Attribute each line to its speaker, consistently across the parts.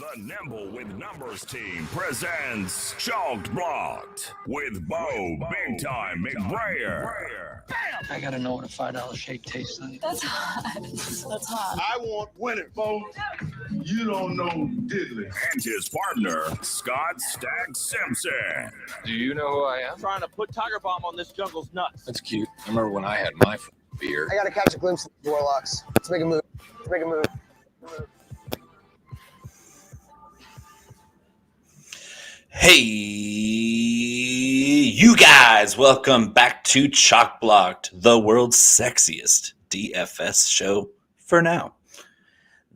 Speaker 1: The Nimble with Numbers team presents Chalked Blocked with Bo Big Time McBrayer.
Speaker 2: I gotta know what a $5 shake tastes like.
Speaker 3: That's hot. That's hot.
Speaker 4: I want winning, Bo. You don't know diddly.
Speaker 1: And his partner, Scott Stag Simpson.
Speaker 5: Do you know who I am?
Speaker 6: Trying to put Tiger Bomb on this jungle's nuts.
Speaker 5: That's cute. I remember when I had my beer.
Speaker 7: I gotta catch a glimpse of the Warlocks. Let's make a move.
Speaker 8: Hey, you guys, welcome back to Chalk Blocked, the world's sexiest DFS show for now.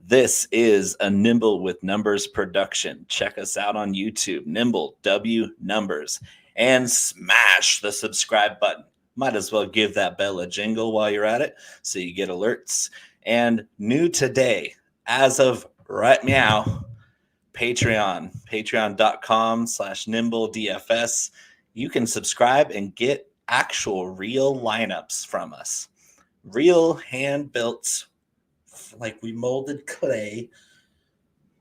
Speaker 8: This is a Nimble with Numbers production. Check us out on YouTube, Nimble W Numbers, and smash the subscribe button. Might as well give that bell a jingle while you're at it so you get alerts. And new today, as of right now, patreon.com/NimbleDFS. You can subscribe and get actual real lineups from us. Real hand-built, like we molded clay.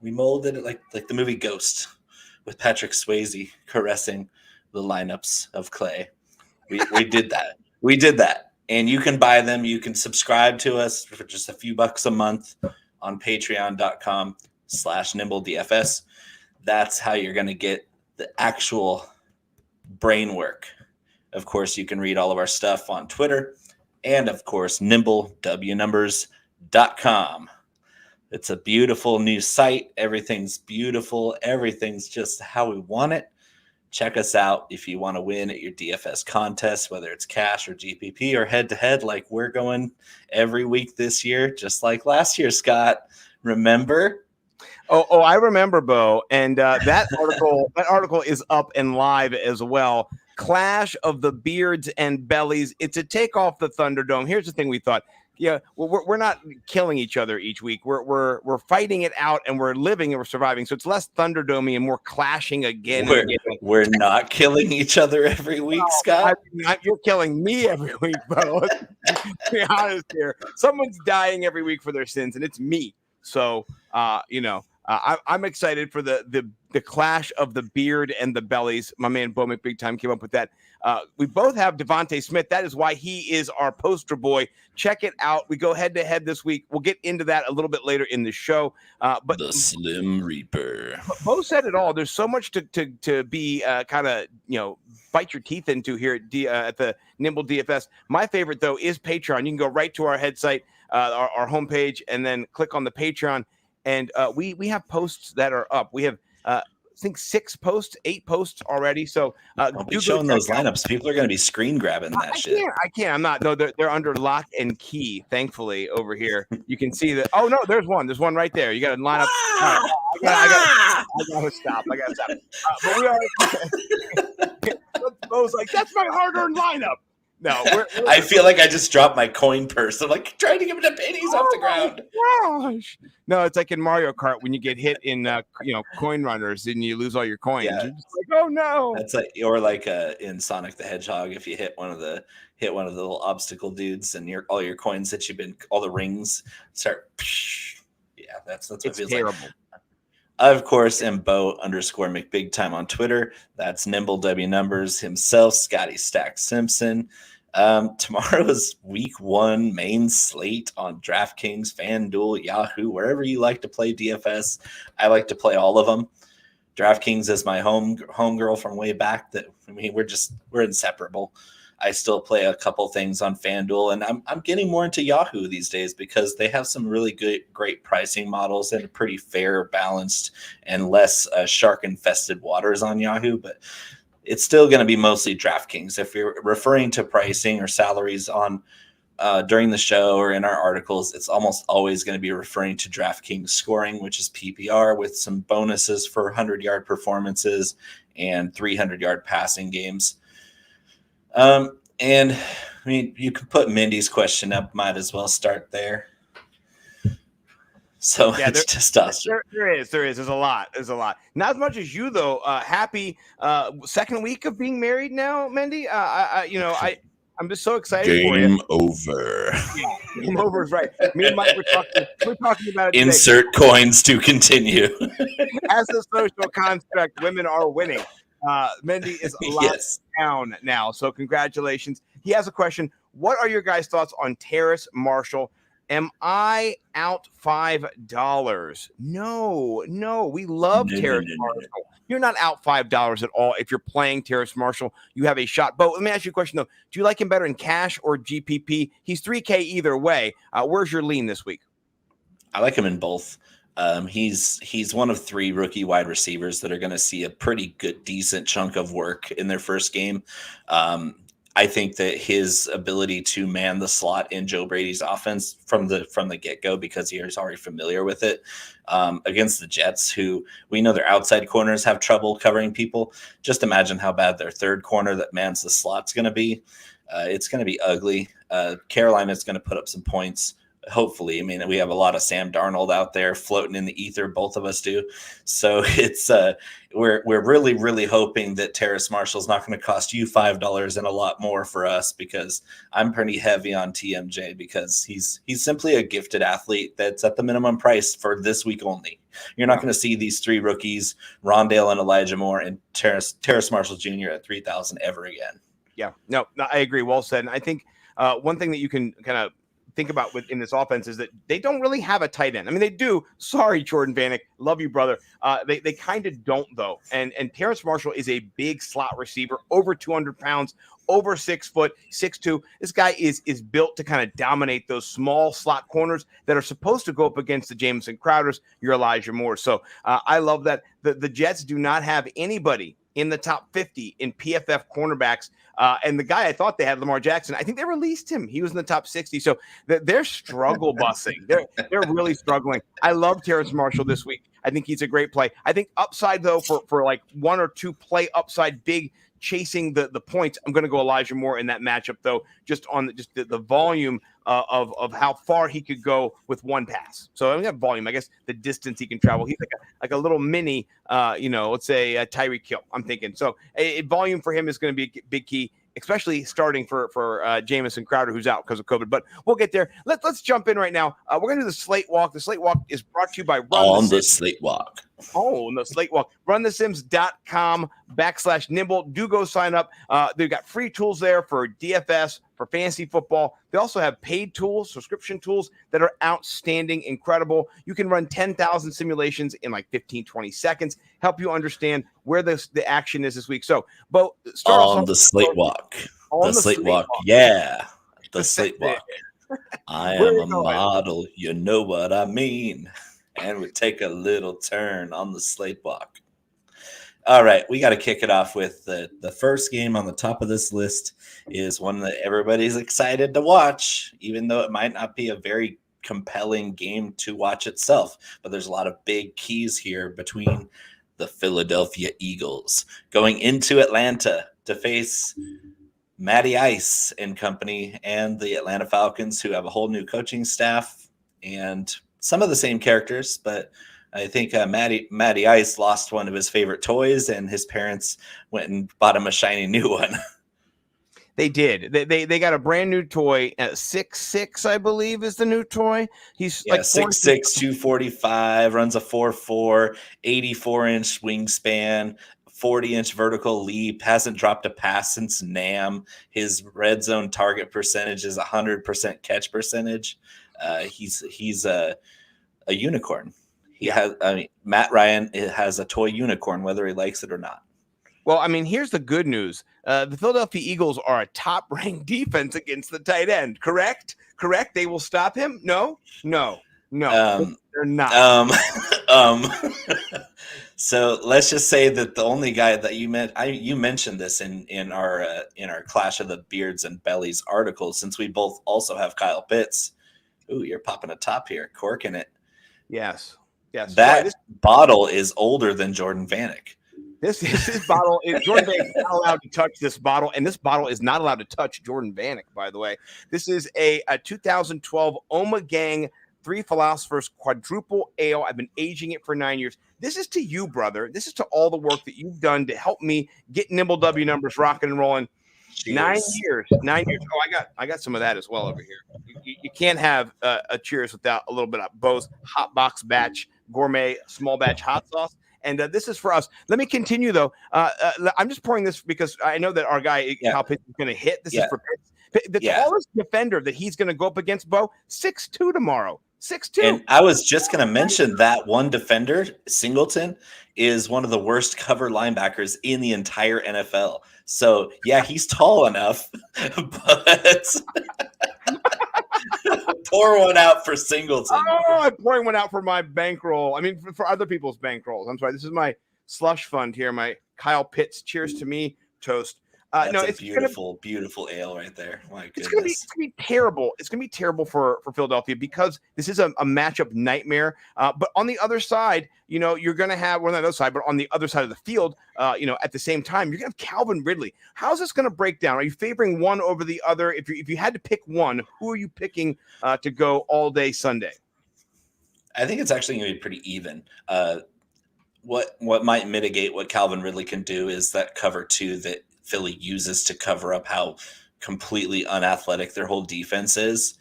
Speaker 8: We molded it like the movie Ghost with Patrick Swayze caressing the lineups of clay. We did that. We did that. And you can buy them. You can subscribe to us for just a few bucks a month on patreon.com/NimbleDFS. That's how you're going to get the actual brain work. Of course, you can read all of our stuff on Twitter and, of course, NimbleWNumbers.com. It's a beautiful new site. Everything's beautiful. Everything's just how we want it. Check us out if you want to win at your DFS contest, whether it's cash or GPP or head-to-head like we're going every week this year, just like last year, Scott. Remember?
Speaker 9: Oh, I remember, Bo. And that article is up and live as well. Clash of the Beards and Bellies. It's a takeoff the Thunderdome. Here's the thing we thought. Yeah, we're not killing each other each week. We're fighting it out, and we're living and we're surviving. So it's less Thunderdomey and more clashing again.
Speaker 8: We're not killing each other every week, Scott.
Speaker 9: You're killing me every week, Bo. Let's be honest here. Someone's dying every week for their sins, and it's me. So, I'm excited for the clash of the beard and the bellies. My man Bo McBig Time came up with that. We both have Devontae Smith. That is why he is our poster boy. Check it out. We go head to head this week. We'll get into that a little bit later in the show. But
Speaker 8: the Slim Reaper.
Speaker 9: Bo said it all. There's so much to be kind of bite your teeth into here at the Nimble DFS. My favorite though is Patreon. You can go right to our head site, our homepage, and then click on the Patreon. And we have posts that are up. We have I think 8 posts already. So
Speaker 8: don't be showing those lineups. People are going to be screen grabbing that shit.
Speaker 9: I can't. I'm not. No, they're under lock and key. Thankfully, over here you can see that. Oh no, there's one. There's one right there. You got to line up. I gotta stop. But we are. Bo's like, that's my hard-earned lineup. No,
Speaker 8: I feel like I just dropped my coin purse. I'm like trying to give it the pennies off the ground.
Speaker 9: Gosh. No, it's like in Mario Kart when you get hit in coin runners and you lose all your coins.
Speaker 8: Yeah.
Speaker 9: You're just like, oh no.
Speaker 8: That's like, or like in Sonic the Hedgehog, if you hit one of the little obstacle dudes and all your coins that all the rings start. Yeah, that's what it feels
Speaker 9: terrible.
Speaker 8: like. Of course, and Bo _McBig Time on Twitter. That's Nimble W Numbers himself, Scotty Stack Simpson. Tomorrow is week 1 main slate on DraftKings, FanDuel, Yahoo, wherever you like to play DFS. I like to play all of them. DraftKings is my home girl from way back. We're inseparable. I still play a couple things on FanDuel, and I'm getting more into Yahoo these days because they have some really great pricing models and pretty fair, balanced, and less shark-infested waters on Yahoo. But it's still going to be mostly DraftKings. If you're referring to pricing or salaries on during the show or in our articles, it's almost always going to be referring to DraftKings scoring, which is PPR with some bonuses for 100-yard performances and 300-yard passing games. And I mean, you can put Mindy's question up. Might as well start there. So yeah, it's just us.
Speaker 9: There is. There's a lot. Not as much as you though. Happy second week of being married now, Mindy. I'm just so excited for you.
Speaker 8: Game over.
Speaker 9: Yeah, game over is right. Me and Mike were talking about it today.
Speaker 8: Insert coins to continue.
Speaker 9: As a social construct, women are winning. Mendy is locked down now, so congratulations. He has a question. What are your guys' thoughts on Terrace Marshall? Am I out $5? No. We love Terrace Marshall. You're not out $5 at all. If you're playing Terrace Marshall, you have a shot. But let me ask you a question, though. Do you like him better in cash or GPP? He's $3K either way. Where's your lean this week?
Speaker 8: I like him in both. He's one of 3 rookie wide receivers that are going to see a pretty good, decent chunk of work in their first game. I think that his ability to man the slot in Joe Brady's offense from the get-go, because he is already familiar with it, against the Jets, who we know their outside corners have trouble covering people. Just imagine how bad their third corner that mans the slot's going to be. It's going to be ugly. Carolina's going to put up some points. Hopefully. I mean, we have a lot of Sam Darnold out there floating in the ether. Both of us do. So it's we're really, really hoping that Terrace Marshall's not going to cost you $5 and a lot more for us, because I'm pretty heavy on TMJ, because he's simply a gifted athlete that's at the minimum price for this week only. You're not going to see these 3 rookies, Rondale and Elijah Moore and Terrace Marshall Jr. at 3,000 ever again. Yeah,
Speaker 9: no, I agree. Well said. And I think one thing that you can kind of think about within this offense is that they don't really have a tight end. I mean, they do. Sorry, Jordan Vanek. Love you, brother. They kind of don't, though. And Terrace Marshall is a big slot receiver, over 200 pounds, over 6 foot, 6'2". This guy is built to kind of dominate those small slot corners that are supposed to go up against the Jamison Crowders, your Elijah Moore. So I love that. The Jets do not have anybody in the top 50 in PFF cornerbacks. And the guy I thought they had, Lamar Jackson, I think they released him. He was in the top 60. So they're struggle bussing. They're really struggling. I love Terrace Marshall this week. I think he's a great play. I think upside, though, for like 1 or 2 play upside, big chasing the points, I'm going to go Elijah Moore in that matchup, though, just on the volume of how far he could go with one pass. So I mean, that volume, I guess the distance he can travel. He's like a little mini, let's say Tyreek Hill, I'm thinking. So volume for him is going to be a big key, especially starting for Jamison Crowder, who's out because of COVID. But we'll get there. Let's jump in right now. We're going to do the Slate Walk. The Slate Walk is brought to you by
Speaker 8: the Slate Walk.
Speaker 9: Oh, no, Slate Walk. RunTheSims.com/nimble. Do go sign up. They've got free tools there for DFS, for fantasy football. They also have paid tools, subscription tools that are outstanding, incredible. You can run 10,000 simulations in like 15, 20 seconds, help you understand where the action is this week. So, Bo, start
Speaker 8: on the Slate Walk. The Slate Walk. Yeah, the Slate Walk. I am a model. You know what I mean. And we take a little turn on the Slate Walk. All right, we got to kick it off with the first game on the top of this list is one that everybody's excited to watch, even though it might not be a very compelling game to watch itself. But there's a lot of big keys here between the Philadelphia Eagles going into Atlanta to face Matty Ice and company and the Atlanta Falcons, who have a whole new coaching staff and some of the same characters, but I think Matty Ice lost one of his favorite toys, and his parents went and bought him a shiny new one.
Speaker 9: They did. They got a brand new toy. 6'6", I believe, is the new toy. He's like
Speaker 8: 6'6", 245, runs a 4.4, 84-inch wingspan, 40-inch vertical leap, hasn't dropped a pass since NAM. His red zone target percentage is 100% catch percentage. He's a unicorn. Matt Ryan has a toy unicorn, whether he likes it or not.
Speaker 9: Well, I mean, here's the good news. The Philadelphia Eagles are a top-ranked defense against the tight end. Correct? They will stop him? No, they're not.
Speaker 8: So let's just say that the only guy that you mentioned this in our Clash of the Beards and Bellies article, since we both also have Kyle Pitts. Ooh, you're popping a top here, corking it.
Speaker 9: Yes.
Speaker 8: That bottle is older than Jordan Vanek.
Speaker 9: This bottle is Jordan Vanek is not allowed to touch this bottle, and this bottle is not allowed to touch Jordan Vanek, by the way. This is a 2012 Oma Gang Three Philosophers Quadruple Ale. I've been aging it for 9 years. This is to you, brother. This is to all the work that you've done to help me get Nimble W numbers rocking and rolling.
Speaker 8: Cheers.
Speaker 9: 9 years. Oh, I got some of that as well over here. You can't have a cheers without a little bit of Bo's hot box batch gourmet small batch hot sauce. And this is for us. Let me continue though. I'm just pouring this because I know that our guy Kyle Pitts is going to hit. This is for Pitts. The tallest defender that he's going to go up against, Bo, 6'2" tomorrow. 6'2".
Speaker 8: And I was just going to mention that one defender, Singleton, is one of the worst cover linebackers in the entire NFL. So, yeah, he's tall enough, but pour one out for Singleton.
Speaker 9: Oh, I'm pouring one out for my bankroll. I mean, for other people's bankrolls. I'm sorry. This is my slush fund here, my Kyle Pitts cheers to me toast.
Speaker 8: It's beautiful ale right there. My goodness.
Speaker 9: It's gonna be terrible. It's gonna be terrible for Philadelphia because this is a matchup nightmare. But on the other side, you're gonna have on the other side, but on the other side of the field, at the same time, you're gonna have Calvin Ridley. How's this gonna break down? Are you favoring one over the other? If you had to pick one, who are you picking to go all day Sunday?
Speaker 8: I think it's actually gonna be pretty even. What might mitigate what Calvin Ridley can do is that cover two that Philly uses to cover up how completely unathletic their whole defense is.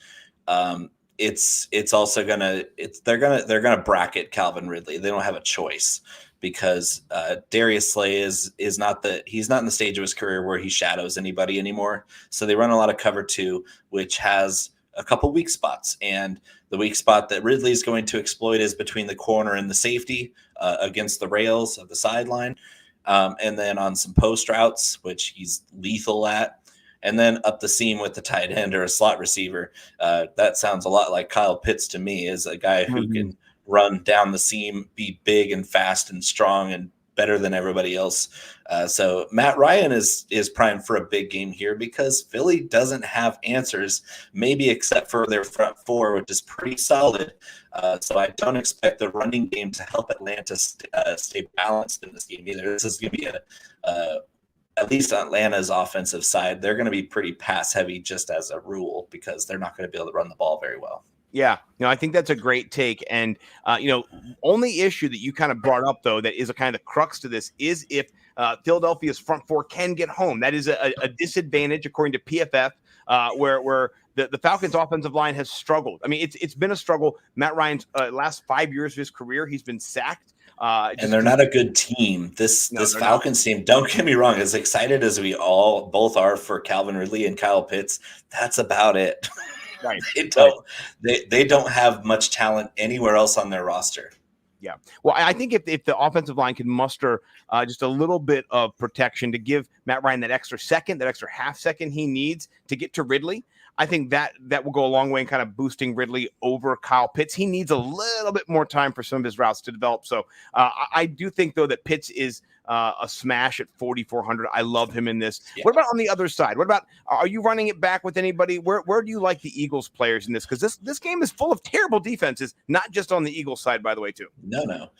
Speaker 8: It's also they're gonna bracket Calvin Ridley. They don't have a choice because Darius Slay he's not in the stage of his career where he shadows anybody anymore. So they run a lot of cover two, which has a couple weak spots, and the weak spot that Ridley is going to exploit is between the corner and the safety against the rails of the sideline. And then on some post routes, which he's lethal at, and then up the seam with the tight end or a slot receiver. That sounds a lot like Kyle Pitts to me, is a guy who can run down the seam, be big and fast and strong and better than everybody else. So Matt Ryan is primed for a big game here because Philly doesn't have answers, maybe except for their front four, which is pretty solid. So I don't expect the running game to help Atlanta stay balanced in this game either. This is going to be at least on Atlanta's offensive side, they're going to be pretty pass heavy just as a rule because they're not going to be able to run the ball very well.
Speaker 9: Yeah, I think that's a great take. And, only issue that you kind of brought up, though, that is a kind of crux to this is if Philadelphia's front four can get home. That is a disadvantage, according to PFF, where the Falcons' offensive line has struggled. I mean, it's been a struggle. Matt Ryan's last 5 years of his career, he's been sacked.
Speaker 8: And they're not a good team. This Falcons team, don't get me wrong, as excited as we all both are for Calvin Ridley and Kyle Pitts, that's about it.
Speaker 9: Right.
Speaker 8: They don't have much talent anywhere else on their roster.
Speaker 9: Yeah. Well, I think if the offensive line can muster just a little bit of protection to give Matt Ryan that extra half second he needs to get to Ridley, I think that will go a long way in kind of boosting Ridley over Kyle Pitts. He needs a little bit more time for some of his routes to develop. So I do think, though, that Pitts is a smash at 4,400. I love him in this. Yeah. What about on the other side? Are you running it back with anybody? Where do you like the Eagles players in this? Because this game is full of terrible defenses, not just on the Eagles side, by the way, too.
Speaker 8: No.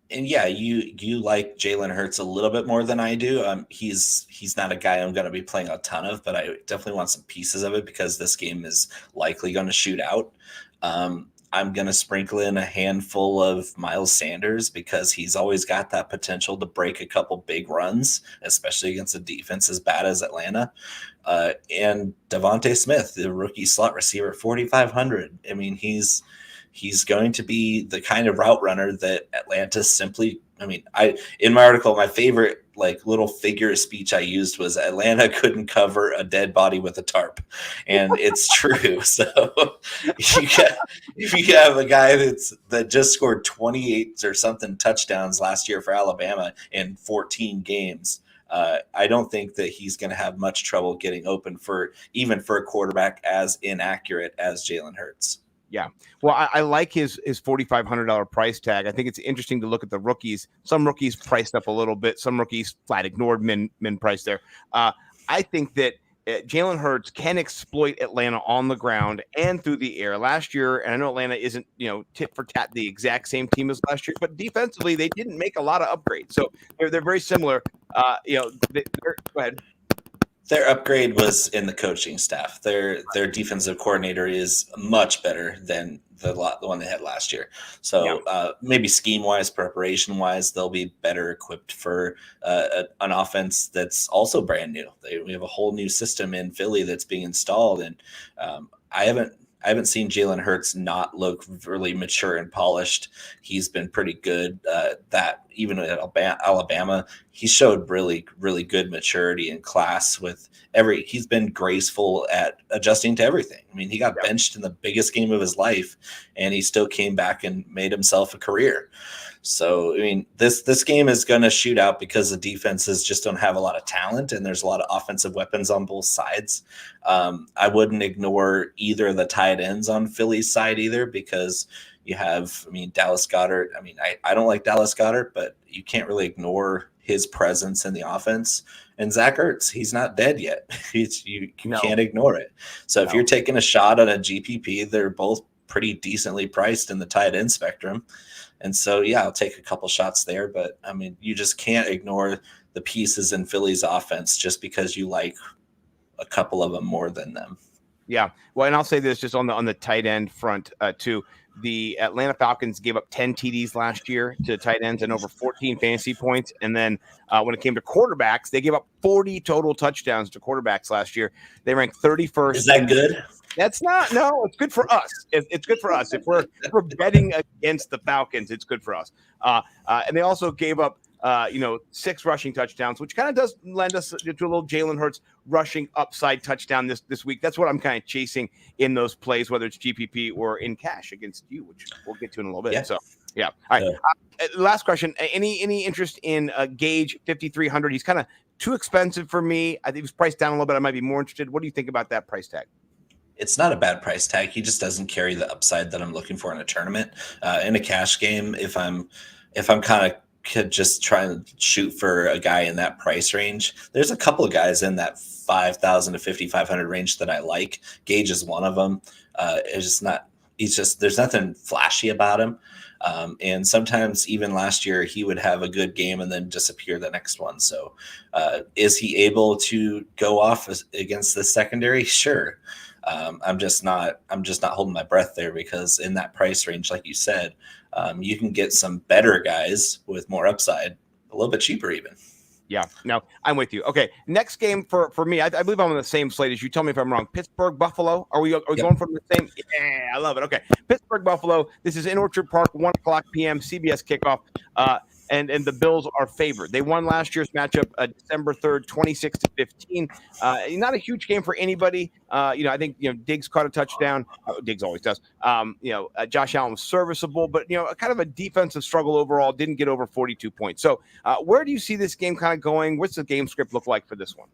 Speaker 8: And yeah, you like Jalen Hurts a little bit more than I do. He's not a guy I'm going to be playing a ton of, but I definitely want some pieces of it because this game is likely going to shoot out. I'm going to sprinkle in a handful of Miles Sanders because he's always got that potential to break a couple big runs, especially against a defense as bad as Atlanta. And Devontae Smith, the rookie slot receiver, 4,500. I mean, he's going to be the kind of route runner that Atlanta simply. I mean, in my article, my favorite little figure of speech I used was Atlanta couldn't cover a dead body with a tarp, and it's true. So if you have a guy that just scored 28 or something touchdowns last year for Alabama in 14 games. I don't think that he's going to have much trouble getting open even for a quarterback as inaccurate as Jalen Hurts.
Speaker 9: Yeah. Well, I like his $4,500 price tag. I think it's interesting to look at the rookies. Some rookies priced up a little bit. Some rookies flat ignored min price there. I think that Jalen Hurts can exploit Atlanta on the ground and through the air. Last year, and I know Atlanta isn't, tit for tat the exact same team as last year, but defensively they didn't make a lot of upgrades. So they're very similar. Go ahead.
Speaker 8: Their upgrade was in the coaching staff. Their defensive coordinator is much better than the one they had last year. So maybe scheme wise, preparation wise, they'll be better equipped for an offense that's also brand new. We have a whole new system in Philly that's being installed, and I haven't seen Jalen Hurts not look really mature and polished. He's been pretty good. That even at Alabama, he showed really, really good maturity and class with he's been graceful at adjusting to everything. I mean, he got benched in the biggest game of his life, and he still came back and made himself a career. So, I mean, this game is going to shoot out because the defenses just don't have a lot of talent, and there's a lot of offensive weapons on both sides. I wouldn't ignore either of the tight ends on Philly's side either, because you have, Dallas Goedert. I don't like Dallas Goedert, but you can't really ignore his presence in the offense. And Zach Ertz, he's not dead yet. You can't ignore it. So if you're taking a shot on a GPP, they're both pretty decently priced in the tight end spectrum. And so, I'll take a couple shots there. But, you just can't ignore the pieces in Philly's offense just because you like a couple of them more than them.
Speaker 9: Yeah. Well, and I'll say this just on the tight end front, too. The Atlanta Falcons gave up 10 TDs last year to tight ends and over 14 fantasy points. And then when it came to quarterbacks, they gave up 40 total touchdowns to quarterbacks last year. They ranked 31st.
Speaker 8: Is that good?
Speaker 9: That's not. No, it's good for us. It's good for us. If we're betting against the Falcons, it's good for us. And they also gave up 6 rushing touchdowns, which kind of does lend us to a little Jalen Hurts rushing upside touchdown this week. That's what I'm kind of chasing in those plays, whether it's GPP or in cash against you, which we'll get to in a little bit.
Speaker 8: Yeah.
Speaker 9: So, yeah. All right. Last question. Any interest in Gage 5,300? He's kind of too expensive for me. I think he's priced down a little bit. I might be more interested. What do you think about that price tag?
Speaker 8: It's not a bad price tag. He just doesn't carry the upside that I'm looking for in a tournament. In a cash game, if I'm kind of could just try and shoot for a guy in that price range, there's a couple of guys in that 5,000 to 5,500 range that I like. Gage is one of them. There's nothing flashy about him. And sometimes even last year he would have a good game and then disappear the next one. So is he able to go off against the secondary? Sure. I'm just not holding my breath there, because in that price range, like you said, you can get some better guys with more upside, a little bit cheaper even.
Speaker 9: Yeah, no, I'm with you. Okay, next game for me, I believe I'm on the same slate as you. Tell me if I'm wrong. Pittsburgh, Buffalo. Are we going from the same? Yeah, I love it. Okay, Pittsburgh, Buffalo. This is in Orchard Park, 1:00 p.m. CBS kickoff. And the Bills are favored. They won last year's matchup December 3rd, 26-15. Not a huge game for anybody. I think Diggs caught a touchdown. Diggs always does. Josh Allen was serviceable, but kind of a defensive struggle overall. Didn't get over 42 points. So where do you see this game kind of going? What's the game script look like for this one?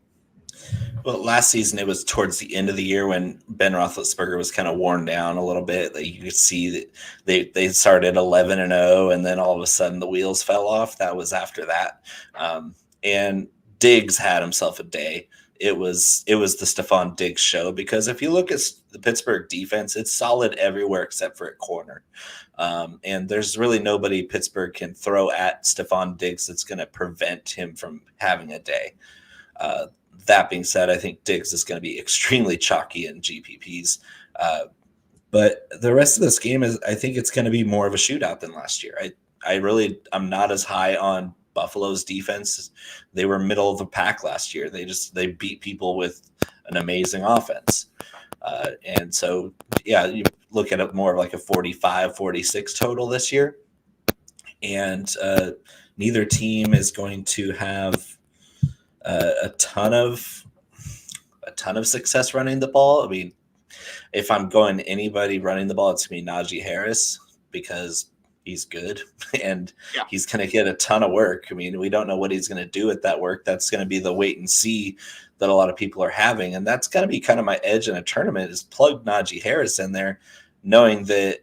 Speaker 8: Well, last season it was towards the end of the year when Ben Roethlisberger was kind of worn down a little bit. Like, you could see that they started 11-0, and then all of a sudden the wheels fell off. That was after that, and Diggs had himself a day. It was the Stephon Diggs show, because if you look at the Pittsburgh defense, it's solid everywhere except for at corner, and there's really nobody Pittsburgh can throw at Stephon Diggs that's going to prevent him from having a day. That being said, I think Diggs is going to be extremely chalky in GPPs. But the rest of this game I think it's going to be more of a shootout than last year. I'm not as high on Buffalo's defense. They were middle of the pack last year. They beat people with an amazing offense. And so, you look at it more of like a 45-46 total this year. And neither team is going to have a ton of success running the ball. I mean, if I'm going anybody running the ball, it's going to be Najee Harris, because he's good and he's going to get a ton of work. I mean, we don't know what he's going to do with that work. That's going to be the wait and see that a lot of people are having. And that's going to be kind of my edge in a tournament, is plug Najee Harris in there, knowing that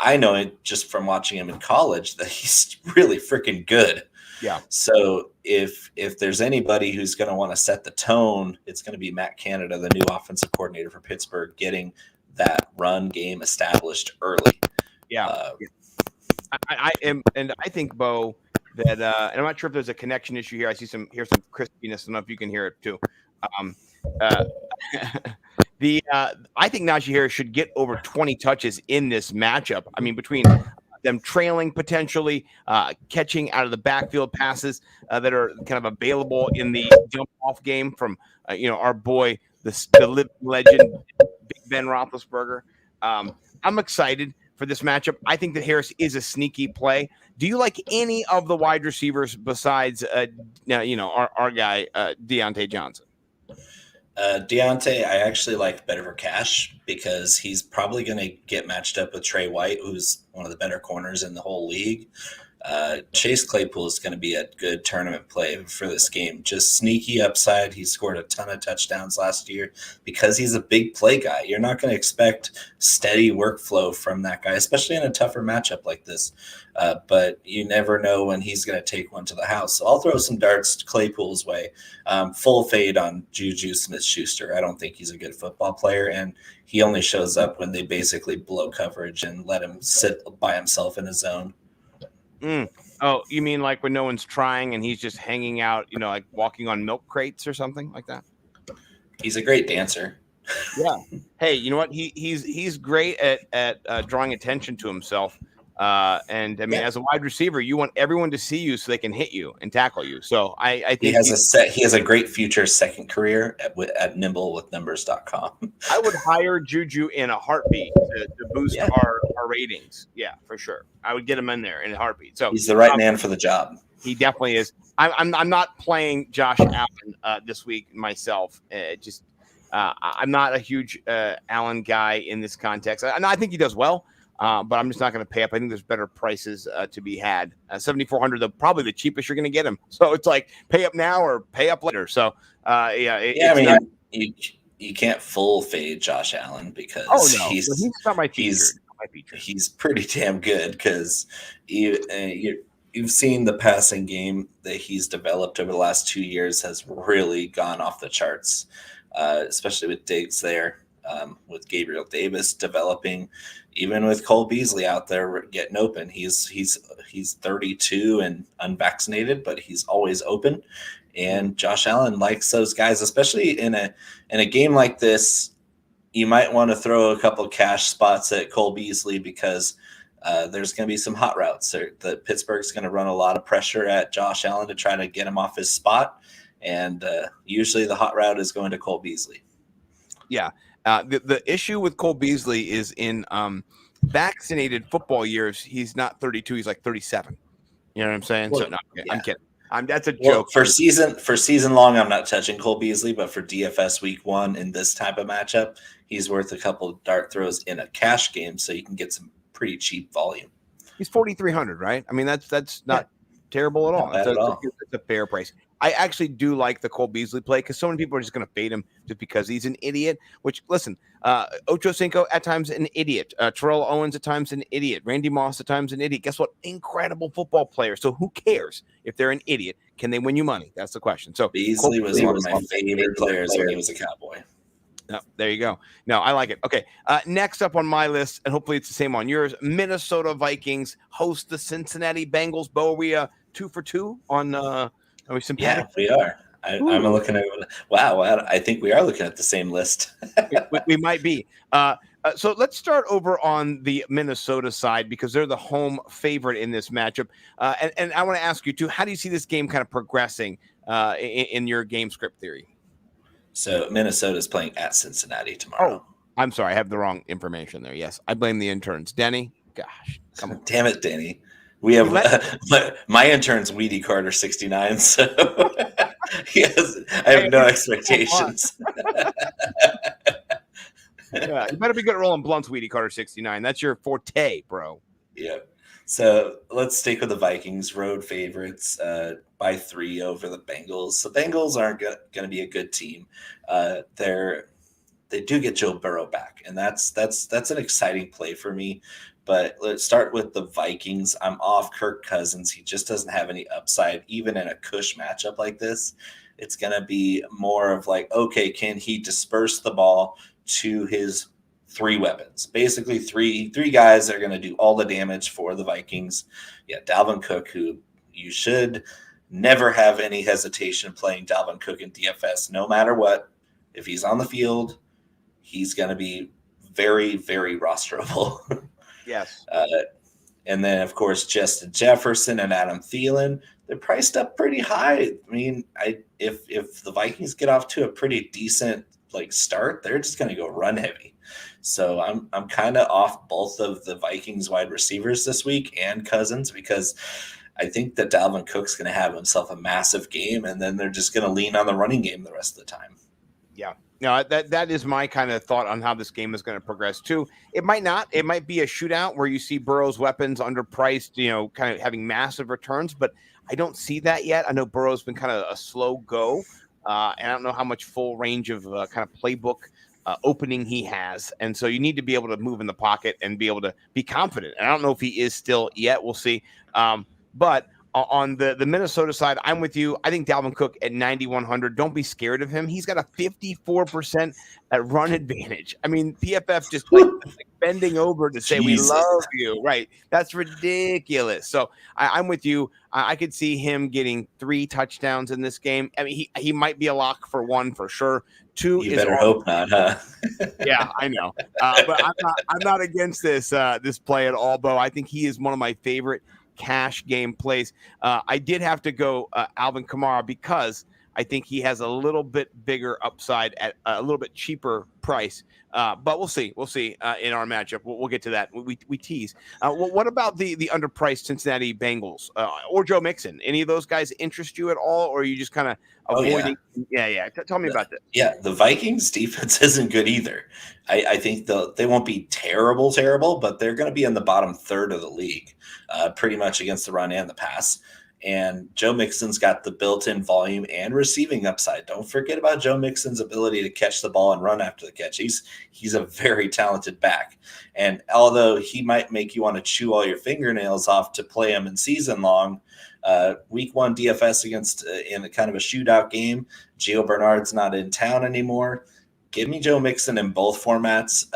Speaker 8: I know it just from watching him in college that he's really freaking good.
Speaker 9: Yeah.
Speaker 8: So if there's anybody who's going to want to set the tone, it's going to be Matt Canada, the new offensive coordinator for Pittsburgh, getting that run game established early.
Speaker 9: Yeah. I think, Bo, that and I'm not sure if there's a connection issue here. I hear some crispiness. I don't know if you can hear it too. I think Najee Harris should get over 20 touches in this matchup. I mean, between them trailing potentially, catching out of the backfield passes that are kind of available in the jump off game from our boy, the living legend, Big Ben Roethlisberger. I'm excited for this matchup. I think that Harris is a sneaky play. Do you like any of the wide receivers besides our guy Deontay Johnson?
Speaker 8: Deontay, I actually like better for cash because he's probably going to get matched up with Trey White, who's one of the better corners in the whole league. Chase Claypool is going to be a good tournament play for this game. Just sneaky upside. He scored a ton of touchdowns last year because he's a big play guy. You're not going to expect steady workflow from that guy, especially in a tougher matchup like this. But you never know when he's going to take one to the house. So I'll throw some darts Claypool's way. Full fade on Juju Smith-Schuster. I don't think he's a good football player, and he only shows up when they basically blow coverage and let him sit by himself in his zone.
Speaker 9: Oh, you mean like when no one's trying and he's just hanging out, like walking on milk crates or something like that?
Speaker 8: He's a great dancer.
Speaker 9: Yeah. Hey, you know what? He's great at drawing attention to himself. And I mean, as a wide receiver, you want everyone to see you so they can hit you and tackle you. So I think
Speaker 8: he has a great future second career at nimblewithnumbers.com.
Speaker 9: I would hire Juju in a heartbeat to boost our ratings. Yeah, for sure. I would get him in there in a heartbeat. So
Speaker 8: he's the right man for the job.
Speaker 9: He definitely is. I'm not playing Josh Allen this week myself. I'm not a huge Allen guy in this context. I think he does well. But I'm just not going to pay up. I think there's better prices to be had. 7,400, probably the cheapest you're going to get him. So it's like pay up now or pay up later. So
Speaker 8: you can't full fade Josh Allen because he's
Speaker 9: not my feature.
Speaker 8: He's pretty damn good because you've seen the passing game that he's developed over the last 2 years has really gone off the charts, especially with Diggs there. With Gabriel Davis developing, even with Cole Beasley out there getting open, he's 32 and unvaccinated, but he's always open. And Josh Allen likes those guys, especially in a game like this. You might want to throw a couple cash spots at Cole Beasley because there's going to be some hot routes. The Pittsburgh's going to run a lot of pressure at Josh Allen to try to get him off his spot, and usually the hot route is going to Cole Beasley.
Speaker 9: Yeah. The issue with Cole Beasley is in vaccinated football years, he's not 32, he's like 37. You know what I'm saying?
Speaker 8: Well,
Speaker 9: so no, I'm kidding. That's a joke.
Speaker 8: For season long, I'm not touching Cole Beasley, but for DFS week 1 in this type of matchup, he's worth a couple of dart throws in a cash game, so you can get some pretty cheap volume.
Speaker 9: He's 4,300, right? I mean, that's not terrible at all.
Speaker 8: Not bad at all.
Speaker 9: It's a fair price. I actually do like the Cole Beasley play because so many people are just going to fade him just because he's an idiot. Which, listen, Ocho Cinco at times an idiot. Terrell Owens at times an idiot. Randy Moss at times an idiot. Guess what? Incredible football player. So who cares if they're an idiot? Can they win you money? That's the question. So
Speaker 8: Beasley was one of my favorite players when he was a Cowboy.
Speaker 9: No, there you go. No, I like it. Okay, next up on my list, and hopefully it's the same on yours, Minnesota Vikings host the Cincinnati Bengals. Bo, are we 2 for 2 on are we sympathetic?
Speaker 8: Yeah, we are. I'm looking at wow. I think we are looking at the same list.
Speaker 9: we might be. So let's start over on the Minnesota side because they're the home favorite in this matchup. And I want to ask you too, how do you see this game kind of progressing in your game script theory?
Speaker 8: So Minnesota is playing at Cincinnati tomorrow.
Speaker 9: Oh, I'm sorry, I have the wrong information there. Yes, I blame the interns. Denny, gosh, come on.
Speaker 8: Damn it, Denny. We have my intern's Weedy Carter 69, so I have no expectations.
Speaker 9: Yeah, you better be good at rolling blunts, Weedy Carter 69. That's your forte, bro. Yeah.
Speaker 8: So let's stick with the Vikings, road favorites by 3 over the Bengals. The Bengals aren't going to be a good team. They do get Joe Burrow back, and that's an exciting play for me. But let's start with the Vikings. I'm off Kirk Cousins. He just doesn't have any upside, even in a cush matchup like this. It's going to be more of like, okay, can he disperse the ball to his 3 weapons? Basically, three guys that are going to do all the damage for the Vikings. Yeah, Dalvin Cook, who you should never have any hesitation playing Dalvin Cook in DFS, no matter what. If he's on the field, he's going to be very, very rosterable.
Speaker 9: Yes.
Speaker 8: And then, of course, Justin Jefferson and Adam Thielen, they're priced up pretty high. I mean, if the Vikings get off to a pretty decent start, they're just going to go run heavy. So I'm kind of off both of the Vikings wide receivers this week and Cousins, because I think that Dalvin Cook's going to have himself a massive game, and then they're just going to lean on the running game the rest of the time.
Speaker 9: Yeah. No, that is my kind of thought on how this game is going to progress too. It might not. It might be a shootout where you see Burrow's weapons underpriced, kind of having massive returns, but I don't see that yet. I know Burrow's been kind of a slow go, and I don't know how much full range of kind of playbook opening he has. And so you need to be able to move in the pocket and be able to be confident. And I don't know if he is still yet. We'll see. But on the Minnesota side, I'm with you. I think Dalvin Cook at 9,100. Don't be scared of him. He's got a 54% at run advantage. I mean, PFF just like bending over to say, Jesus, we love you. Right. That's ridiculous. So I'm with you. I could see him getting 3 touchdowns in this game. I mean, he might be a lock for 1 for sure. 2
Speaker 8: you better hope not, huh?
Speaker 9: Yeah, I know. But I'm not against this play at all, Bo. I think he is one of my favorite cash game plays. I did have to go Alvin Kamara because I think he has a little bit bigger upside at a little bit cheaper price. But we'll see. We'll see in our matchup. We'll get to that. We tease. What about the underpriced Cincinnati Bengals or Joe Mixon? Any of those guys interest you at all, or are you just kind of avoiding? Oh, yeah. Tell me about that.
Speaker 8: Yeah, the Vikings defense isn't good either. I think they won't be terrible, but they're going to be in the bottom third of the league, pretty much against the run and the pass. And Joe Mixon's got the built-in volume and receiving upside. Don't forget about Joe Mixon's ability to catch the ball and run after the catch. He's a very talented back. And although he might make you want to chew all your fingernails off to play him in season long, week 1 DFS against in a kind of a shootout game, Gio Bernard's not in town anymore. Give me Joe Mixon in both formats.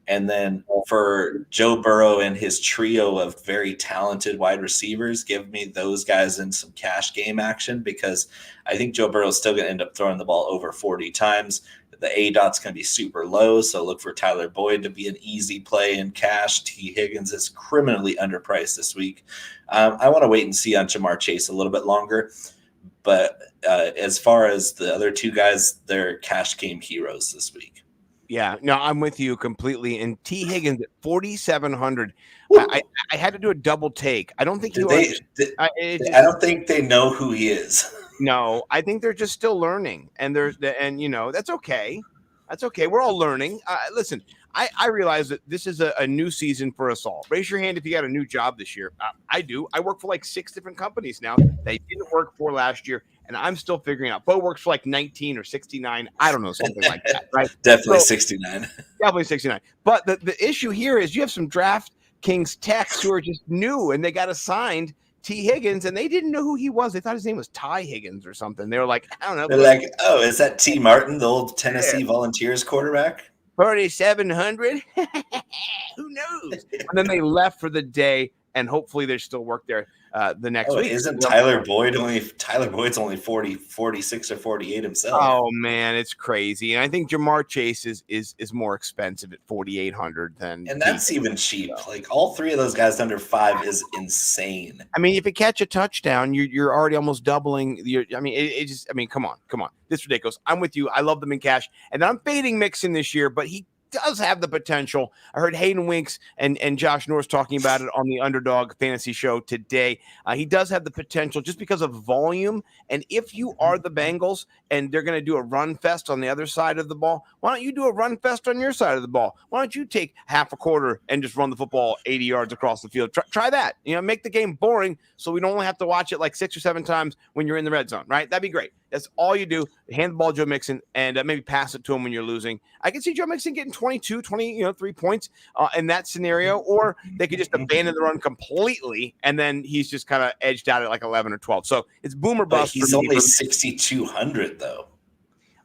Speaker 8: And then for Joe Burrow and his trio of very talented wide receivers, give me those guys in some cash game action, because I think Joe Burrow is still going to end up throwing the ball over 40 times. The ADOT's going to be super low, so look for Tyler Boyd to be an easy play in cash. T. Higgins is criminally underpriced this week. I want to wait and see on Jamar Chase a little bit longer. But as far as the other 2 guys, they're cash game heroes this week.
Speaker 9: Yeah, no, I'm with you completely. And T. Higgins at 4,700. I had to do a double take. I don't think
Speaker 8: I don't think they know who he is.
Speaker 9: No, I think they're just still learning, and that's okay. That's okay. We're all learning. Listen, I realize that this is a new season for us all. Raise your hand if you got a new job this year. I do. I work for 6 different companies now that I didn't work for last year, and I'm still figuring out. Bo works for 19 or 69. I don't know, something like that, right?
Speaker 8: Definitely 69.
Speaker 9: Definitely 69. But the issue here is you have some DraftKings techs who are just new, and they got assigned T. Higgins, and they didn't know who he was. They thought his name was Ty Higgins or something. They were like, I don't know.
Speaker 8: They're like, oh, is that T. Martin, the old Tennessee Volunteers quarterback?
Speaker 9: 4,700. Who knows? And then they left for the day, and hopefully there's still work there the next week.
Speaker 8: Isn't Tyler Boyd's only 46 or 48 himself?
Speaker 9: Oh man, it's crazy. And I think Jamar Chase is more expensive at 4,800 than,
Speaker 8: and that's even cheap. All 3 of those guys under 5 is insane.
Speaker 9: I mean, if you catch a touchdown, you're already almost doubling your. I mean, come on. This is ridiculous. I'm with you. I love them in cash, and I'm fading Mixon this year, but he does have the potential. I heard Hayden Winks and Josh Norris talking about it on the Underdog Fantasy Show today. He does have the potential just because of volume. And if you are the Bengals and they're going to do a run fest on the other side of the ball, why don't you do a run fest on your side of the ball? Why don't you take half a quarter and just run the football 80 yards across the field? Try that. Make the game boring so we don't only have to watch it 6 or 7 times when you're in the red zone, right? That'd be great. That's all you do. Hand the ball to Joe Mixon and maybe pass it to him when you're losing. I can see Joe Mixon getting 3 points in that scenario, or they could just abandon the run completely, and then he's just kind of edged out at 11 or 12. So it's boomer bust.
Speaker 8: He's only 6,200 though.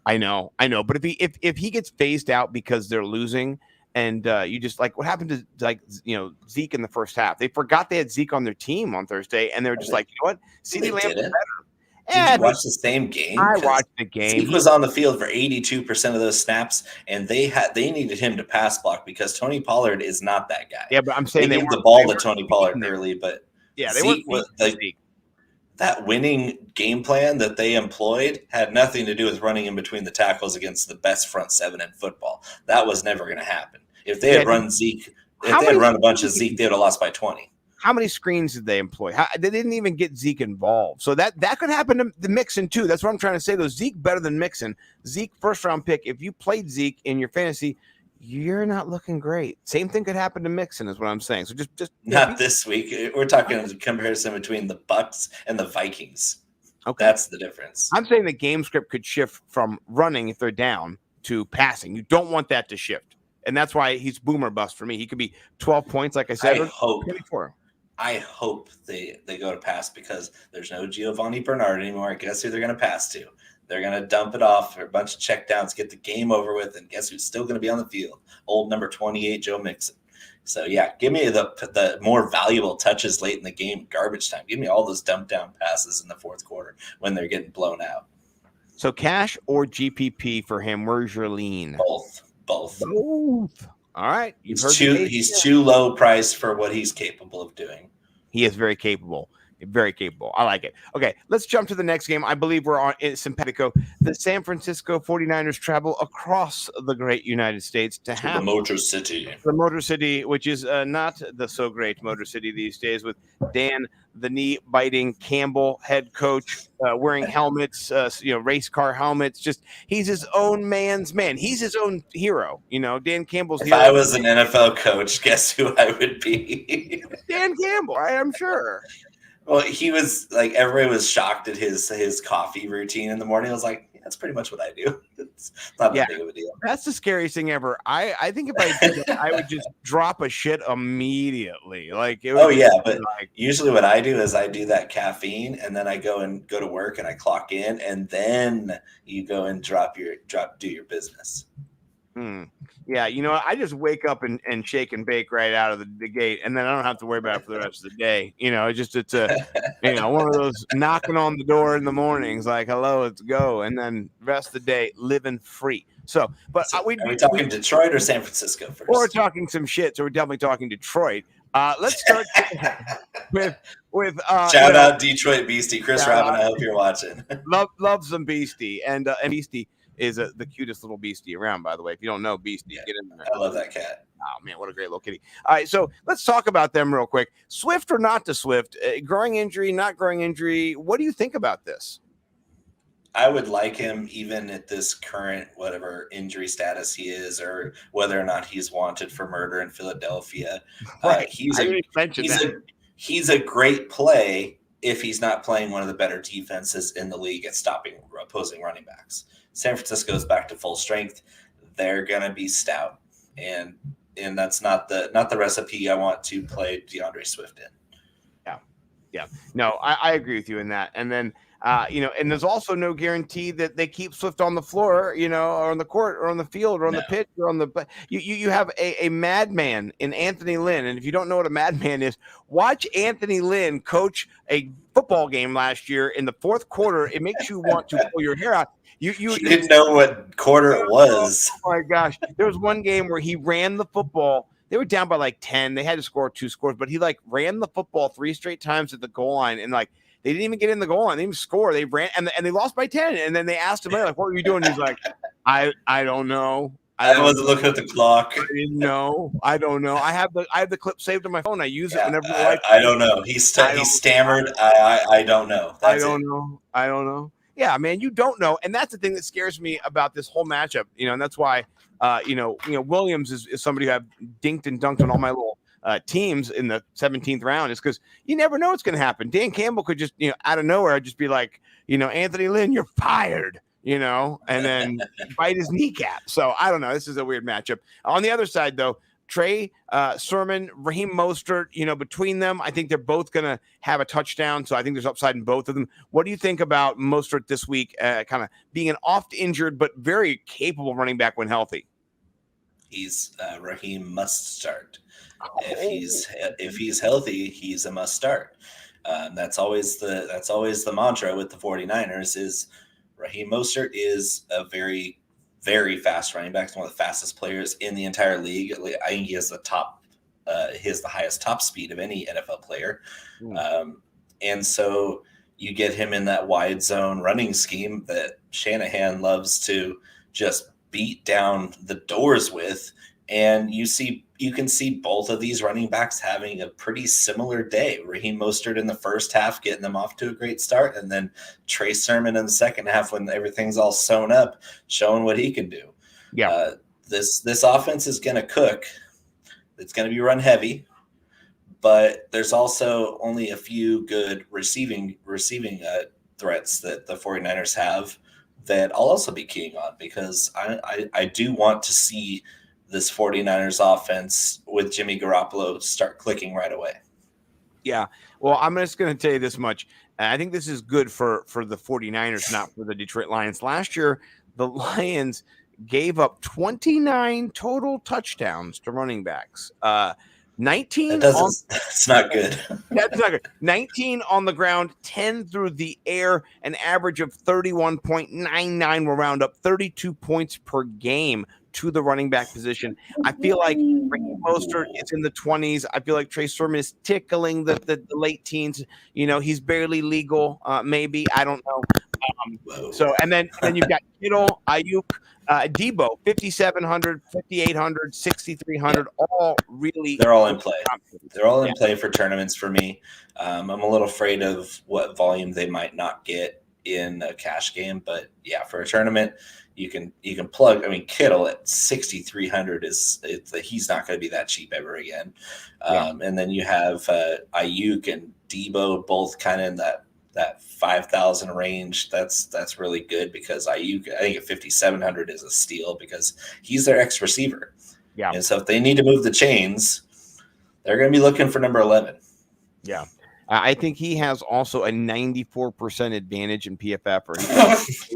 Speaker 9: I know. But if he gets phased out because they're losing, and you just what happened to Zeke in the first half? They forgot they had Zeke on their team on Thursday, and they were just you know what? CeeDee Lamb is better.
Speaker 8: Did you watch the same game?
Speaker 9: I watched the game.
Speaker 8: Zeke was on the field for 82% of those snaps, and they needed him to pass block because Tony Pollard is not that guy.
Speaker 9: Yeah, but I'm saying
Speaker 8: they gave the ball to Tony Pollard early, but
Speaker 9: yeah,
Speaker 8: Zeke was that winning game plan that they employed had nothing to do with running in between the tackles against the best front seven in football. That was never going to happen. If they had run Zeke, if they had run a bunch of Zeke, they would have lost by 20.
Speaker 9: How many screens did they employ? They didn't even get Zeke involved. So that could happen to the Mixon too. That's what I'm trying to say, though. Zeke better than Mixon. Zeke, first-round pick. If you played Zeke in your fantasy, you're not looking great. Same thing could happen to Mixon is what I'm saying. So just
Speaker 8: not this week. We're talking a comparison between the Bucs and the Vikings. Okay. That's the difference.
Speaker 9: I'm saying the game script could shift from running if they're down to passing. You don't want that to shift. And that's why he's boomer bust for me. He could be 12 points, like I said.
Speaker 8: I hope they go to pass because there's no Giovanni Bernard anymore. Guess who they're going to pass to? They're going to dump it off for a bunch of checkdowns, get the game over with, and guess who's still going to be on the field? Old number 28, Joe Mixon. So, yeah, give me the more valuable touches late in the game, garbage time. Give me all those dump down passes in the fourth quarter when they're getting blown out.
Speaker 9: So cash or GPP for him? Where's your lean?
Speaker 8: Both.
Speaker 9: All right.
Speaker 8: He's too low price for what he's capable of doing.
Speaker 9: He is very capable. Very capable. I like it. Okay, let's jump to the next game. I believe we're on Simpatico. The San Francisco 49ers travel across the great United States to have
Speaker 8: the Motor City.
Speaker 9: The Motor City, which is not the so great Motor City these days, with Dan, the knee-biting Campbell, head coach, wearing helmets, race car helmets. Just he's his own man's man. He's his own hero. Dan Campbell's hero.
Speaker 8: If I was an NFL coach, guess who I would be?
Speaker 9: Dan Campbell, I am sure.
Speaker 8: Well, he was like, everybody was shocked at his coffee routine in the morning. I was like, yeah, that's pretty much what I do. It's not that big of a deal.
Speaker 9: That's the scariest thing ever. I think if I did that, I would just drop a shit immediately.
Speaker 8: But usually what I do is I do that caffeine and then I go to work and I clock in and then you go and do your business.
Speaker 9: Yeah, I just wake up and shake and bake right out of the gate, and then I don't have to worry about it for the rest of the day. It's one of those knocking on the door in the mornings, like, hello, let's go, and then the rest of the day living free. So, but
Speaker 8: are we talking Detroit or San Francisco first?
Speaker 9: Or we're talking some shit, so we're definitely talking Detroit. Let's start with
Speaker 8: shout out Detroit Beastie, Chris Robin. I hope you're watching.
Speaker 9: love some Beastie, and Beastie is the cutest little beastie around, by the way. If you don't know Beastie, get in there.
Speaker 8: I love that cat.
Speaker 9: Oh, man, what a great little kitty. All right, so let's talk about them real quick. Swift or not to Swift? Growing injury, not growing injury. What do you think about this?
Speaker 8: I would like him even at this current whatever injury status he is or whether or not he's wanted for murder in Philadelphia.
Speaker 9: Right.
Speaker 8: He's a great play if he's not playing one of the better defenses in the league at stopping opposing running backs. San Francisco's back to full strength. They're gonna be stout, and that's not the recipe I want to play DeAndre Swift in.
Speaker 9: Yeah. No, I agree with you in that. And then and there's also no guarantee that they keep Swift on the floor, or on the court, or on the field, or on the pitch, or on the. You have a madman in Anthony Lynn, and if you don't know what a madman is, watch Anthony Lynn coach a football game last year in the fourth quarter. It makes you want to pull your hair out. You
Speaker 8: didn't know what quarter it was.
Speaker 9: Oh my gosh! There was one game where he ran the football. They were down by like 10. They had to score 2 scores, but he ran the football 3 straight times at the goal line, and they didn't even get in the goal line. They didn't even score. They ran and they lost by 10. And then they asked him later, like, "What were you doing?" He's like, "I don't know.
Speaker 8: I wasn't looking at the clock.
Speaker 9: I didn't know. I don't know. I have the clip saved on my phone. I use it whenever
Speaker 8: I don't know. He stammered. I don't know.
Speaker 9: I don't know. Yeah, man, you don't know, and that's the thing that scares me about this whole matchup. And that's why, Williams is somebody who I've dinked and dunked on all my little teams in the 17th round. Is because you never know what's going to happen. Dan Campbell could just out of nowhere just be like, Anthony Lynn, you're fired. And then bite his kneecap. So I don't know. This is a weird matchup. On the other side, though, Trey Sermon, Raheem Mostert, between them, I think they're both going to have a touchdown. So I think there's upside in both of them. What do you think about Mostert this week, kind of being an oft-injured but very capable running back when healthy?
Speaker 8: He's Raheem must start. If he's healthy, he's a must start. That's always the mantra with the 49ers is Raheem Mostert is a very, very fast running back. He's one of the fastest players in the entire league. I think he has the highest top speed of any NFL player. And so you get him in that wide zone running scheme that Shanahan loves to just beat down the doors with. And you can see both of these running backs having a pretty similar day. Raheem Mostert in the first half, getting them off to a great start, and then Trey Sermon in the second half when everything's all sewn up, showing what he can do.
Speaker 9: Yeah.
Speaker 8: This offense is going to cook. It's going to be run heavy, but there's also only a few good receiving threats that the 49ers have that I'll also be keying on, because I do want to see this 49ers offense with Jimmy Garoppolo start clicking right away.
Speaker 9: Yeah. Well, I'm just going to tell you this much. I think this is good for the 49ers, not for the Detroit Lions. Last year, the Lions gave up 29 total touchdowns to running backs. 19
Speaker 8: that's not good.
Speaker 9: That's not good. 19 on the ground, 10 through the air, an average of 31.99. We'll round up 32 points per game to the running back position. I feel like Raheem Mostert is in the 20s. I feel like Trey Sermon is tickling the late teens. He's barely legal, maybe. I don't know. So and then you've got Kittle, Ayuk, Debo, 5,700, 5,800, 6,300, all really.
Speaker 8: They're all in play. They're all in play for tournaments for me. I'm a little afraid of what volume they might not get in a cash game, but yeah, for a tournament, you can plug. I mean, Kittle at 6,300 he's not going to be that cheap ever again. And then you have Ayuk and Debo both kind of in that 5,000 range. That's really good, because Ayuk, I think at 5,700 is a steal because he's their X receiver.
Speaker 9: Yeah.
Speaker 8: And so if they need to move the chains, they're going to be looking for number 11.
Speaker 9: Yeah. I think he has also a 94% advantage in PFF. Or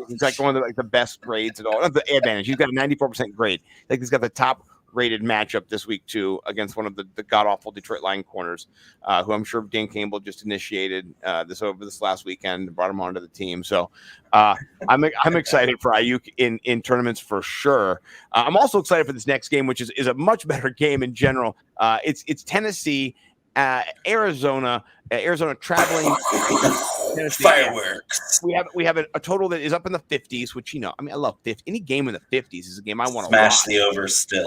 Speaker 9: he's like one of the best grades at all. Not the advantage. He's got a 94% grade. I think he's got the top rated matchup this week too against one of the god awful Detroit Lion corners, who I'm sure Dan Campbell just initiated this last weekend and brought him onto the team. So I'm excited for Ayuk in tournaments for sure. I'm also excited for this next game, which is a much better game in general. It's Tennessee. Arizona traveling. Tennessee.
Speaker 8: Fireworks.
Speaker 9: We have a total that is up in the 50s, which I love 50. Any game in the 50s is a game I want to
Speaker 8: smash the over still.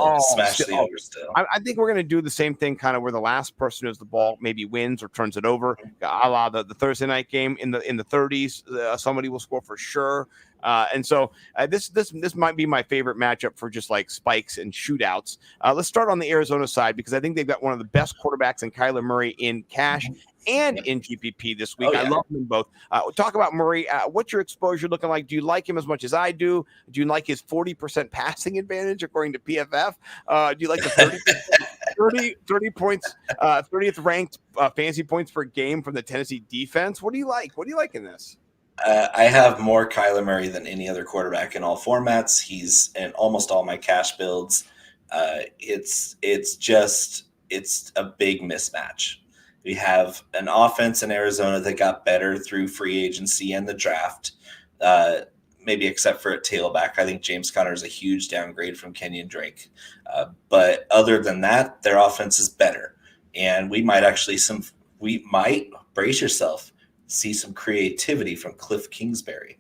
Speaker 9: I think we're going to do the same thing, kind of where the last person who has the ball maybe wins or turns it over, a la the Thursday night game in the 30s. Somebody will score for sure. And so this might be my favorite matchup for just like spikes and shootouts. Let's start on the Arizona side, because I think they've got one of the best quarterbacks in Kyler Murray in cash and in GPP this week. I love them both. Talk about Murray. What's your exposure looking like? Do you like him as much as I do? Do you like his 40% passing advantage according to PFF? Do you like the 30 points, 30th ranked fantasy points per game from the Tennessee defense? What do you like? What do you like in this?
Speaker 8: I have more Kyler Murray than any other quarterback in all formats. He's in almost all my cash builds. It's a big mismatch. We have an offense in Arizona that got better through free agency and the draft, maybe except for a tailback. I think James Conner is a huge downgrade from Kenyon Drake. But other than that, their offense is better. And we might brace yourself, see some creativity from Cliff Kingsbury.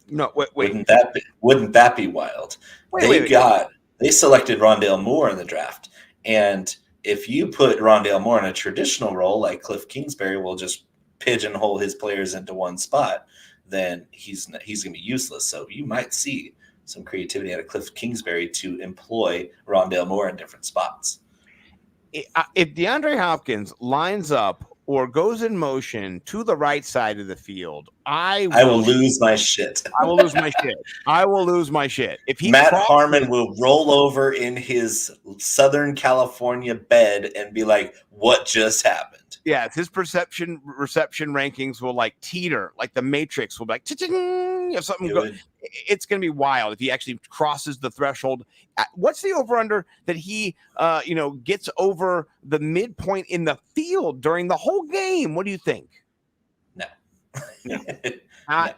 Speaker 9: No, wait.
Speaker 8: Wouldn't that be wild? They selected Rondale Moore in the draft, and if you put Rondale Moore in a traditional role like Cliff Kingsbury will just pigeonhole his players into one spot, then he's going to be useless. So you might see some creativity out of Cliff Kingsbury to employ Rondale Moore in different spots.
Speaker 9: If DeAndre Hopkins lines up or goes in motion to the right side of the field, I will
Speaker 8: lose my shit.
Speaker 9: I will lose my shit. If
Speaker 8: Matt Harmon will roll over in his Southern California bed and be like, "What just happened?"
Speaker 9: Yeah, his reception rankings will like teeter, like the Matrix will be like, if something goes, it's going to be wild if he actually crosses the threshold. What's the over under that he, gets over the midpoint in the field during the whole game? What do you think? No.
Speaker 8: No.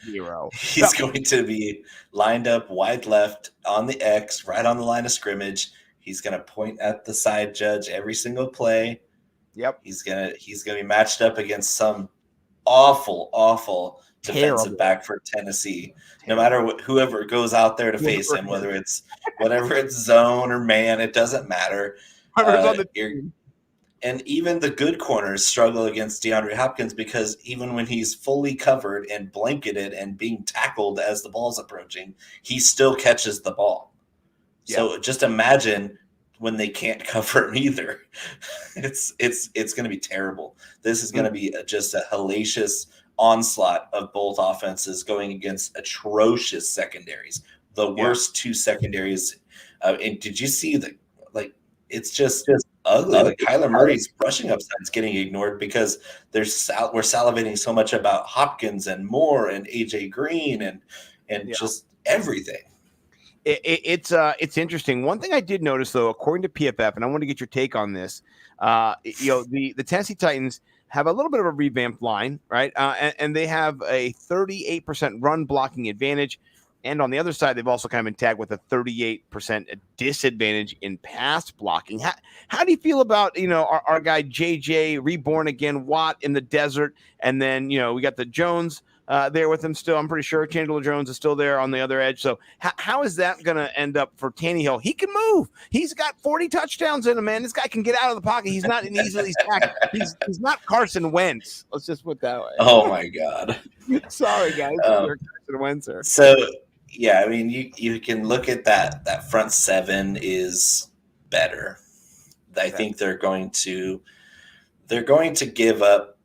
Speaker 9: Zero.
Speaker 8: He's going to be lined up wide left on the X, right on the line of scrimmage. He's going to point at the side judge every single play.
Speaker 9: Yep.
Speaker 8: He's gonna be matched up against some awful defensive back for Tennessee. No matter whoever goes out there to face him, whether it's zone or man, it doesn't matter. And even the good corners struggle against DeAndre Hopkins because even when he's fully covered and blanketed and being tackled as the ball's approaching, he still catches the ball. Yeah. So just imagine when they can't cover him either. It's going to be terrible. This is going to be just a hellacious onslaught of both offenses going against atrocious secondaries. The worst two secondaries. And did you see it's just ugly. Like Kyler Murray's rushing upside is getting ignored because we're salivating so much about Hopkins and Moore and AJ Green and just everything.
Speaker 9: It's interesting. One thing I did notice though, according to PFF, and I want to get your take on this, the Tennessee Titans have a little bit of a revamped line, right? And they have a 38% run blocking advantage. And on the other side, they've also kind of been tagged with a 38% disadvantage in pass blocking. How do you feel about, our guy JJ, reborn again, Watt in the desert? And then, we got the Jones there with him still. I'm pretty sure Chandler Jones is still there on the other edge. So how is that going to end up for Tannehill? He can move. He's got 40 touchdowns in him, man. This guy can get out of the pocket. He's not an easily sacked. He's not Carson Wentz. Let's just put it that way.
Speaker 8: Oh, my God.
Speaker 9: Sorry, guys. You're Carson Wentz.
Speaker 8: So – yeah, I mean, you can look at that front seven is better. I think they're going to give up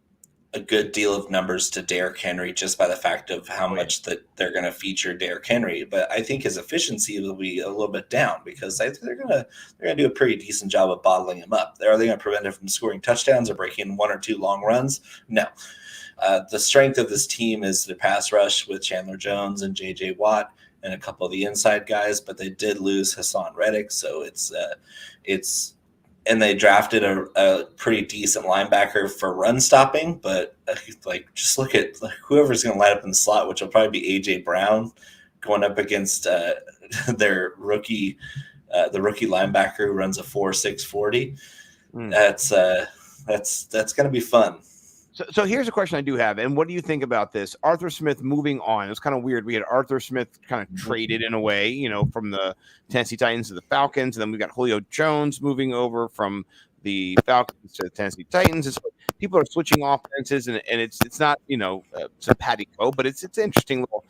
Speaker 8: a good deal of numbers to Derrick Henry just by the fact of how much that they're going to feature Derrick Henry. But I think his efficiency will be a little bit down because I think they're going to do a pretty decent job of bottling him up. Are they going to prevent him from scoring touchdowns or breaking one or two long runs? No. The strength of this team is the pass rush with Chandler Jones and J.J. Watt and a couple of the inside guys, but they did lose Hassan Reddick, so and they drafted a pretty decent linebacker for run stopping, but just look at whoever's going to line up in the slot, which will probably be A.J. Brown going up against their rookie, the rookie linebacker who runs a 4.6 40. That's going to be fun.
Speaker 9: So here's a question I do have, and what do you think about this? Arthur Smith moving on. It was kind of weird. We had Arthur Smith kind of traded in a way, from the Tennessee Titans to the Falcons, and then we got Julio Jones moving over from the Falcons to the Tennessee Titans. It's, people are switching offenses, and it's not simpatico, but it's an interesting little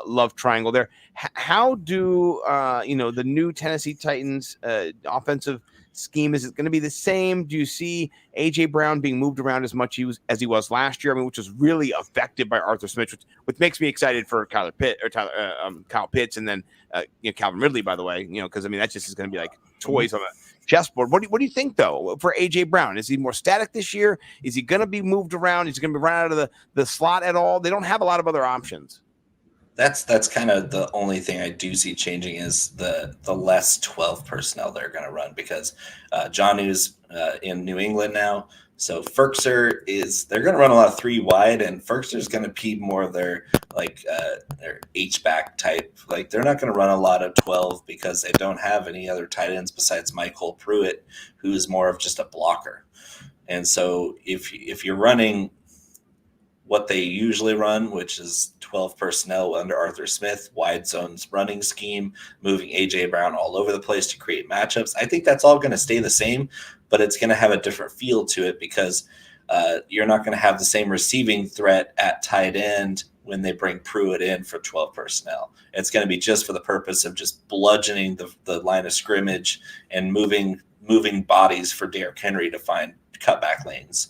Speaker 9: love triangle there. How do the new Tennessee Titans offensive scheme, is it going to be the same? Do you see AJ Brown being moved around as much as he was last year? I mean, which was really affected by Arthur Smith, which makes me excited for Kyle Pitts, and then Calvin Ridley, by the way, because I mean that just is going to be like toys on a chessboard. What do you think though for AJ Brown? Is he more static this year? Is he going to be moved around? Is he going to be run out of the slot at all? They don't have a lot of other options.
Speaker 8: That's kind of the only thing I do see changing is the less 12 personnel they're going to run because Jonnu's in New England now. So Ferkser they're going to run a lot of 3 wide, and Ferkser's going to be more of their H-back type. Like they're not going to run a lot of 12 because they don't have any other tight ends besides Michael Pruitt, who is more of just a blocker. And so if you're running what they usually run, which is 12 personnel under Arthur Smith, wide zones running scheme, moving A.J. Brown all over the place to create matchups. I think that's all going to stay the same, but it's going to have a different feel to it because you're not going to have the same receiving threat at tight end when they bring Pruitt in for 12 personnel. It's going to be just for the purpose of just bludgeoning the line of scrimmage and moving bodies for Derrick Henry to find cutback lanes.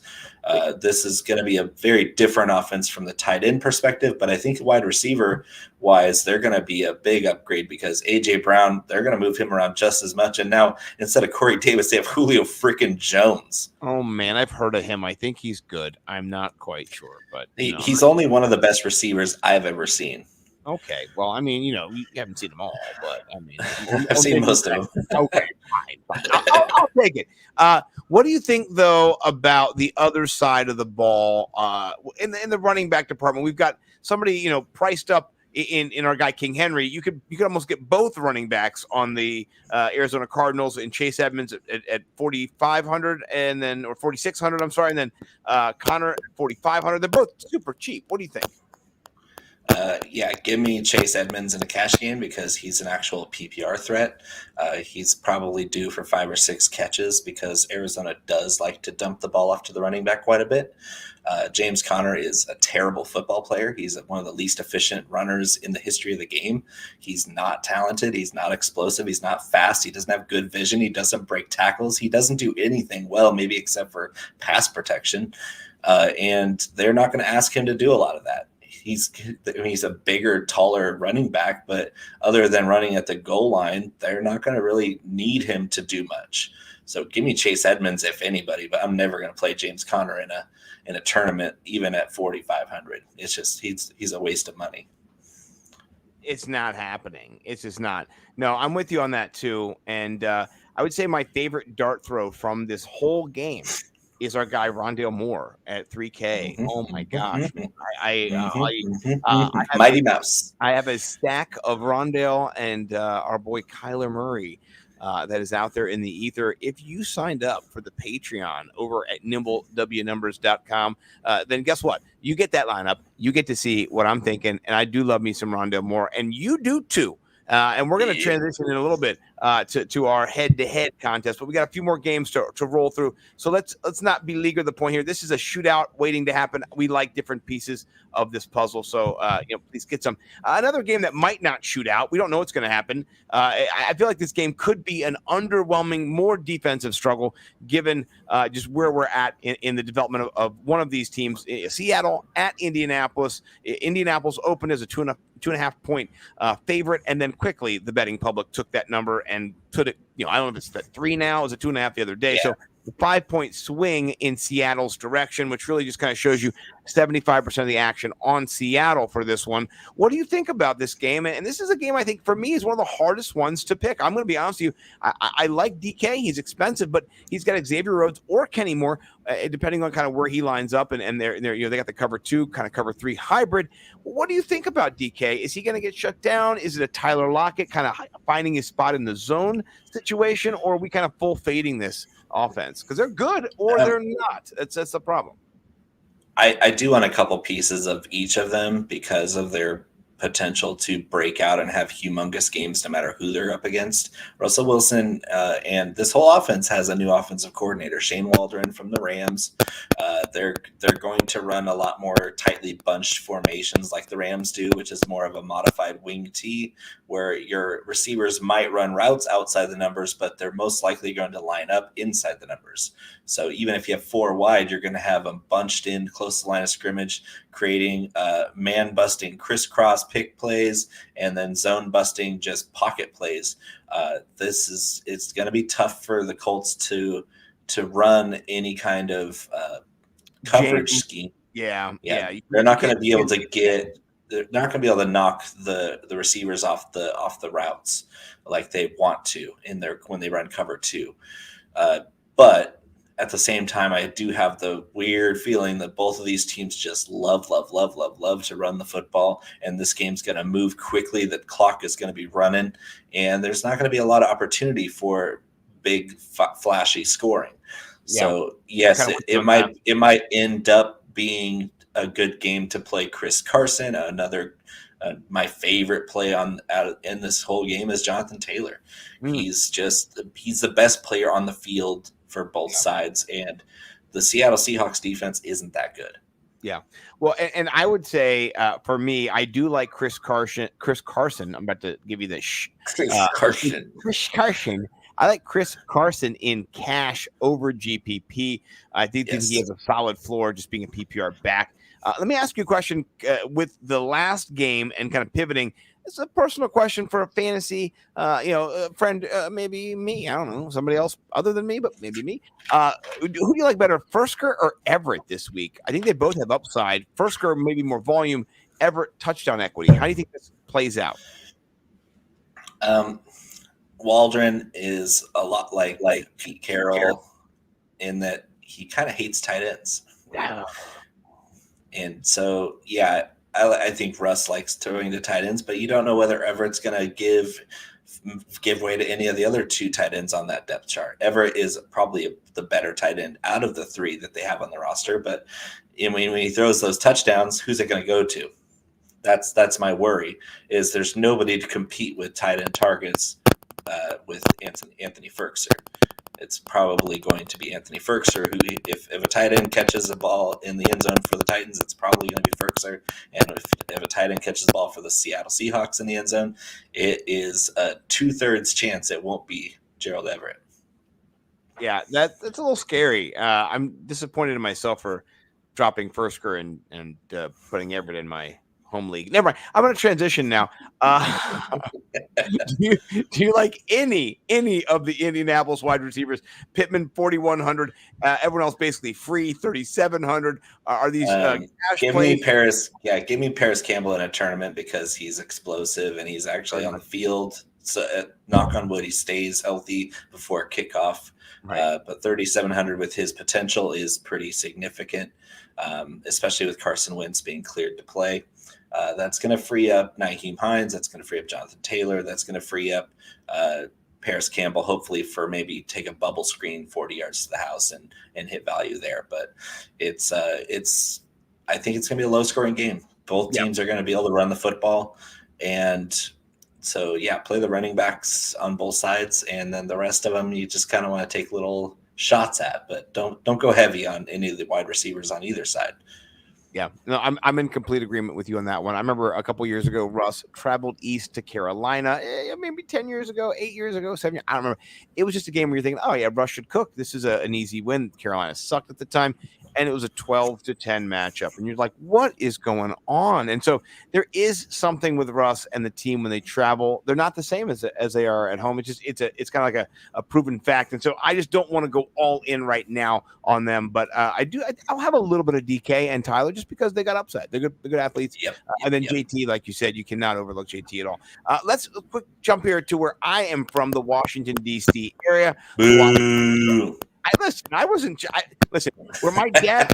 Speaker 8: This is going to be a very different offense from the tight end perspective, but I think wide receiver wise, they're going to be a big upgrade because AJ Brown, they're going to move him around just as much. And now instead of Corey Davis, they have Julio freaking Jones.
Speaker 9: Oh man, I've heard of him. I think he's good. I'm not quite sure, but
Speaker 8: he's only one of the best receivers I've ever seen.
Speaker 9: Okay. Well, I mean, you haven't seen them all, but I mean,
Speaker 8: I've seen most of them.
Speaker 9: Okay, fine. I'll take it. What do you think though about the other side of the ball? In the running back department, we've got somebody priced up in our guy King Henry. You could almost get both running backs on the Arizona Cardinals and Chase Edmonds at 4,500 and then or 4,600. I'm sorry, and then Connor at 4,500. They're both super cheap. What do you think?
Speaker 8: Yeah, give me Chase Edmonds in a cash game because he's an actual PPR threat. He's probably due for 5 or 6 catches because Arizona does like to dump the ball off to the running back quite a bit. James Conner is a terrible football player. He's one of the least efficient runners in the history of the game. He's not talented. He's not explosive. He's not fast. He doesn't have good vision. He doesn't break tackles. He doesn't do anything well, maybe except for pass protection. And they're not going to ask him to do a lot of that. He's a bigger, taller running back, but other than running at the goal line, they're not going to really need him to do much. So give me Chase Edmonds if anybody, but I'm never going to play James Conner in a tournament, even at 4,500. It's just he's a waste of money.
Speaker 9: It's not happening. It's just not. No, I'm with you on that too. And I would say my favorite dart throw from this whole game is our guy Rondale Moore at 3K. Oh my gosh!
Speaker 8: Mighty Mouse.
Speaker 9: I have a stack of Rondale and our boy Kyler Murray that is out there in the ether. If you signed up for the Patreon over at nimblewnumbers.com, then guess what? You get that lineup. You get to see what I'm thinking, and I do love me some Rondale Moore, and you do too. And we're going to transition in a little bit to our head-to-head contest, but we got a few more games to roll through. So let's not beleaguer the point here. This is a shootout waiting to happen. We like different pieces of this puzzle, so please get some. Another game that might not shoot out. We don't know what's going to happen. I feel like this game could be an underwhelming, more defensive struggle, given just where we're at in the development of one of these teams. Seattle at Indianapolis. Indianapolis opened as a 2.5 point favorite, and then quickly the betting public took that number and put it, I don't know if it's the 3 now, it was a 2.5 the other day. Yeah. So the 5-point swing in Seattle's direction, which really just kind of shows you 75% of the action on Seattle for this one. What do you think about this game? And this is a game I think for me is one of the hardest ones to pick. I'm going to be honest with you. I like DK. He's expensive, but he's got Xavier Rhodes or Kenny Moore, depending on kind of where he lines up. And they're they got the cover 2, kind of cover 3 hybrid. What do you think about DK? Is he going to get shut down? Is it a Tyler Lockett kind of finding his spot in the zone situation, or are we kind of full fading this offense because they're good or they're not? That's the problem.
Speaker 8: I do want a couple pieces of each of them because of their potential to break out and have humongous games no matter who they're up against. Russell Wilson and this whole offense has a new offensive coordinator, Shane Waldron from the Rams. They're going to run a lot more tightly bunched formations like the Rams do, which is more of a modified wing T, where your receivers might run routes outside the numbers, but they're most likely going to line up inside the numbers. So even if you have 4 wide, you're going to have them bunched in close to the line of scrimmage, creating man-busting crisscross pick plays and then zone-busting just pocket plays. It's going to be tough for the Colts to run any kind of coverage scheme.
Speaker 9: Yeah.
Speaker 8: They're not going to be able to get. They're not going to be able to knock the receivers off the routes like they want to when they run cover 2. But at the same time, I do have the weird feeling that both of these teams just love to run the football, and this game's going to move quickly. The clock is going to be running, and there's not going to be a lot of opportunity for big, flashy scoring. Yeah. So yes, it might end up being a good game to play Chris Carson. Another my favorite play in this whole game is Jonathan Taylor. He's the best player on the field for both sides, and the Seattle Seahawks defense isn't that good.
Speaker 9: Yeah. Well, and I would say for me, I do like Chris Carson. I'm about to give you the Chris Carson. I like Chris Carson in cash over GPP. I think he has a solid floor just being a PPR back. Let me ask you a question with the last game and kind of pivoting. It's a personal question for a fantasy, a friend, maybe me. I don't know, somebody else other than me, but maybe me. Who do you like better, Fursker or Everett this week? I think they both have upside. Fursker maybe more volume. Everett touchdown equity. How do you think plays out?
Speaker 8: Waldron is a lot like Pete Carroll in that he kind of hates tight ends.
Speaker 9: Yeah.
Speaker 8: And so, yeah, I think Russ likes throwing to tight ends, but you don't know whether Everett's going to give way to any of the other 2 tight ends on that depth chart. Everett is probably the better tight end out of the 3 that they have on the roster, but when he throws those touchdowns, who's it going to go to? That's my worry, is there's nobody to compete with tight end targets with Anthony Ferkser. It's probably going to be Anthony Ferkser, who, if a tight end catches a ball in the end zone for the Titans, it's probably going to be Ferkser. And if a tight end catches the ball for the Seattle Seahawks in the end zone, it is a 2/3 chance it won't be Gerald Everett.
Speaker 9: Yeah, that's a little scary. I'm disappointed in myself for dropping Ferkser and putting Everett in my home league. Never mind. I'm going to transition now. Do you like any of the Indianapolis wide receivers? Pittman 4,100. Everyone else basically free 3,700. Are these cash
Speaker 8: give
Speaker 9: plays?
Speaker 8: me Paris? Yeah, give me Paris Campbell in a tournament because he's explosive and he's actually on the field. So knock on wood, he stays healthy before kickoff.
Speaker 9: Right.
Speaker 8: But 3,700 with his potential is pretty significant, especially with Carson Wentz being cleared to play. That's going to free up Nyheim Hines. That's going to free up Jonathan Taylor. That's going to free up Paris Campbell, hopefully for maybe take a bubble screen 40 yards to the house and hit value there. But it's I think it's going to be a low scoring game. Both teams are going to be able to run the football. And so, yeah, play the running backs on both sides. And then the rest of them, you just kind of want to take little shots at, but don't go heavy on any of the wide receivers on either side.
Speaker 9: Yeah, no, I'm in complete agreement with you on that one. I remember a couple years ago, Russ traveled east to Carolina, maybe 10 years ago, 8 years ago, 7 years. I don't remember. It was just a game where you're thinking, oh, yeah, Russ should cook. This is an easy win. Carolina sucked at the time, and it was a 12-10 matchup. And you're like, what is going on? And so there is something with Russ and the team when they travel. They're not the same as they are at home. It's kind of like a proven fact. And so I just don't want to go all in right now on them. But I'll have a little bit of DK and Tyler just because they got upside. They're good athletes. And then JT, like you said, you cannot overlook JT at all. Let's quick jump here to where I am from, the Washington, D.C. area.
Speaker 8: Boo.
Speaker 9: Listen, where my dad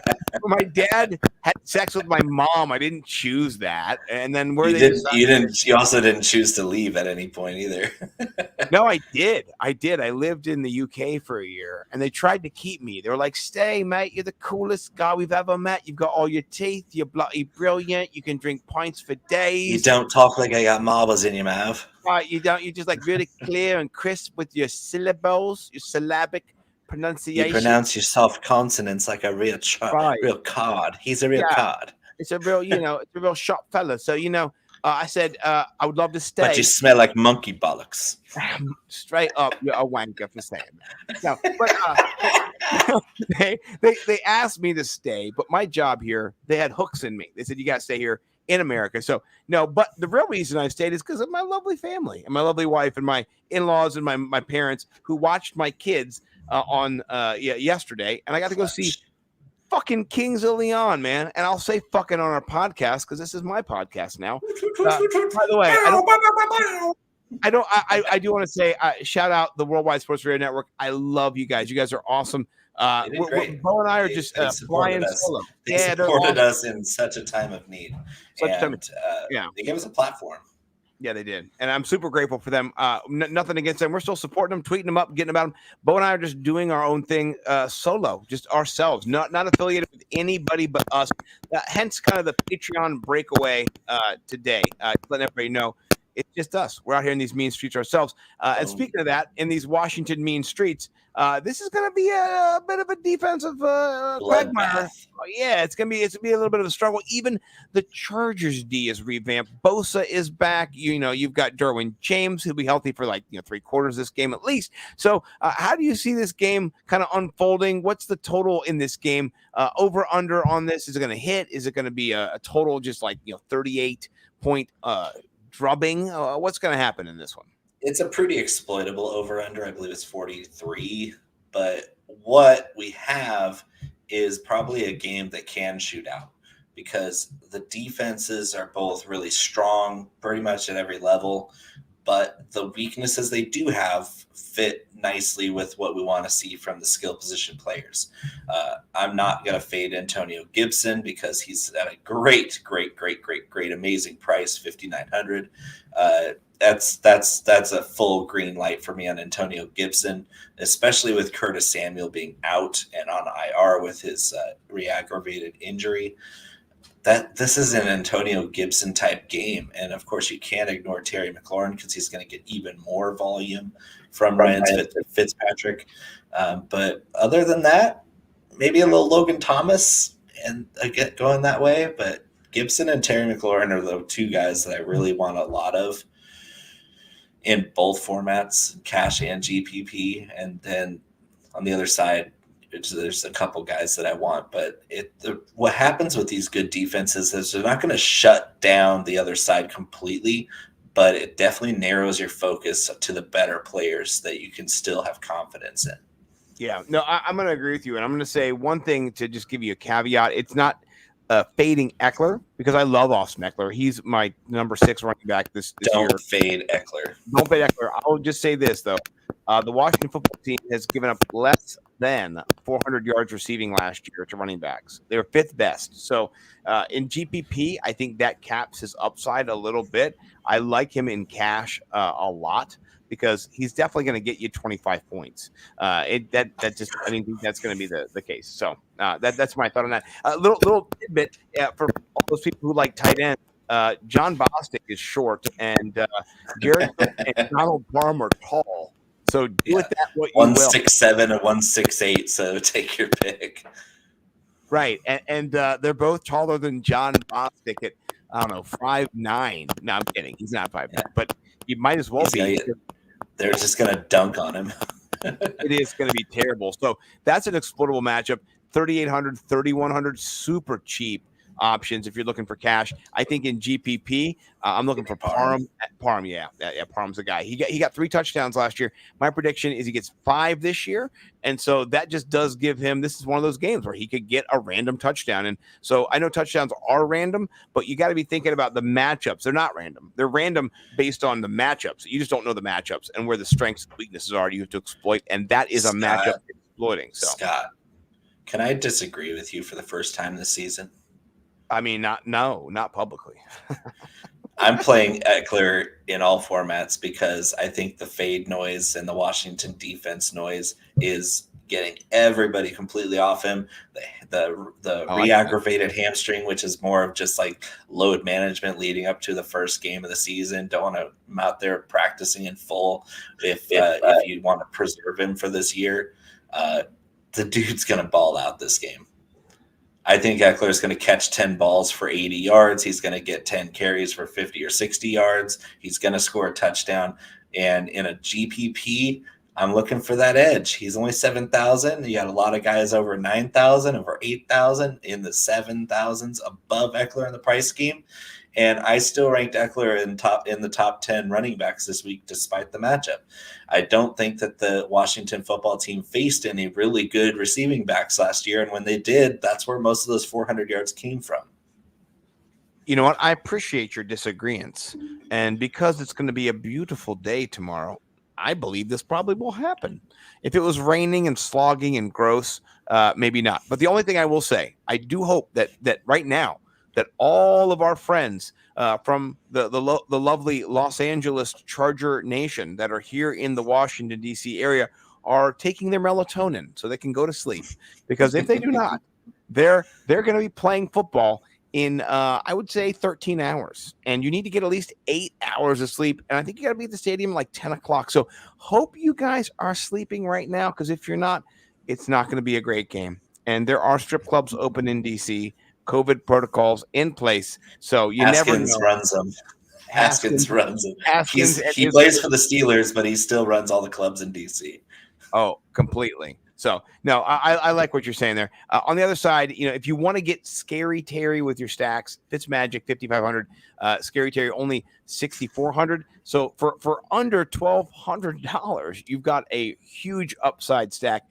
Speaker 9: had sex with my mom, I didn't choose that. And then
Speaker 8: you also didn't choose to leave at any point either.
Speaker 9: No, I did. I lived in the UK for a year, and they tried to keep me. They were like, stay, mate. You're the coolest guy we've ever met. You've got all your teeth. You're bloody brilliant. You can drink pints for days.
Speaker 8: You don't talk like I got marbles in your mouth.
Speaker 9: Right, you don't. You're just like really clear and crisp with your syllables, your syllabic pronunciation.
Speaker 8: You pronounce your soft consonants like a real real card. He's a real card.
Speaker 9: It's a real, it's a real sharp fella. So, I said I would love to stay.
Speaker 8: But you smell like monkey bollocks.
Speaker 9: Straight up, you're a wanker for saying that. No, but they asked me to stay, but my job here, they had hooks in me. They said, you got to stay here in America. So, no, but the real reason I stayed is because of my lovely family and my lovely wife and my in-laws and my parents who watched my kids on yesterday. And I got to go see fucking Kings of Leon, man. And I'll say fucking on our podcast because this is my podcast now. By the way, I do want to say shout out the Worldwide Sports Radio Network. I love you guys. You guys are awesome. Bo and I are just flying solo.
Speaker 8: They supported us in such a time of need. They gave us a platform.
Speaker 9: Yeah, they did. And I'm super grateful for them. Nothing against them. We're still supporting them, tweeting them up, getting about them. Bo and I are just doing our own thing solo, just ourselves, not affiliated with anybody but us. Hence kind of the Patreon breakaway today. Letting everybody know it's just us. We're out here in these mean streets ourselves. And speaking of that, in these Washington mean streets, this is going to be a bit of a defensive quagmire. Yeah, it's gonna be a little bit of a struggle. Even the Chargers D is revamped. Bosa is back. You've got Derwin James, who'll be healthy for 3/4 of this game at least. So, how do you see this game kind of unfolding? What's the total in this game? Over under on this? Is it going to hit? Is it going to be a total just 38-point drubbing? What's going to happen in this one?
Speaker 8: It's a pretty exploitable over-under. I believe it's 43. But what we have is probably a game that can shoot out. because the defenses are both really strong pretty much at every level, but the weaknesses they do have fit nicely with what we want to see from the skill position players. I'm not going to fade Antonio Gibson because he's at a great, amazing price, $5,900. That's a full green light for me on Antonio Gibson, especially with Curtis Samuel being out and on IR with his re-aggravated injury. That this is an Antonio Gibson type game. And of course you can't ignore Terry McLaurin because he's going to get even more volume from Ryan Fitzpatrick. But other than that, maybe a little Logan Thomas and again going that way. But Gibson and Terry McLaurin are the two guys that I really want a lot of in both formats, cash and GPP. And then on the other side, there's a couple guys that I want, but what happens with these good defenses is they're not going to shut down the other side completely, but it definitely narrows your focus to the better players that you can still have confidence in.
Speaker 9: Yeah, no, I'm going to agree with you. And I'm going to say one thing to just give you a caveat. It's not fading Eckler because I love Austin Eckler. He's my number 6 running back this year.
Speaker 8: Don't fade Eckler.
Speaker 9: Don't fade Eckler. I'll just say this, though. The Washington football team has given up less than 400 yards receiving last year to running backs. They were 5th best. So in GPP, I think that caps his upside a little bit. I like him in cash a lot because he's definitely going to get you 25 points. I think that's going to be the case. So that's my thought on that. A little tidbit for all those people who like tight end. John Bostic is short, and Jared and Donald Parham are tall. So do with that what you will.
Speaker 8: 167 and 168. So take your pick.
Speaker 9: Right, and they're both taller than John Bostic at 5'9". No, I'm kidding. He's not 5'9", but you might as well be.
Speaker 8: They're just gonna dunk on him.
Speaker 9: It is going to be terrible. So that's an exploitable matchup. 3,800, 3,100, super cheap options if you're looking for cash. I think in GPP, I'm looking for Parham. Parham, yeah, Parham's the guy. He got 3 touchdowns last year. My prediction is he gets 5 this year, and so that just does give him. This is one of those games where he could get a random touchdown. And so I know touchdowns are random, but you got to be thinking about the matchups. They're not random. They're random based on the matchups. You just don't know the matchups and where the strengths and weaknesses are. You have to exploit, and that is a matchup exploiting. So
Speaker 8: Scott, can I disagree with you for the first time this season?
Speaker 9: I mean, not publicly.
Speaker 8: I'm playing Eckler in all formats because I think the fade noise and the Washington defense noise is getting everybody completely off him. The re-aggravated hamstring, which is more of just like load management leading up to the first game of the season. Don't want him out there practicing in full if you want to preserve him for this year. The dude's going to ball out this game. I think Eckler is going to catch 10 balls for 80 yards. He's going to get 10 carries for 50 or 60 yards. He's going to score a touchdown. And in a GPP, I'm looking for that edge. He's only 7,000. You got a lot of guys over 9,000, over 8,000, in the 7,000s above Eckler in the price scheme. And I still ranked Eckler in the top 10 running backs this week, despite the matchup. I don't think that the Washington football team faced any really good receiving backs last year. And when they did, that's where most of those 400 yards came from.
Speaker 9: You know what? I appreciate your disagreements. And because it's going to be a beautiful day tomorrow, I believe this probably will happen. If it was raining and slogging and gross, maybe not. But the only thing I will say, I do hope that right now, that all of our friends from the lovely Los Angeles Charger Nation that are here in the Washington, D.C. area are taking their melatonin so they can go to sleep. Because if they do not, they're going to be playing football in, I would say, 13 hours. And you need to get at least 8 hours of sleep. And I think you got to be at the stadium like 10 o'clock. So hope you guys are sleeping right now, because if you're not, it's not going to be a great game. And there are strip clubs open in D.C., COVID protocols in place, so you
Speaker 8: Haskins
Speaker 9: never know.
Speaker 8: runs them. Haskins runs them. He plays for the Steelers, but he still runs all the clubs in DC.
Speaker 9: Oh, completely. So no, I like what you're saying there. On the other side, if you want to get Scary Terry with your stacks, Fitzmagic 5,500, Scary Terry only 6,400. So for under $1,200, you've got a huge upside stack.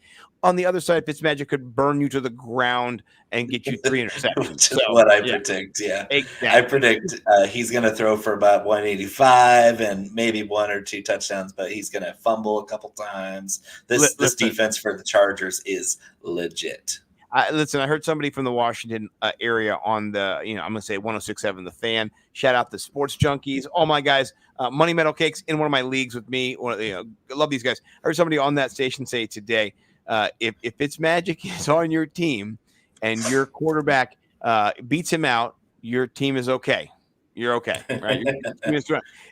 Speaker 9: on the other side, Fitzmagic could burn you to the ground and get you 3 interceptions.
Speaker 8: Which is what I predict. Yeah,
Speaker 9: exactly.
Speaker 8: I predict he's going to throw for about 185 and maybe 1 or 2 touchdowns, but he's going to fumble a couple times. This defense for the Chargers is legit.
Speaker 9: Listen, I heard somebody from the Washington area on the, I'm going to say 106.7 The Fan. Shout out the Sports Junkies. All my guys, Money Metal Cakes in one of my leagues with me. I love these guys. I heard somebody on that station say today, if Fitzmagic is on your team and your quarterback beats him out, your team is okay. You're okay, right?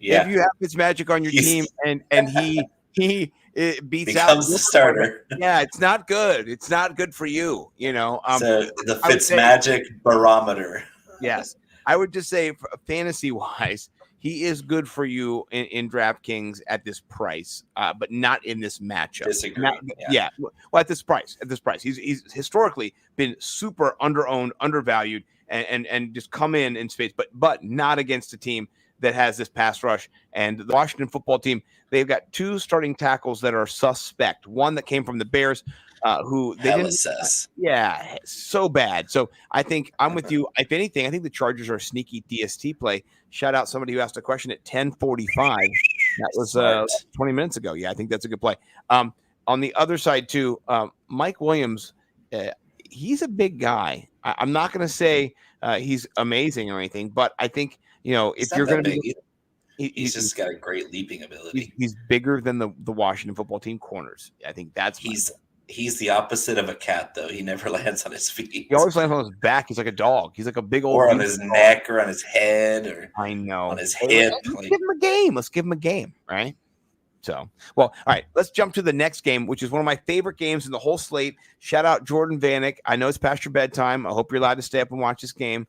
Speaker 8: Yeah.
Speaker 9: If you have Fitzmagic on your team and he beats
Speaker 8: becomes the starter.
Speaker 9: Yeah, it's not good. It's not good for you,
Speaker 8: So the Fitzmagic barometer.
Speaker 9: Yes. I would just say fantasy-wise, he is good for you in DraftKings at this price, but not in this matchup.
Speaker 8: Disagree.
Speaker 9: Well, at this price. He's historically been super underowned, undervalued, and just come in space, but not against a team that has this pass rush. And the Washington football team, they've got 2 starting tackles that are suspect. One that came from the Bears, who they didn't. Yeah, so bad. So I think I'm with you. If anything, I think the Chargers are a sneaky DST play. Shout out somebody who asked a question at 10:45. That was 20 minutes ago. Yeah, I think that's a good play. On the other side too, Mike Williams, he's a big guy. I'm not going to say he's amazing or anything, but I think if you're going to be.
Speaker 8: He's just got a great leaping ability.
Speaker 9: He's bigger than the Washington football team corners. I think that's
Speaker 8: he's the opposite of a cat, though. He never lands on his feet.
Speaker 9: He always lands on his back. He's like a dog. He's like a big old.
Speaker 8: Or on his neck, or on his head, or
Speaker 9: on
Speaker 8: his hip.
Speaker 9: Let's give him a game. Let's give him a game, right? So, well, all right. Let's jump to the next game, which is one of my favorite games in the whole slate. Shout out Jordan Vanek. I know it's past your bedtime. I hope you're allowed to stay up and watch this game.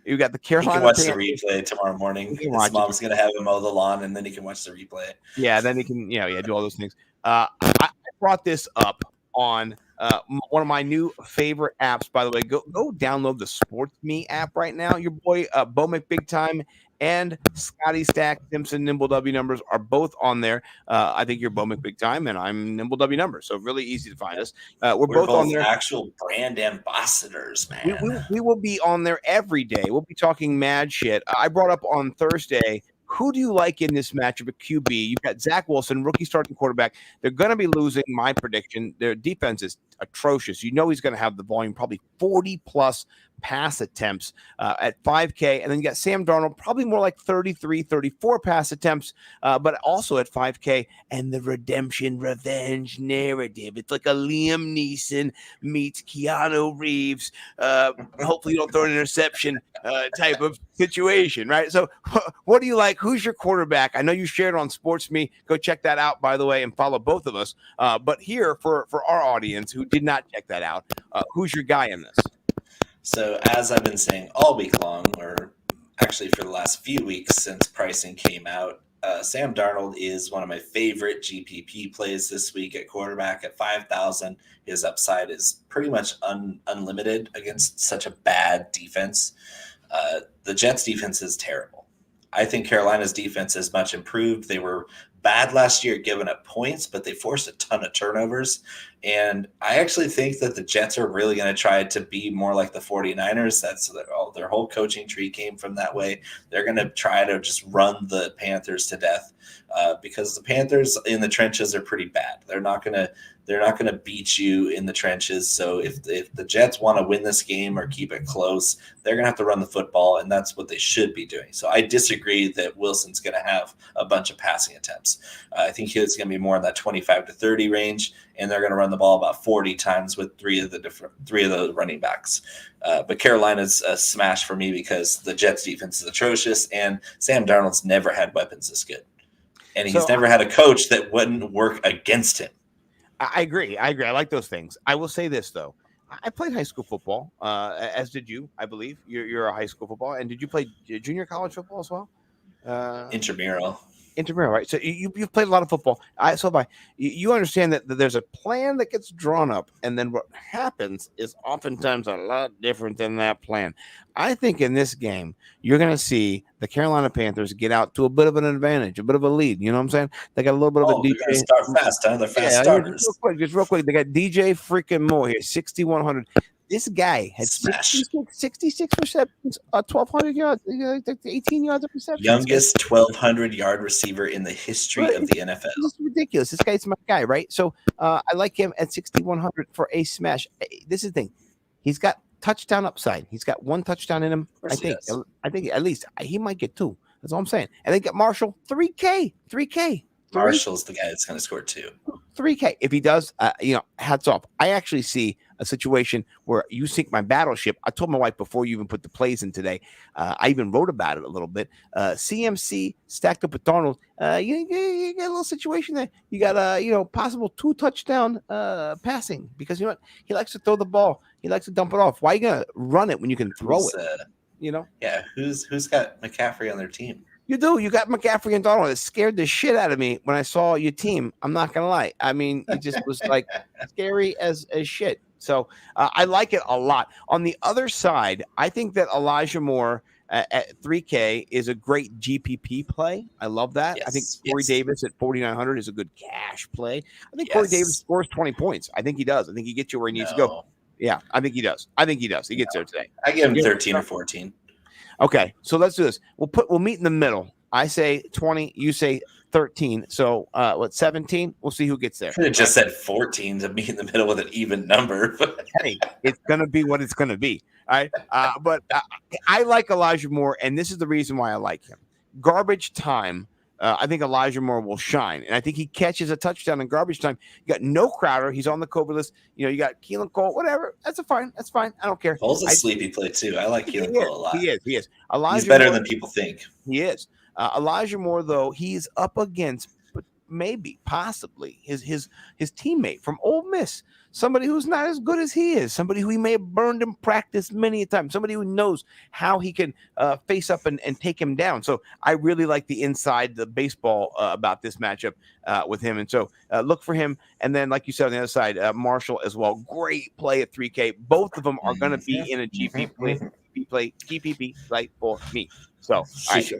Speaker 9: You got the Carolina.
Speaker 8: He can watch the replay tomorrow morning. His mom's going to have him mow the lawn, and then he can watch the replay.
Speaker 9: Yeah, then he can, do all those things. I brought this up on one of my new favorite apps. By the way, go download the Sports Me app right now. Your boy Bo McBigtime and Scotty Stack Simpson Nimble W Numbers are both on there. I think you're Bo McBigtime and I'm Nimble W Numbers, so really easy to find us. We're both on there.
Speaker 8: Actual brand ambassadors, man.
Speaker 9: We will be on there every day. We'll be talking mad shit. I brought up on Thursday. Who do you like in this matchup at QB? You've got Zach Wilson, rookie starting quarterback. They're going to be losing, my prediction. Their defense is atrocious. He's going to have the volume, probably 40-plus pass attempts at 5K. And then you got Sam Darnold, probably more like 33, 34 pass attempts, but also at 5K. And the redemption revenge narrative. It's like a Liam Neeson meets Keanu Reeves. Hopefully you don't throw an interception type of situation, right? So what do you like? Who's your quarterback? I know you shared it on Sports Me. Go check that out, by the way, and follow both of us. But here, for our audience who did not check that out, who's your guy in this?
Speaker 8: So as I've been saying all week long, or actually for the last few weeks since pricing came out, Sam Darnold is one of my favorite GPP plays this week at quarterback at 5,000. His upside is pretty much unlimited against such a bad defense. The Jets defense is terrible. I think Carolina's defense is much improved. They were bad last year giving up points, but they forced a ton of turnovers. And I actually think that the Jets are really going to try to be more like the 49ers. That's their whole coaching tree came from that way. They're going to try to just run the Panthers to death because the Panthers in the trenches are pretty bad. They're not going to beat you in the trenches. So if the Jets want to win this game or keep it close, they're going to have to run the football, and that's what they should be doing. So I disagree that Wilson's going to have a bunch of passing attempts. I think he's going to be more in that 25 to 30 range, and they're going to run the ball about 40 times with three of the running backs. But Carolina's a smash for me because the Jets defense is atrocious, and Sam Darnold's never had weapons this good. And he's never had a coach that wouldn't work against him.
Speaker 9: I agree. I like those things. I will say this, though. I played high school football, as did you, I believe. You're a high school football. And did you play junior college football as well?
Speaker 8: Intramural.
Speaker 9: intramural, right? So you've played a lot of football. You understand that there's a plan that gets drawn up, and then what happens is oftentimes a lot different than that plan. I think in this game, you're going to see the Carolina Panthers get out to a bit of an advantage, a bit of a lead. You know what I'm saying? They got a little bit of a DJ.
Speaker 8: They're gonna start fast, huh? They're fast starters.
Speaker 9: Just real quick. They got DJ freaking Moore here, 6,100. This guy had
Speaker 8: Smash.
Speaker 9: 66 receptions, 1,200 yards, 18 yards of reception.
Speaker 8: Youngest 1,200 yard receiver in the history of the NFL.
Speaker 9: This is ridiculous. This guy's my guy, right? So I like him at 6,100 for a smash. This is the thing. He's got touchdown upside. He's got one touchdown in him. I think at least he might get two. That's all I'm saying. And they got Marshall 3K.
Speaker 8: Marshall's the guy that's going to score 2.
Speaker 9: 3K. If he does, hats off. I actually see a situation where you sink my battleship. I told my wife before you even put the plays in today. I even wrote about it a little bit. CMC stacked up with Darnold. You get a little situation there. You got possible 2 touchdown passing because you know what? He likes to throw the ball. He likes to dump it off. Why are you gonna run it when you can throw it?
Speaker 8: Yeah. Who's got McCaffrey on their team?
Speaker 9: You do. You got McCaffrey and Donald. It scared the shit out of me when I saw your team. I'm not going to lie. I mean, it just was like scary as shit. So I like it a lot. On the other side, I think that Elijah Moore at 3K is a great GPP play. I love that.
Speaker 8: Yes,
Speaker 9: I think Corey Davis at 4,900 is a good cash play. I think
Speaker 8: Yes.
Speaker 9: Corey Davis scores 20 points. I think he does. I think he gets you where he needs to go. Yeah, I think he does. He gets there today.
Speaker 8: I give him 13 or 14.
Speaker 9: Okay, so let's do this. We'll meet in the middle. I say 20, you say 13. So 17? We'll see who gets there.
Speaker 8: Could have just said 14 to meet in the middle with an even number.
Speaker 9: Hey, it's gonna be what it's gonna be. All right. But I like Elijah Moore, and this is the reason why I like him. Garbage time. I think Elijah Moore will shine, and I think he catches a touchdown in garbage time. You got no Crowder; he's on the COVID list. You got Keelan Cole, whatever. That's fine. I don't care.
Speaker 8: Cole's a sleepy play too. I like Keelan Cole a lot.
Speaker 9: He is. Elijah
Speaker 8: he's better
Speaker 9: Moore,
Speaker 8: than people think.
Speaker 9: He is. Elijah Moore, though, he's up against, but maybe, possibly his teammate from Ole Miss. Somebody who's not as good as he is, somebody who he may have burned in practice many a time, somebody who knows how he can face up and take him down. So I really like the baseball about this matchup with him. And so look for him. And then, like you said, on the other side, Marshall as well. Great play at 3K. Both of them are going to be in a GPP play for me. So, all right.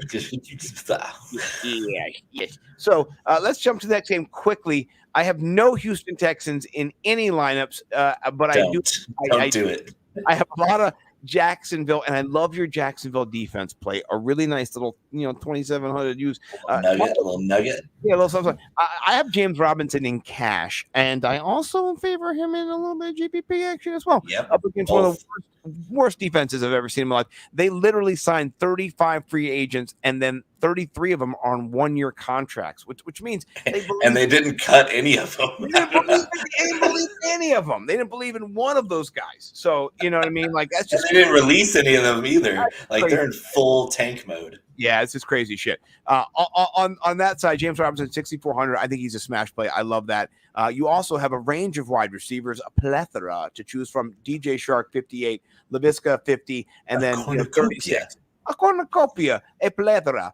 Speaker 9: Yes. So let's jump to the next game quickly. I have no Houston Texans in any lineups, but I do.
Speaker 8: Don't do it.
Speaker 9: I have a lot of Jacksonville, and I love your Jacksonville defense play. A really nice little, 2,700 use.
Speaker 8: A little nugget.
Speaker 9: Yeah, a little something. I have James Robinson in cash, and I also favor him in a little bit of GPP action as well.
Speaker 8: Yep.
Speaker 9: Up against one of the worst defenses I've ever seen in my life. They literally signed 35 free agents, and then 33 of them are on 1-year contracts, which means
Speaker 8: they didn't cut any of them.
Speaker 9: They didn't believe any of them. They didn't believe in one of those guys. So you know what I mean? Like that's just
Speaker 8: they didn't release any of them either. Like they're in full tank mode.
Speaker 9: Yeah, it's just crazy shit. On that side, James Robinson 6,400. I think he's a smash play. I love that. You also have a range of wide receivers, a plethora to choose from. DJ Shark 58, Laviska 50, and then 36. A cornucopia, a plethora.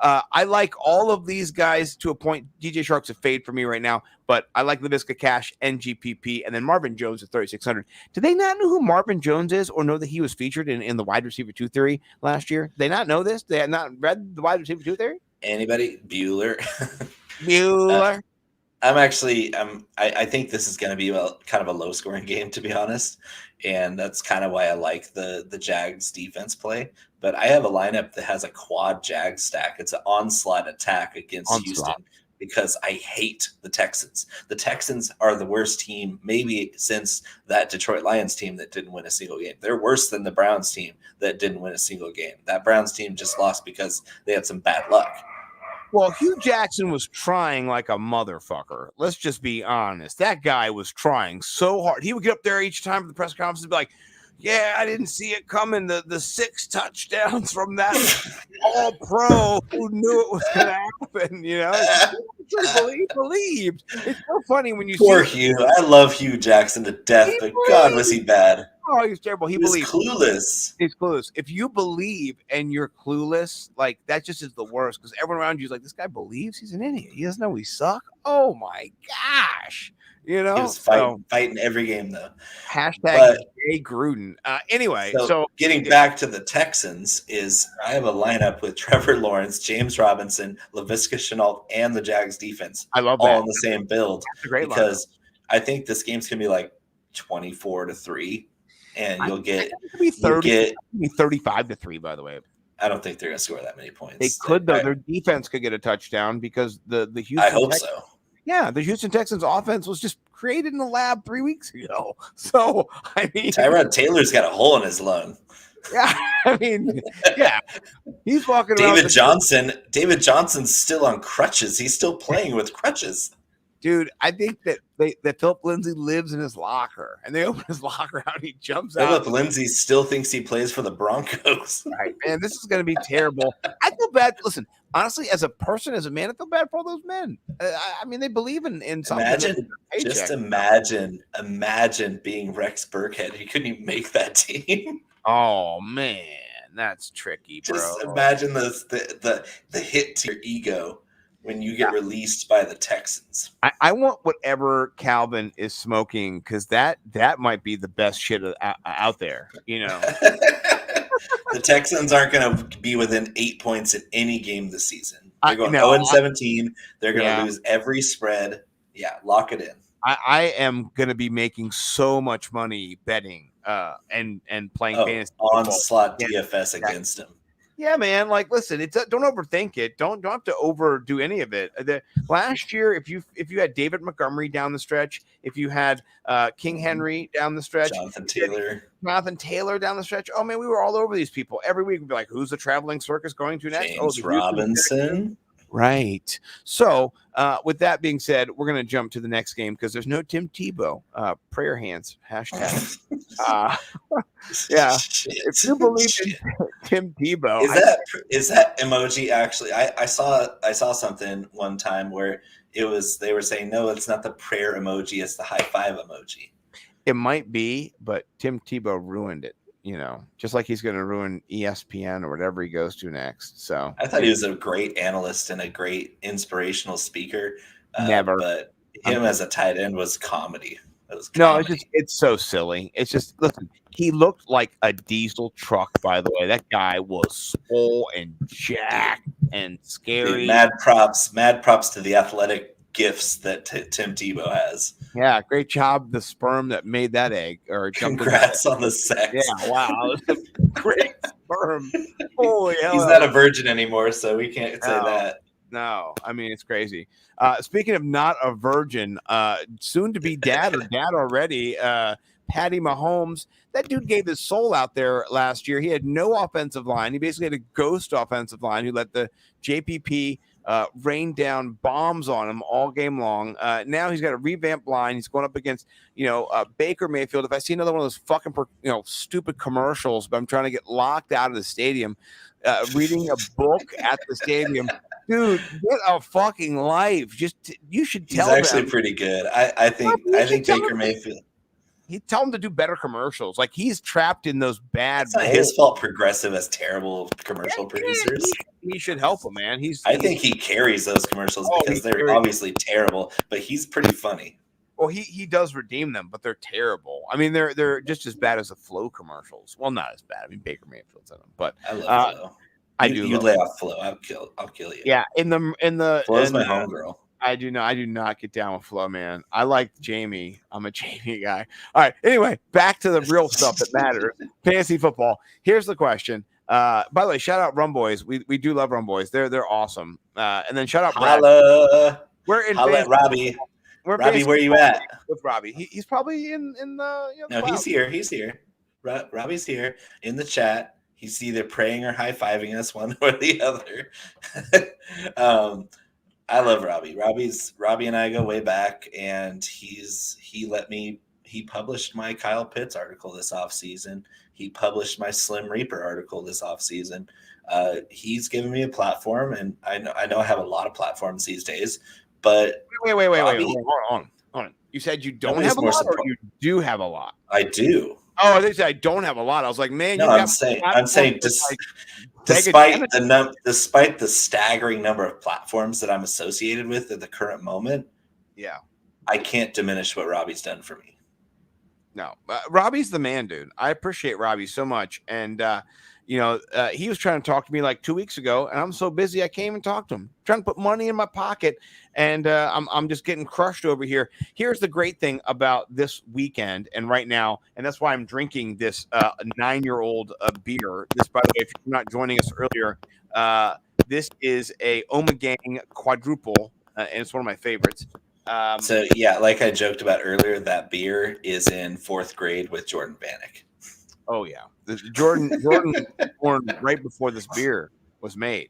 Speaker 9: I like all of these guys to a point. DJ Shark's a fade for me right now, but I like Laviska Cash and GPP, and then Marvin Jones at 3,600. Do they not know who Marvin Jones is, or know that he was featured in the wide receiver 2 theory last year? They not know this? They had not read the wide receiver 2 theory?
Speaker 8: Anybody? Bueller. I think this is going to be kind of a low scoring game, to be honest. And that's kind of why I like the Jags defense play. But I have a lineup that has a quad Jag stack. It's an onslaught attack against Houston because I hate the Texans. The Texans are the worst team maybe since that Detroit Lions team that didn't win a single game. They're worse than the Browns team that didn't win a single game. That Browns team just lost because they had some bad luck.
Speaker 9: Well, Hugh Jackson was trying like a motherfucker. Let's just be honest. That guy was trying so hard. He would get up there each time for the press conference and be like, yeah, I didn't see it coming. The 6 touchdowns from that all pro who knew it was going to happen, He believed. It's so funny when you
Speaker 8: Poor
Speaker 9: see
Speaker 8: Hugh. I love Hugh Jackson to death,
Speaker 9: He
Speaker 8: but God, was he bad.
Speaker 9: Oh, he's terrible.
Speaker 8: He was
Speaker 9: believed.
Speaker 8: clueless.
Speaker 9: He's clueless. If you believe and you're clueless, like that just is the worst because everyone around you is like, this guy believes he's an idiot. He doesn't know we suck. Oh my gosh. You know,
Speaker 8: He was fighting every game though.
Speaker 9: Hashtag Jay Gruden. Anyway, so
Speaker 8: getting back to the Texans is I have a lineup with Trevor Lawrence, James Robinson, Laviska Shenault, and the Jags defense.
Speaker 9: I love
Speaker 8: all
Speaker 9: that.
Speaker 8: in the same build.
Speaker 9: That's a great
Speaker 8: because
Speaker 9: lineup.
Speaker 8: I think this game's gonna be like 24-3, and you'll get
Speaker 9: 35-3. By the way,
Speaker 8: I don't think they're gonna score that many points.
Speaker 9: they could though. Their defense could get a touchdown because the Houston.
Speaker 8: I hope so.
Speaker 9: Yeah, the Houston Texans offense was just created in the lab 3 weeks ago. So, I mean,
Speaker 8: Tyrod Taylor's got a hole in his lung.
Speaker 9: Yeah, I mean, yeah, he's walking around.
Speaker 8: David Johnson's still on crutches. He's still playing with crutches.
Speaker 9: Dude, I think that Philip Lindsay lives in his locker, and they open his locker out, and he jumps out.
Speaker 8: Philip Lindsay still thinks he plays for the Broncos.
Speaker 9: Right, man, this is going to be terrible. I feel bad. Listen, honestly, as a person, as a man, I feel bad for all those men. I mean, they believe in something.
Speaker 8: Imagine being Rex Burkhead. He couldn't even make that team.
Speaker 9: Oh man, that's tricky, bro.
Speaker 8: Just imagine the hit to your ego when you get released by the Texans.
Speaker 9: I want whatever Calvin is smoking because that might be the best shit out there. You know,
Speaker 8: the Texans aren't going to be within 8 points in any game this season. They're going 0-17. They're going to lose every spread. Yeah, lock it in.
Speaker 9: I am going to be making so much money betting and playing fantasy
Speaker 8: onslaught DFS against him.
Speaker 9: Yeah, man. Like, listen, don't overthink it. Don't have to overdo any of it. Last year, if you had David Montgomery down the stretch, if you had King Henry down the stretch,
Speaker 8: Jonathan Taylor
Speaker 9: down the stretch. Oh man, we were all over these people every week. We'd be like, who's the traveling circus going to next?
Speaker 8: James Robinson.
Speaker 9: Right. So, with that being said, we're going to jump to the next game because there's no Tim Tebow. Prayer hands. Hashtag. Yeah. If you believe in Tim Tebow,
Speaker 8: is that emoji actually? I saw something one time where they were saying no, it's not the prayer emoji, it's the high five emoji.
Speaker 9: It might be, but Tim Tebow ruined it. You know, just like he's going to ruin ESPN or whatever he goes to next. So
Speaker 8: I thought he was a great analyst and a great inspirational speaker. But him as a tight end was comedy.
Speaker 9: No, it's so silly. It's just, listen, he looked like a diesel truck, by the way. That guy was swole and jacked and scary.
Speaker 8: Dude, mad props to the athletic gifts that Tim Tebow has.
Speaker 9: Yeah, great job. The sperm that made that egg. Or
Speaker 8: congrats on the sex.
Speaker 9: Yeah, wow. Great sperm. Holy hell.
Speaker 8: He's not a virgin anymore, so we can't say that.
Speaker 9: No, I mean, it's crazy. Speaking of not a virgin, soon to be dad or dad already, Patty Mahomes, that dude gave his soul out there last year. He had no offensive line. He basically had a ghost offensive line who let the JPP rain down bombs on him all game long. Now he's got a revamped line. He's going up against, Baker Mayfield. If I see another one of those fucking, stupid commercials, but I'm trying to get locked out of the stadium, reading a book at the stadium. Dude, get a fucking life. You should tell him.
Speaker 8: He's actually pretty good. I think Baker Mayfield.
Speaker 9: He tell him to do better commercials. Like he's trapped in those bad.
Speaker 8: It's not his fault. Progressive has terrible commercial producers.
Speaker 9: He should help him, man.
Speaker 8: I think he carries those commercials because they're obviously terrible, but he's pretty funny.
Speaker 9: Well, he does redeem them, but they're terrible. I mean, they're just as bad as the Flo commercials. Well, not as bad. I mean, Baker Mayfield's in them, but
Speaker 8: I love Flo. You lay off Flo. I'll kill you.
Speaker 9: Yeah, in the
Speaker 8: Flo's my homegirl.
Speaker 9: I do not get down with Flo, man. I like Jamie. I'm a Jamie guy. All right. Anyway, back to the real stuff that matters. Fantasy football. Here's the question. By the way, shout out Rum Boys. We do love Rum Boys. They're awesome. And then shout out Brad. We're in
Speaker 8: Robbie. Robbie, where you at?
Speaker 9: With Robbie. He's probably in the
Speaker 8: No, he's here. He's here. Robbie's here in the chat. He's either praying or high-fiving us, one or the other. I love Robbie. Robbie and I go way back, and he published my Kyle Pitts article this offseason. He published my Slim Reaper article this offseason. He's given me a platform, and I know I have a lot of platforms these days, But
Speaker 9: Wait.
Speaker 8: Robbie-
Speaker 9: Hold on. You said you don't
Speaker 8: Nobody's
Speaker 9: have a
Speaker 8: more
Speaker 9: lot, or
Speaker 8: support-
Speaker 9: you do have a lot?
Speaker 8: I do.
Speaker 9: Oh, they said I don't have a lot. I was like, man,
Speaker 8: No,
Speaker 9: you
Speaker 8: I'm
Speaker 9: got
Speaker 8: saying
Speaker 9: platforms like
Speaker 8: despite
Speaker 9: Mega
Speaker 8: despite the staggering number of platforms that I'm associated with at the current moment,
Speaker 9: yeah,
Speaker 8: I can't diminish what Robbie's done for me.
Speaker 9: no, Robbie's the man, dude. I appreciate Robbie so much, and he was trying to talk to me like 2 weeks ago, and I'm so busy I can't even talk to him. Trying to put money in my pocket, and I'm just getting crushed over here. Here's the great thing about this weekend and right now, and that's why I'm drinking this 9-year-old beer. This, by the way, if you're not joining us earlier, this is a Omegang quadruple, and it's one of my favorites.
Speaker 8: So yeah, like I joked about earlier, that beer is in 4th grade with Jordan Bannock.
Speaker 9: Oh yeah, Jordan was born right before this beer was made.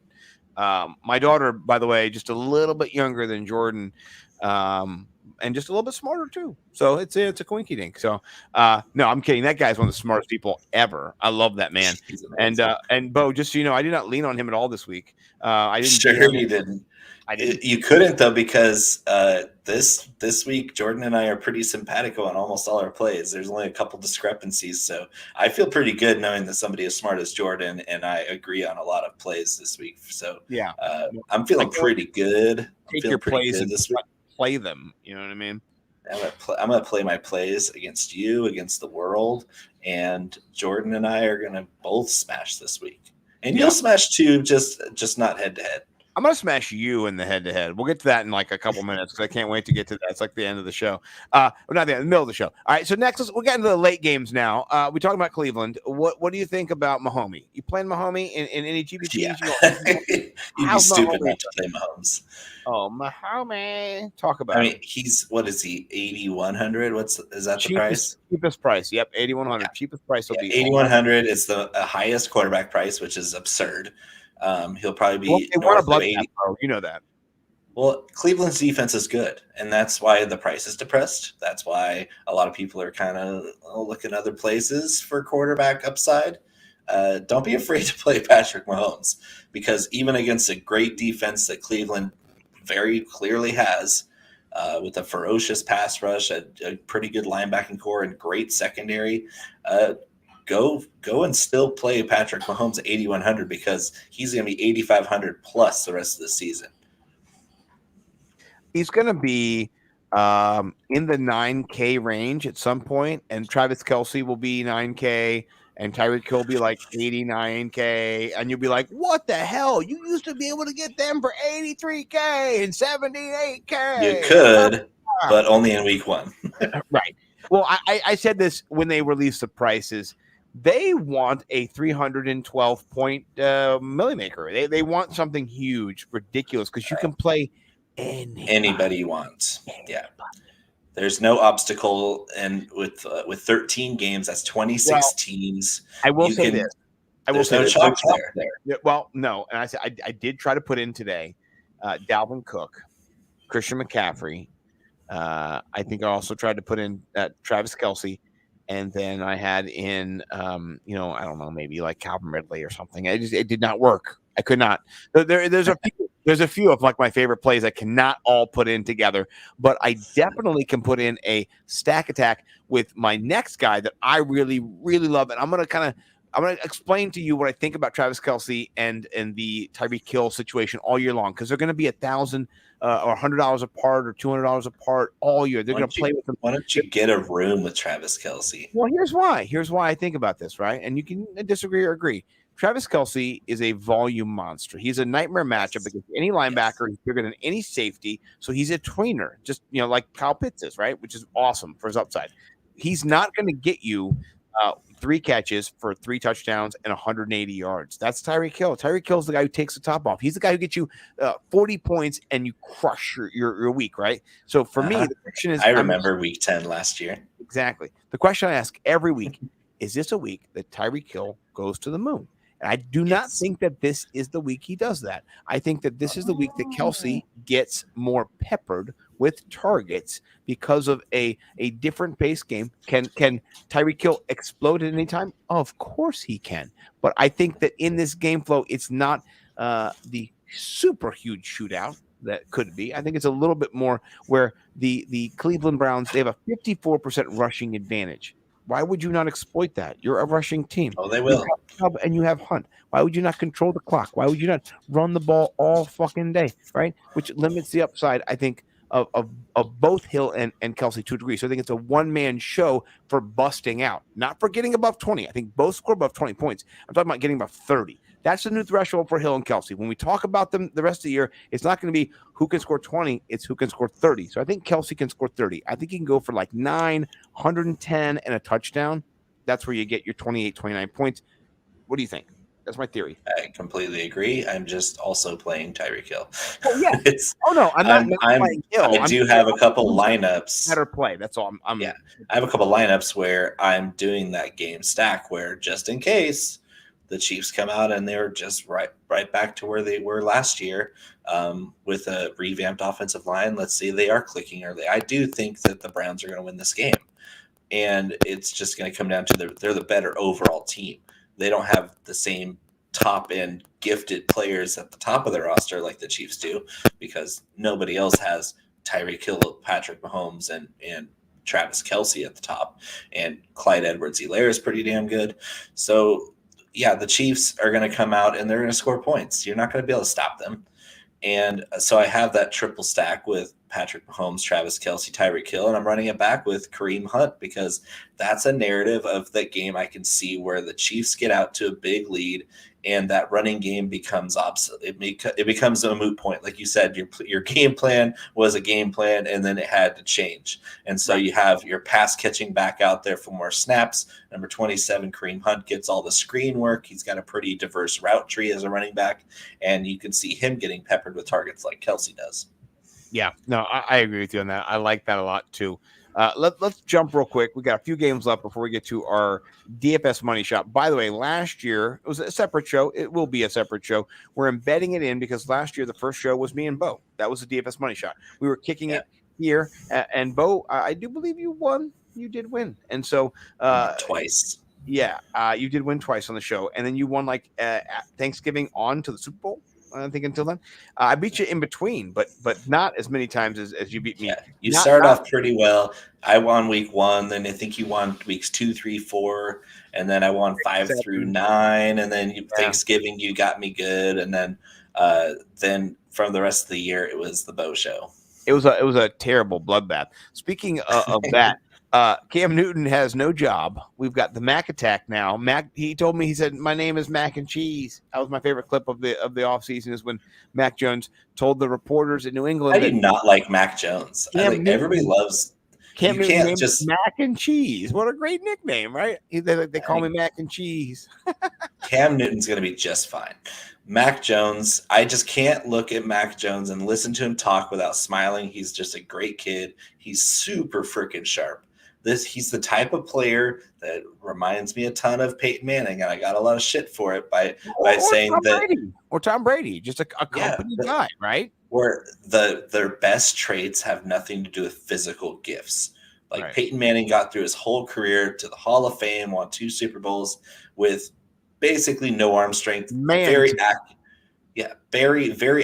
Speaker 9: My daughter, by the way, just a little bit younger than Jordan, and just a little bit smarter too. So it's a quinky dink. So no, I'm kidding. That guy's one of the smartest people ever. I love that man. And Bo, just so you know, I did not lean on him at all this week. I didn't.
Speaker 8: Sure, you didn't.
Speaker 9: I didn't.
Speaker 8: You couldn't though, because this week Jordan and I are pretty simpatico on almost all our plays. There's only a couple discrepancies, so I feel pretty good knowing that somebody as smart as Jordan and I agree on a lot of plays this week. So
Speaker 9: yeah,
Speaker 8: I'm feeling pretty good.
Speaker 9: Take your plays and play them. You know what I mean?
Speaker 8: I'm gonna play my plays against you, against the world, and Jordan and I are gonna both smash this week. And you'll smash too, just not head to head.
Speaker 9: I'm going to smash you in the head-to-head. We'll get to that in like a couple minutes because I can't wait to get to that. It's like the end of the show. Not the middle of the show. All right, so next, we'll get into the late games now. We're talking about Cleveland. What do you think about Mahomes? You playing Mahomes in any GPPs?
Speaker 8: Yeah. You'd be stupid not to play Mahomes.
Speaker 9: Oh, Mahomes. Talk about
Speaker 8: it. What is he, 8,100? Is that the price?
Speaker 9: Cheapest price. Yep, 8,100. Yeah. Cheapest price will be
Speaker 8: 8,100 is the highest quarterback price, which is absurd. He'll probably be
Speaker 9: north of 80. You know that.
Speaker 8: Well, Cleveland's defense is good, and that's why the price is depressed. That's why a lot of people are kind of looking other places for quarterback upside. Don't be afraid to play Patrick Mahomes, because even against a great defense that Cleveland very clearly has, with a ferocious pass rush, a pretty good linebacking core, and great secondary, go and still play Patrick Mahomes at 8,100 because he's going to be 8,500 plus the rest of the season.
Speaker 9: He's going to be in the 9K range at some point, and Travis Kelce will be 9K, and Tyreek Hill will be like 89K, and you'll be like, what the hell? You used to be able to get them for 83K and 78K.
Speaker 8: You could, but only in week 1.
Speaker 9: Right. Well, I said this when they released the prices. They want a 312-point milli maker. They want something huge, ridiculous, because you can play
Speaker 8: anybody you want. Yeah, there's no obstacle, and with 13 games, that's 26 teams.
Speaker 9: I will say this.
Speaker 8: There's no chalk there.
Speaker 9: Yeah, well, no, and I said I did try to put in today Dalvin Cook, Christian McCaffrey. I think I also tried to put in Travis Kelce. And then I had in, I don't know, maybe like Calvin Ridley or something. It did not work. I could not. There's a few of like my favorite plays I cannot all put in together, but I definitely can put in a stack attack with my next guy that I really, really love. And I'm going to explain to you what I think about Travis Kelce and the Tyreek Hill situation all year long, because they're going to be $1,000 or $100 apart or $200 apart all year. They're going to play with them.
Speaker 8: Why don't you get a room with Travis Kelce?
Speaker 9: Well, here's why. Here's why I think about this, right? And you can disagree or agree. Travis Kelce is a volume monster. He's a nightmare matchup against any linebacker. He's bigger than any safety. So he's a tweener, just like Kyle Pitts is, right? Which is awesome for his upside. He's not going to get you 3 catches for 3 touchdowns and 180 yards. That's Tyreek Hill. Tyreek Hill's the guy who takes the top off. He's the guy who gets you 40 points and you crush your week, right? So for me, the question is,
Speaker 8: I remember week 10 last year.
Speaker 9: Exactly. The question I ask every week, is this a week that Tyreek Hill goes to the moon? And I do not think that this is the week he does that. I think that this is the week that Kelce gets more peppered with targets because of a different base game. Can Tyreek Hill explode at any time? Of course he can. But I think that in this game flow, it's not the super huge shootout. that could be. I think it's a little bit more where the Cleveland Browns, they have a 54% rushing advantage. Why would you not exploit that? You're a rushing team.
Speaker 8: Oh, they
Speaker 9: You
Speaker 8: will.
Speaker 9: have Chubb and you have Hunt. Why would you not control the clock? Why would you not run the ball all fucking day, right? Which limits the upside, I think, of both Hill and Kelsey to a degree. So I think it's a one-man show for busting out, not for getting above 20. I think both score above 20 points. I'm talking about getting above 30. That's the new threshold for Hill and Kelsey. When we talk about them the rest of the year, it's not going to be who can score 20. It's who can score 30. So I think Kelsey can score 30. I think he can go for like 9, 110, and a touchdown. That's where you get your 28, 29 points. What do you think? That's my theory.
Speaker 8: I completely agree. I'm just also playing Tyreek Hill.
Speaker 9: Oh, yeah.
Speaker 8: It's
Speaker 9: Oh, no. I'm not playing Hill.
Speaker 8: I do have a couple lineups.
Speaker 9: Better play. That's all.
Speaker 8: Yeah. I have a couple lineups where I'm doing that game stack where just in case the Chiefs come out and they're just right back to where they were last year with a revamped offensive line. Let's see, they are clicking early. I do think that the Browns are going to win this game. And it's just going to come down to they're the better overall team. They don't have the same top-end gifted players at the top of their roster like the Chiefs do because nobody else has Tyreek Hill, Patrick Mahomes, and Travis Kelce at the top. And Clyde Edwards-Helaire is pretty damn good. So, yeah, the Chiefs are going to come out and they're going to score points. You're not going to be able to stop them. And so I have that triple stack with Patrick Mahomes, Travis Kelce, Tyreek Hill, and I'm running it back with Kareem Hunt because that's a narrative of that game I can see where the Chiefs get out to a big lead and that running game becomes obsolete. It becomes a moot point. Like you said, your game plan was a game plan, and then it had to change. And so you have your pass catching back out there for more snaps. Number 27, Kareem Hunt gets all the screen work. He's got a pretty diverse route tree as a running back, and you can see him getting peppered with targets like Kelce does.
Speaker 9: Yeah, no, I agree with you on that. I like that a lot too. Let's jump real quick. We got a few games left before we get to our DFS Money Shot. By the way, last year it was a separate show. It will be a separate show. We're embedding it in because last year the first show was me and Bo. That was the DFS Money Shot. We were kicking it here, and Bo, I do believe you won. You did win, and so
Speaker 8: twice.
Speaker 9: Yeah, you did win twice on the show, and then you won like Thanksgiving on to the Super Bowl. I think until then, I beat you in between, but not as many times as you beat me.
Speaker 8: Yeah, you started off pretty well. I won week 1, then I think you won weeks 2, 3, 4, and then I won 5 through 9, and then Thanksgiving you got me good, and then from the rest of the year it was the Bo show. It was
Speaker 9: a terrible bloodbath. Speaking of that. Cam Newton has no job. We've got the Mac attack now. Mac, he told me, he said, my name is Mac and Cheese. That was my favorite clip of the offseason is when Mac Jones told the reporters in New England.
Speaker 8: I do not like Mac Jones. I think everybody loves
Speaker 9: Cam Newton. Can't just Mac and Cheese. What a great nickname, right? They call me Mac and Cheese.
Speaker 8: Cam Newton's going to be just fine. Mac Jones, I just can't look at Mac Jones and listen to him talk without smiling. He's just a great kid. He's super freaking sharp. He's the type of player that reminds me a ton of Peyton Manning, and I got a lot of shit for it by saying
Speaker 9: Tom
Speaker 8: that
Speaker 9: Brady. Or Tom Brady, just a company guy, right?
Speaker 8: Where their best traits have nothing to do with physical gifts. Like Peyton Manning got through his whole career to the Hall of Fame, won 2 Super Bowls with basically no arm strength. Very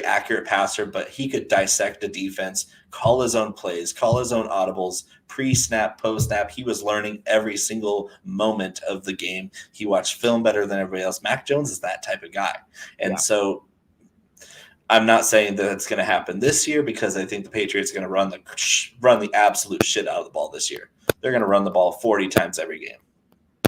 Speaker 8: accurate passer, but he could dissect a defense, call his own plays, call his own audibles, pre-snap, post-snap. He was learning every single moment of the game. He watched film better than everybody else. Mac Jones is that type of guy. And so I'm not saying that it's going to happen this year because I think the Patriots are going to run the absolute shit out of the ball this year. They're going to run the ball 40 times every game.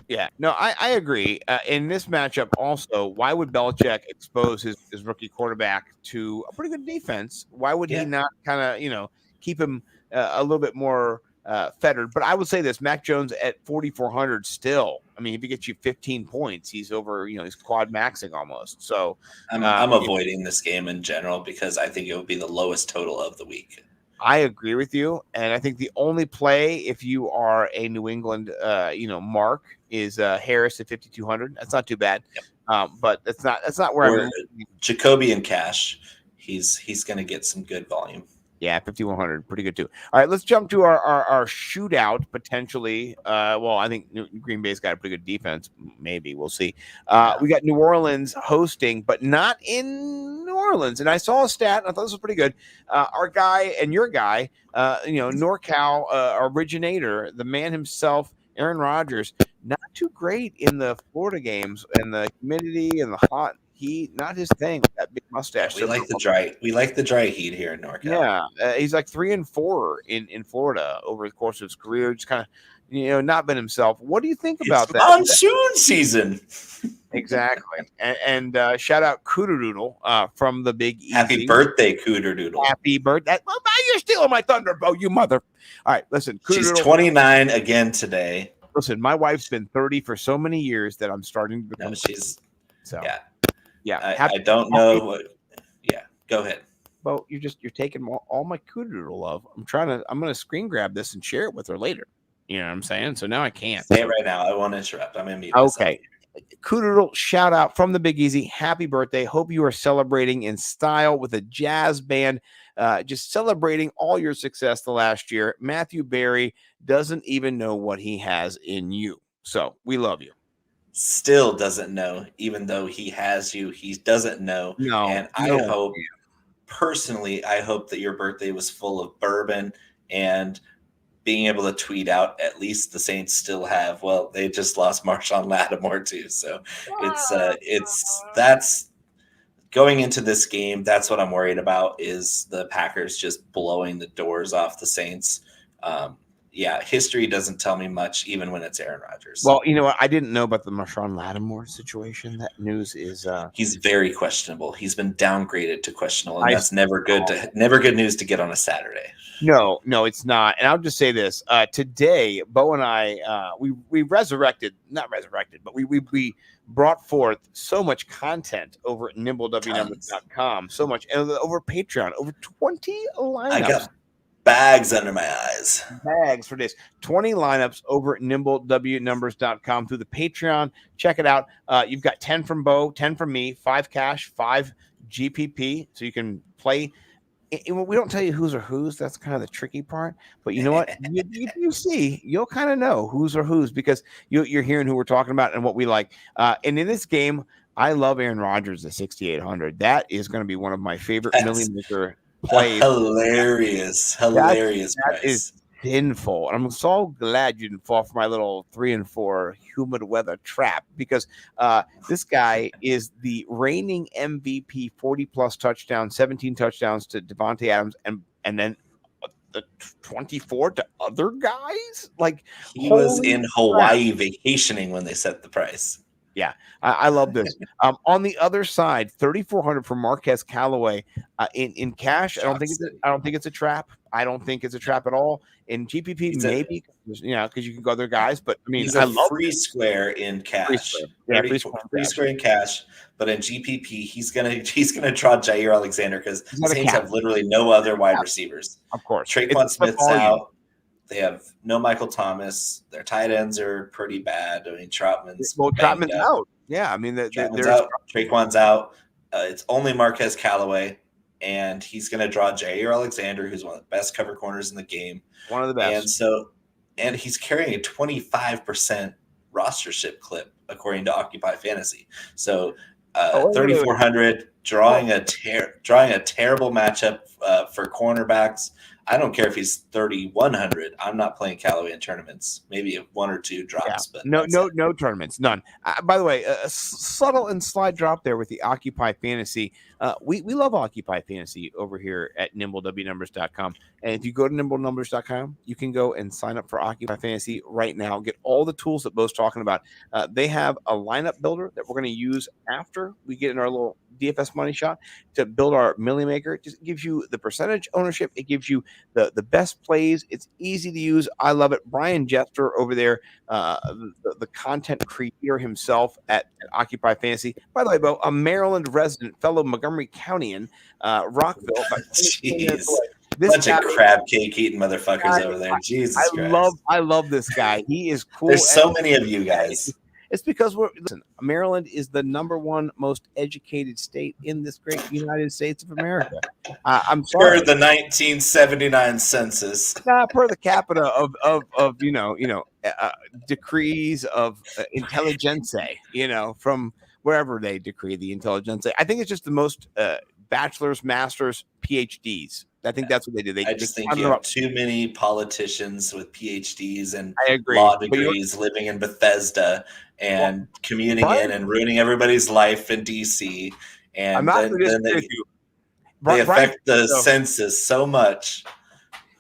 Speaker 9: Yeah, no, I agree. In this matchup also, why would Belichick expose his rookie quarterback to a pretty good defense? Why would he not kind of, keep him a little bit more fettered? But I would say this, Mac Jones at 4,400 still. I mean, if he gets you 15 points, he's over, he's quad maxing almost. So
Speaker 8: I'm avoiding this game in general because I think it would be the lowest total of the week.
Speaker 9: I agree with you, and I think the only play if you are a New England, mark is Harris at 5,200. That's not too bad, but that's not where I'm.
Speaker 8: Jacoby and Cash, he's going to get some good volume.
Speaker 9: Yeah, 5,100, pretty good too. All right, let's jump to our shootout potentially. I think Green Bay's got a pretty good defense. Maybe we'll see. We got New Orleans hosting, but not in New Orleans. And I saw a stat, and I thought this was pretty good. Our guy and your guy, NorCal originator, the man himself, Aaron Rodgers, not too great in the Florida games, and the humidity and the hot heat, not his thing. That big mustache.
Speaker 8: We like the dry. We like the dry heat here in NorCal.
Speaker 9: Yeah, he's like 3-4 in Florida over the course of his career. Just kind of, not been himself. What do you think about that?
Speaker 8: Monsoon season.
Speaker 9: Exactly. And shout out Cooter-Doodle from the Big Easy.
Speaker 8: Happy birthday, Cooter-Doodle.
Speaker 9: Happy birthday. Well, you're stealing my thunder, Bo, you mother. All right, listen.
Speaker 8: She's 29 again today.
Speaker 9: Listen, my wife's been 30 for so many years that I'm starting to become.
Speaker 8: No, she's
Speaker 9: so.
Speaker 8: Yeah. I don't know what. Yeah, go ahead.
Speaker 9: Bo, you're taking all my Cooter-Doodle love. I'm going to screen grab this and share it with her later. You know what I'm saying? So now I can't.
Speaker 8: Say it right now. I won't interrupt. I'm going to mute
Speaker 9: Okay. Cooter-Doodle, shout out from the Big Easy. Happy birthday. Hope you are celebrating in style with a jazz band. Just celebrating all your success the last year. Matthew Berry doesn't even know what he has in you. So we love you.
Speaker 8: Still doesn't know, even though he has you. He doesn't know.
Speaker 9: No.
Speaker 8: And I hope, personally, I hope that your birthday was full of bourbon and being able to tweet out at least the Saints still have. Well, they just lost Marshawn Lattimore too. So that's going into this game. That's what I'm worried about, is the Packers just blowing the doors off the Saints. History doesn't tell me much, even when it's Aaron Rodgers.
Speaker 9: Well, you know what? I didn't know about the Marshawn Lattimore situation. That news is
Speaker 8: he's very questionable. He's been downgraded to questionable, and that's never good news to get on a Saturday.
Speaker 9: No, it's not. And I'll just say this: today, Bo and I, we not resurrected, but we brought forth so much content over at nimblewnumbers.com, so much, and over Patreon, over 20 lineups.
Speaker 8: I got bags under my eyes.
Speaker 9: Bags for this. 20 lineups over at nimblewnumbers.com through the Patreon. Check it out. You've got 10 from Bo, 10 from me, 5 cash, 5 GPP, so you can play. We don't tell you who's or who's. That's kind of the tricky part. But you know what? you see, you'll kind of know who's or who's, because you're hearing who we're talking about and what we like. And in this game, I love Aaron Rodgers at 6,800. That is going to be one of my favorite million maker plays.
Speaker 8: Hilarious price.
Speaker 9: That is sinful. And I'm so glad you didn't fall for my little 3-4 humid weather trap, because this guy is the reigning MVP, 40+ touchdowns, 17 touchdowns to Devontae Adams, and then the 24 to other guys. Like,
Speaker 8: he was in Hawaii vacationing when they set the price.
Speaker 9: Yeah, I love this. On the other side, 3,400 for Marquez Callaway in cash. I don't think it's a trap. I don't think it's a trap at all. In GPP, maybe, because you can go other guys. But I mean, I love
Speaker 8: free square in cash. Free square in cash. But in GPP, he's gonna draw Jair Alexander, because the Saints have literally no other wide receivers.
Speaker 9: Of course,
Speaker 8: Traquan Smith's out. They have no Michael Thomas. Their tight ends are pretty bad. I mean, Troutman's
Speaker 9: out. Yeah, I mean,
Speaker 8: Traquan's out. It's only Marquez Callaway, and he's going to draw Jair Alexander, who's one of the best cover corners in the game.
Speaker 9: One of the best.
Speaker 8: And he's carrying a 25% rostership clip, according to Occupy Fantasy. So 3,400, drawing a terrible matchup for cornerbacks. I don't care if he's 3,100. I'm not playing Callaway in tournaments. Maybe 1 or 2 drops, but
Speaker 9: no tournaments, none. By the way, a subtle and slide drop there with the Occupy Fantasy. We love Occupy Fantasy over here at nimblewnumbers.com. And if you go to nimblewnumbers.com, you can go and sign up for Occupy Fantasy right now. Get all the tools that Bo's talking about. They have a lineup builder that we're going to use after we get in our little DFS Money Shot to build our Millie Maker. It just gives you the percentage ownership. It gives you the best plays. It's easy to use. I love it. Brian Jester over there, the content creator himself at Occupy Fantasy. By the way, Bo, a Maryland resident, fellow Montgomery Countyan, Rockville.
Speaker 8: Jeez. Bunch of crab cake eating motherfuckers over there. Jesus Christ.
Speaker 9: I love this guy. He is cool.
Speaker 8: There's so many of you guys.
Speaker 9: It's because Maryland is the #1 most educated state in this great United States of America. I'm sorry.
Speaker 8: Per the 1979 census.
Speaker 9: Per the capita of decrees of intelligentsia, from wherever they decree the intelligentsia. I think it's just the most bachelor's, master's, PhDs. I think that's what they did.
Speaker 8: I just think you have too many politicians with PhDs and
Speaker 9: I agree.
Speaker 8: law degrees living in Bethesda and commuting in and ruining everybody's life in DC. And
Speaker 9: I'm not
Speaker 8: then they affect the census so much.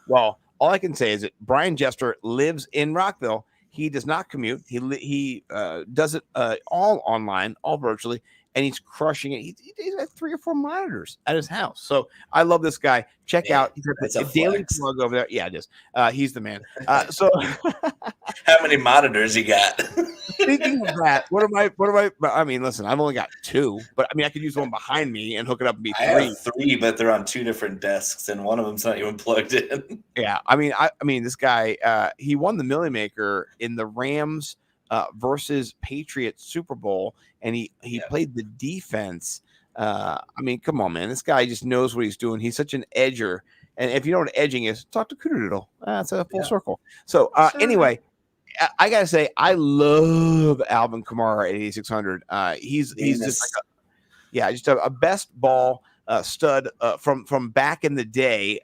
Speaker 9: Well, all I can say is that Brian Jester lives in Rockville. He does not commute. He does it all online, all virtually, and he's crushing it. He's got 3 or 4 monitors at his house. So I love this guy. Check out. He's got a daily plug over there. Yeah, it is. He's the man. So
Speaker 8: how many monitors you got?
Speaker 9: Speaking of that, what am I? I mean, listen, I've only got 2, but I mean, I could use one behind me and hook it up and be 3.
Speaker 8: I have 3, but they're on 2 different desks, and one of them's not even plugged in.
Speaker 9: Yeah, I mean, this guy, he won the Millie Maker in the Rams versus Patriots Super Bowl, and he played the defense. I mean, come on, man, this guy just knows what he's doing. He's such an edger, and if you know what edging is, talk to Cooterdoodle. That's a full circle. So anyway. I gotta say, I love Alvin Kamara at 8,600. He's just like just a best ball stud from back in the day,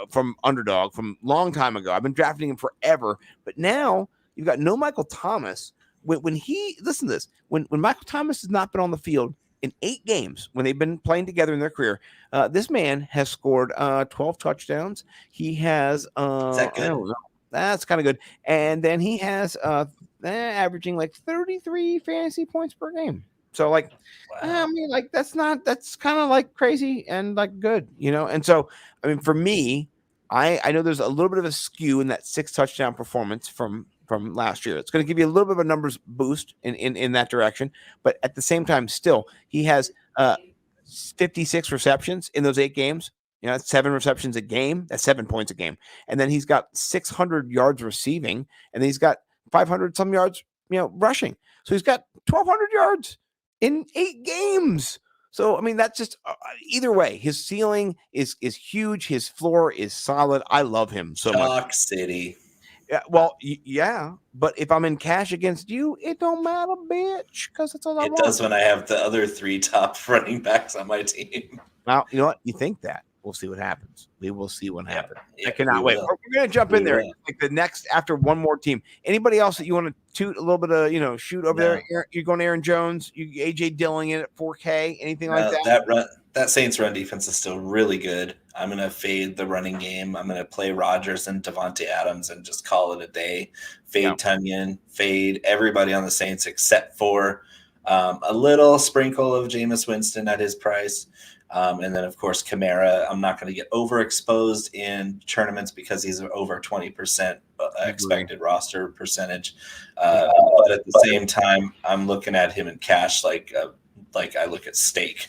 Speaker 9: from underdog, from long time ago. I've been drafting him forever, but now you've got no Michael Thomas. When he listen to this, when Michael Thomas has not been on the field in 8 games, when they've been playing together in their career, this man has scored 12 touchdowns. He has
Speaker 8: Is that good?
Speaker 9: I don't know. That's kind of good. And then he has averaging like 33 fantasy points per game. So like, I mean, like that's kind of like crazy and like good, you know? And so, I mean, for me, I know there's a little bit of a skew in that 6 touchdown performance from last year. It's going to give you a little bit of a numbers boost in that direction. But at the same time, still, he has 56 receptions in those 8 games. You know, that's 7 receptions a game. That's 7 points a game. And then he's got 600 yards receiving, and then he's got 500 some yards, rushing. So he's got 1,200 yards in 8 games. So, I mean, that's just either way. His ceiling is huge. His floor is solid. I love him so much.
Speaker 8: Chalk City.
Speaker 9: Yeah, well, yeah, but if I'm in cash against you, it don't matter, bitch, because it's all I want.
Speaker 8: It does when I have the other 3 top running backs on my team.
Speaker 9: Now, you know what? You think that. We'll see what happens. We will see what happens.
Speaker 8: Yeah,
Speaker 9: I cannot wait. We're going to jump in there. Like the next, after one more team. Anybody else that you want to toot a little bit of, shoot over there? You're going Aaron Jones, you AJ Dillon in at 4K, anything like that?
Speaker 8: That Saints run defense is still really good. I'm going to fade the running game. I'm going to play Rodgers and Devontae Adams and just call it a day. Fade Tunyon, fade everybody on the Saints except for a little sprinkle of Jameis Winston at his price. And then, of course, Kamara. I'm not going to get overexposed in tournaments because he's over 20% expected roster percentage. But at the same time, I'm looking at him in cash like I look at steak.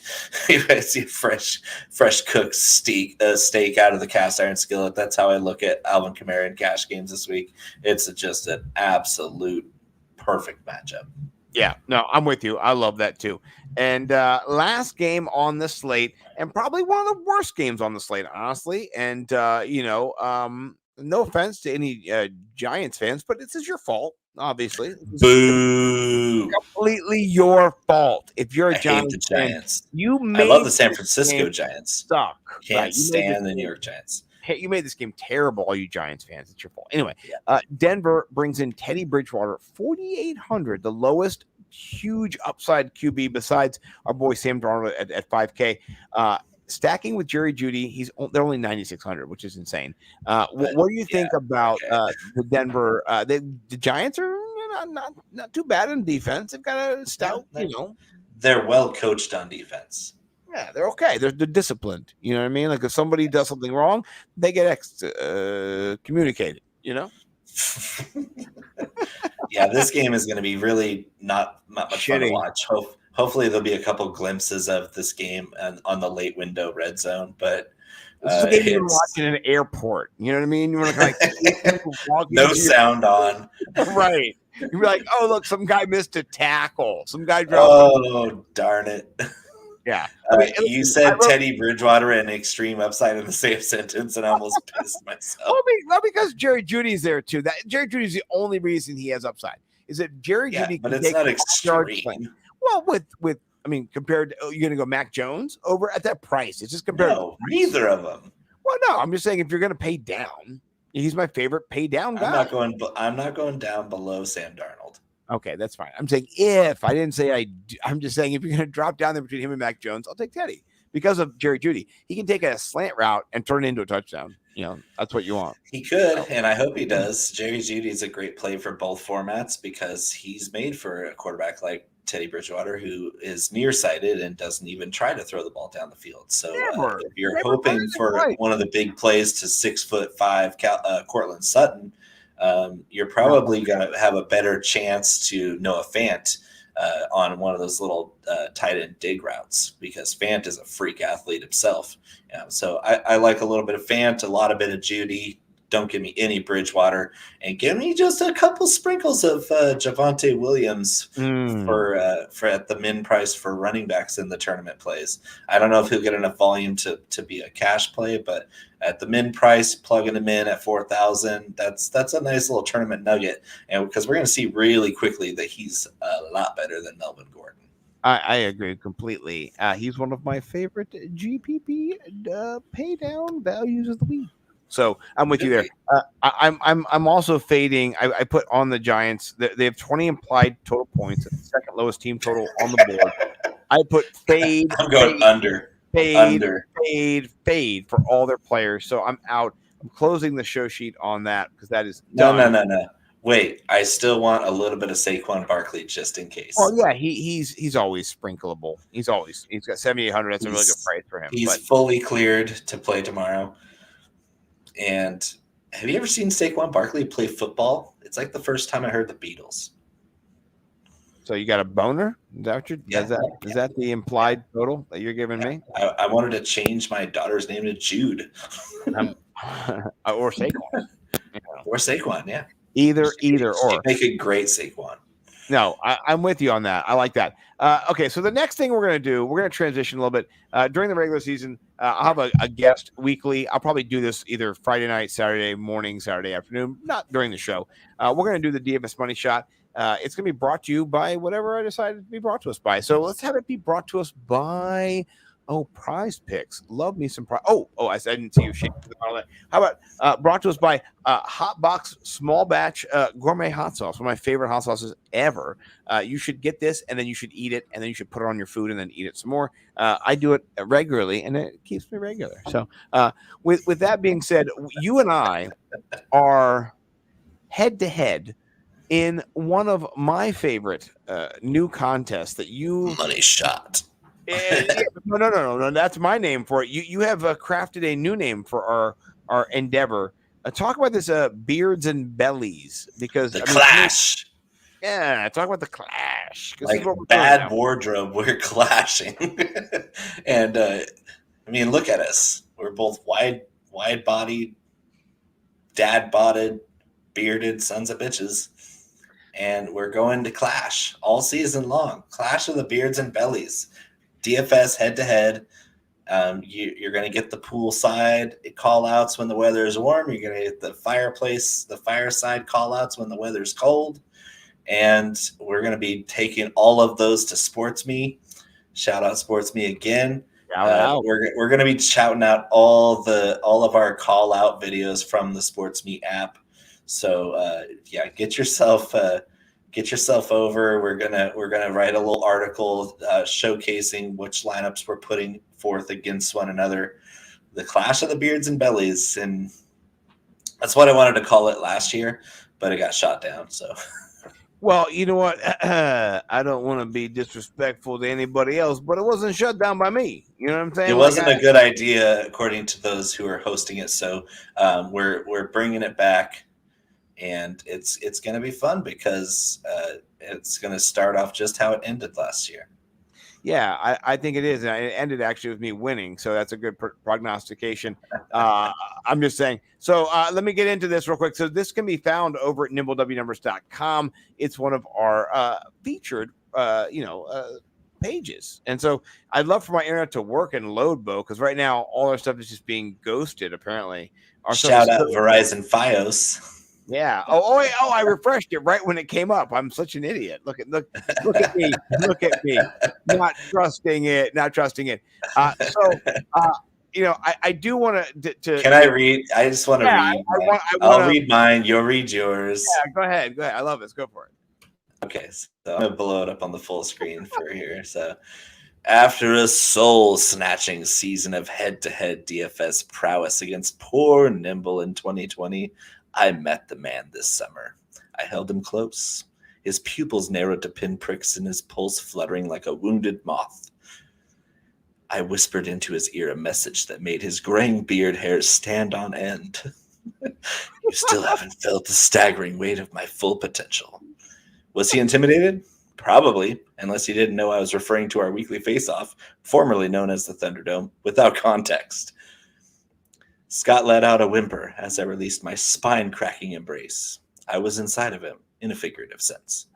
Speaker 8: If I see a fresh cooked steak out of the cast iron skillet, that's how I look at Alvin Kamara in cash games this week. It's just an absolute perfect matchup.
Speaker 9: Yeah, no, I'm with you. I love that too. And last game on the slate, and probably one of the worst games on the slate, honestly. And no offense to any Giants fans, but this is your fault, obviously.
Speaker 8: Boo!
Speaker 9: Completely your fault. If you're a Giants fan, I
Speaker 8: love the San Francisco Giants.
Speaker 9: Suck.
Speaker 8: Can't stand the New York Giants.
Speaker 9: Hey, you made this game terrible, all you Giants fans. It's your fault. Anyway, Denver brings in Teddy Bridgewater, 4,800, the lowest huge upside QB besides our boy Sam Darnold at 5K. Stacking with Jerry Jeudy, they're only 9,600, which is insane. What do you think about the Denver? The Giants are not too bad in defense. They've got a stout,
Speaker 8: They're well coached on defense.
Speaker 9: Yeah, they're okay. They're disciplined. You know what I mean? Like if somebody does something wrong, they get communicated.
Speaker 8: Yeah, this game is going to be really not much fun to watch. Hopefully, there'll be a couple glimpses of this game on the late window red zone. But
Speaker 9: this is a game you're watching in an airport. You know what I mean? You want to
Speaker 8: no sound on,
Speaker 9: right? You're like, oh look, some guy missed a tackle. Some guy dropped.
Speaker 8: Oh darn it!
Speaker 9: Yeah.
Speaker 8: You said Teddy Bridgewater and extreme upside in the same sentence, and I almost pissed myself.
Speaker 9: Well, because Jerry Jeudy's there too. That Jerry Jeudy's the only reason he has upside. Is that Jerry Jeudy?
Speaker 8: But it's not extreme.
Speaker 9: Well, with I mean, compared to, you're going to go Mac Jones over at that price. It's just compared
Speaker 8: No, neither of them.
Speaker 9: Well, no, I'm just saying if you're going to pay down, he's my favorite pay down guy.
Speaker 8: I'm not going down below Sam Darnold.
Speaker 9: Okay, that's fine. I'm saying if I didn't say I do, I'm just saying if you're going to drop down there between him and Mac Jones, I'll take Teddy because of Jerry Jeudy. He can take a slant route and turn it into a touchdown. That's what you want.
Speaker 8: He could, and I hope he does. Jerry Jeudy is a great play for both formats because he's made for a quarterback like Teddy Bridgewater, who is nearsighted and doesn't even try to throw the ball down the field. So if you're hoping for one of the big plays to 6'5" Cortland Sutton, you're probably going to have a better chance to Noah Fant on one of those little tight end dig routes because Fant is a freak athlete himself. So I like a little bit of Fant, a lot of bit of Jeudy. Don't give me any Bridgewater, and give me just a couple sprinkles of Javonte Williams for at the min price for running backs in the tournament plays. I don't know if he'll get enough volume to be a cash play, but at the min price, plugging him in at 4,000, that's a nice little tournament nugget. And because we're going to see really quickly that he's a lot better than Melvin Gordon.
Speaker 9: I agree completely. He's one of my favorite GPP pay down values of the week. So I'm with you there. I'm also fading. I put on the Giants. They have 20 implied total points, the second lowest team total on the board. I put fade.
Speaker 8: I'm going under.
Speaker 9: Fade for all their players. So I'm out. I'm closing the show sheet on that because that is done.
Speaker 8: No. Wait, I still want a little bit of Saquon Barkley just in case.
Speaker 9: Oh yeah, he's always sprinkleable. He's got 7,800. That's a really good price for him.
Speaker 8: He's fully cleared to play tomorrow. And have you ever seen Saquon Barkley play football? It's like the first time I heard the Beatles.
Speaker 9: So you got a boner? Is that the implied total that you're giving me?
Speaker 8: I wanted to change my daughter's name to Jude.
Speaker 9: Or Saquon.
Speaker 8: Or Saquon, yeah.
Speaker 9: Either or.
Speaker 8: Make a great Saquon.
Speaker 9: No, I'm with you on that. I like that. Okay, so the next thing we're going to do, we're going to transition a little bit. During the regular season, I'll have a guest weekly. I'll probably do this either Friday night, Saturday morning, Saturday afternoon, not during the show. We're going to do the DFS Money Shot. It's going to be brought to you by whatever I decided to be brought to us by. So let's have it be brought to us by Prize Picks. Love me some prize. I didn't see you shaking all that. How about brought to us by Hot Box Small Batch Gourmet Hot Sauce, one of my favorite hot sauces ever. You should get this, and then you should eat it, and then you should put it on your food, and then eat it some more. I do it regularly, and it keeps me regular. So with that being said, you and I are head to head in one of my favorite new contests that you
Speaker 8: Money Shot.
Speaker 9: No. That's my name for it. You have crafted a new name for our endeavor. Talk about this beards and bellies because
Speaker 8: the clash.
Speaker 9: Talk about the clash.
Speaker 8: Like bad wardrobe, we're clashing. And look at us. We're both wide-bodied, dad-bodied, bearded sons of bitches. And we're going to clash all season long. Clash of the beards and bellies. DFS head-to-head. You're going to get the poolside call-outs when the weather is warm. You're going to get the fireside call-outs when the weather's cold. And we're going to be taking all of those to SportsMe. Shout out SportsMe again. We're going to be shouting out all of our call-out videos from the SportsMe app. So get yourself over. We're gonna write a little article showcasing which lineups we're putting forth against one another. The clash of the beards and bellies, and that's what I wanted to call it last year, but it got shot down. So,
Speaker 9: well, you know what? I don't want to be disrespectful to anybody else, but it wasn't shut down by me. You know what I'm saying?
Speaker 8: It wasn't a good idea according to those who are hosting it. So we're bringing it back. And it's going to be fun because it's going to start off just how it ended last year.
Speaker 9: Yeah, I think it is. And it ended actually with me winning. So that's a good prognostication. I'm just saying. So let me get into this real quick. So this can be found over at nimblewnumbers.com. It's one of our featured, pages. And so I'd love for my internet to work and load, Bo, because right now all our stuff is just being ghosted, apparently.
Speaker 8: Shout out Verizon Fios.
Speaker 9: Yeah. I refreshed it right when it came up. I'm such an idiot. Look at me. Look at me. not trusting it. I do want to.
Speaker 8: Can I read? I just want to read. I'll read mine. You'll read yours.
Speaker 9: Yeah, go ahead. I love it. Let's go for it.
Speaker 8: Okay, so I'm gonna blow it up on the full screen for here. So, after a soul-snatching season of head-to-head DFS prowess against poor Nimble in 2020, I met the man this summer. I held him close, his pupils narrowed to pinpricks and his pulse fluttering like a wounded moth. I whispered into his ear a message that made his graying beard hairs stand on end. You still haven't felt the staggering weight of my full potential. Was he intimidated? Probably, unless he didn't know I was referring to our weekly face-off, formerly known as the Thunderdome, without context. Scott let out a whimper as I released my spine-cracking embrace. I was inside of him, in a figurative sense.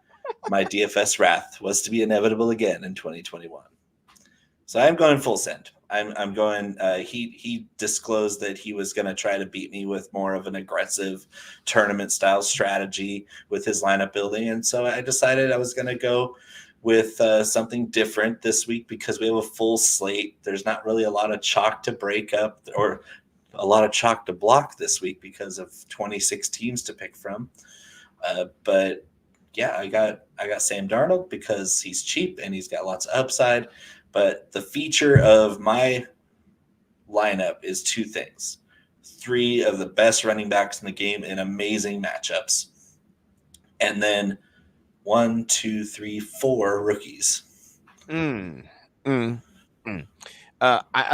Speaker 8: My DFS wrath was to be inevitable again in 2021. So I'm going full send. I'm going. He disclosed that he was going to try to beat me with more of an aggressive tournament style strategy with his lineup building, and so I decided I was going to go with something different this week because we have a full slate. There's not really a lot of chalk to break up or a lot of chalk to block this week because of 26 teams to pick from. But yeah, I got Sam Darnold because he's cheap and he's got lots of upside. But the feature of my lineup is two things. 3 of the best running backs in the game in amazing matchups. And then 1, 2, 3, 4 rookies.
Speaker 9: I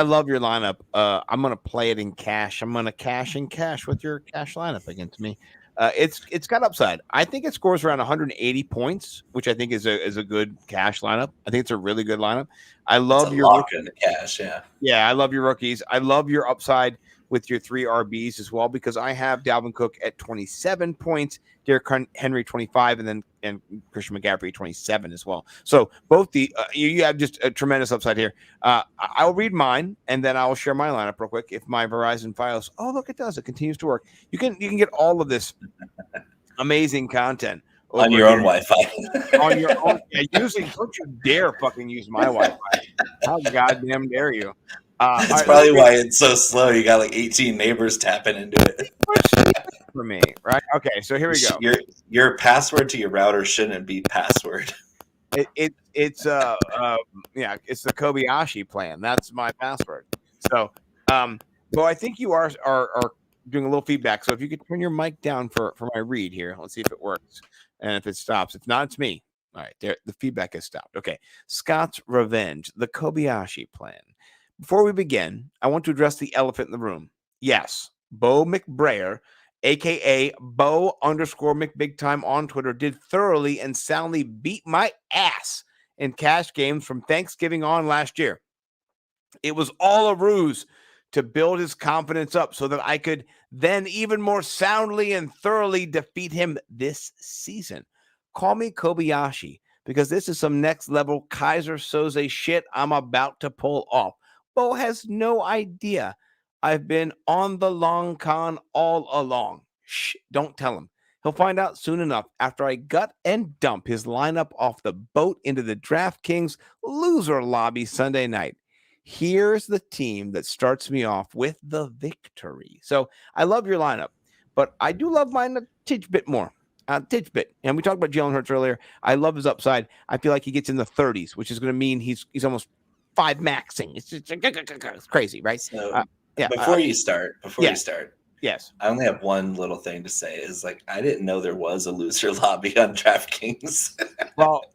Speaker 9: love your lineup. I'm going to play it in cash. I'm going to cash in cash with your cash lineup against me. It's got upside. I think it scores around 180 points, which I think is a good cash lineup. I think it's a really good lineup. I love your
Speaker 8: lock in the cash.
Speaker 9: Yeah, I love your rookies. I love your upside with your 3 RBs as well because I have Dalvin Cook at 27 points, Derrick Henry 25, and Christian McCaffrey 27 as well. So both you have just a tremendous upside here. I'll read mine and then I'll share my lineup real quick. If my Verizon Fios, oh look, it does. It continues to work. You can get all of this amazing content
Speaker 8: on your own Wi-Fi.
Speaker 9: On your own, don't you dare fucking use my Wi-Fi. How goddamn dare you?
Speaker 8: That's probably why it's so slow. You got like 18 neighbors tapping into it.
Speaker 9: For me, right? Okay, so here we go.
Speaker 8: Your password to your router shouldn't be password.
Speaker 9: It's the Kobayashi plan. That's my password. So, I think you are doing a little feedback. So if you could turn your mic down for my read here, let's see if it works and if it stops. If not, it's me. All right, there the feedback has stopped. Okay, Scott's Revenge, the Kobayashi plan. Before we begin, I want to address the elephant in the room. Yes, Bo McBrayer, a.k.a. Bo_McBigTime on Twitter, did thoroughly and soundly beat my ass in cash games from Thanksgiving on last year. It was all a ruse to build his confidence up so that I could then even more soundly and thoroughly defeat him this season. Call me Kobayashi because this is some next level Kaiser Soze shit I'm about to pull off. Bo has no idea I've been on the long con all along. Shh, don't tell him. He'll find out soon enough after I gut and dump his lineup off the boat into the DraftKings loser lobby Sunday night. Here's the team that starts me off with the victory. So I love your lineup, but I do love mine a tidge bit more. And we talked about Jalen Hurts earlier. I love his upside. I feel like he gets in the 30s, which is going to mean he's almost 5 maxing. It's crazy, right?
Speaker 8: So, Before you start,
Speaker 9: yes,
Speaker 8: I only have one little thing to say. Is like I didn't know there was a loser lobby on DraftKings.
Speaker 9: Well,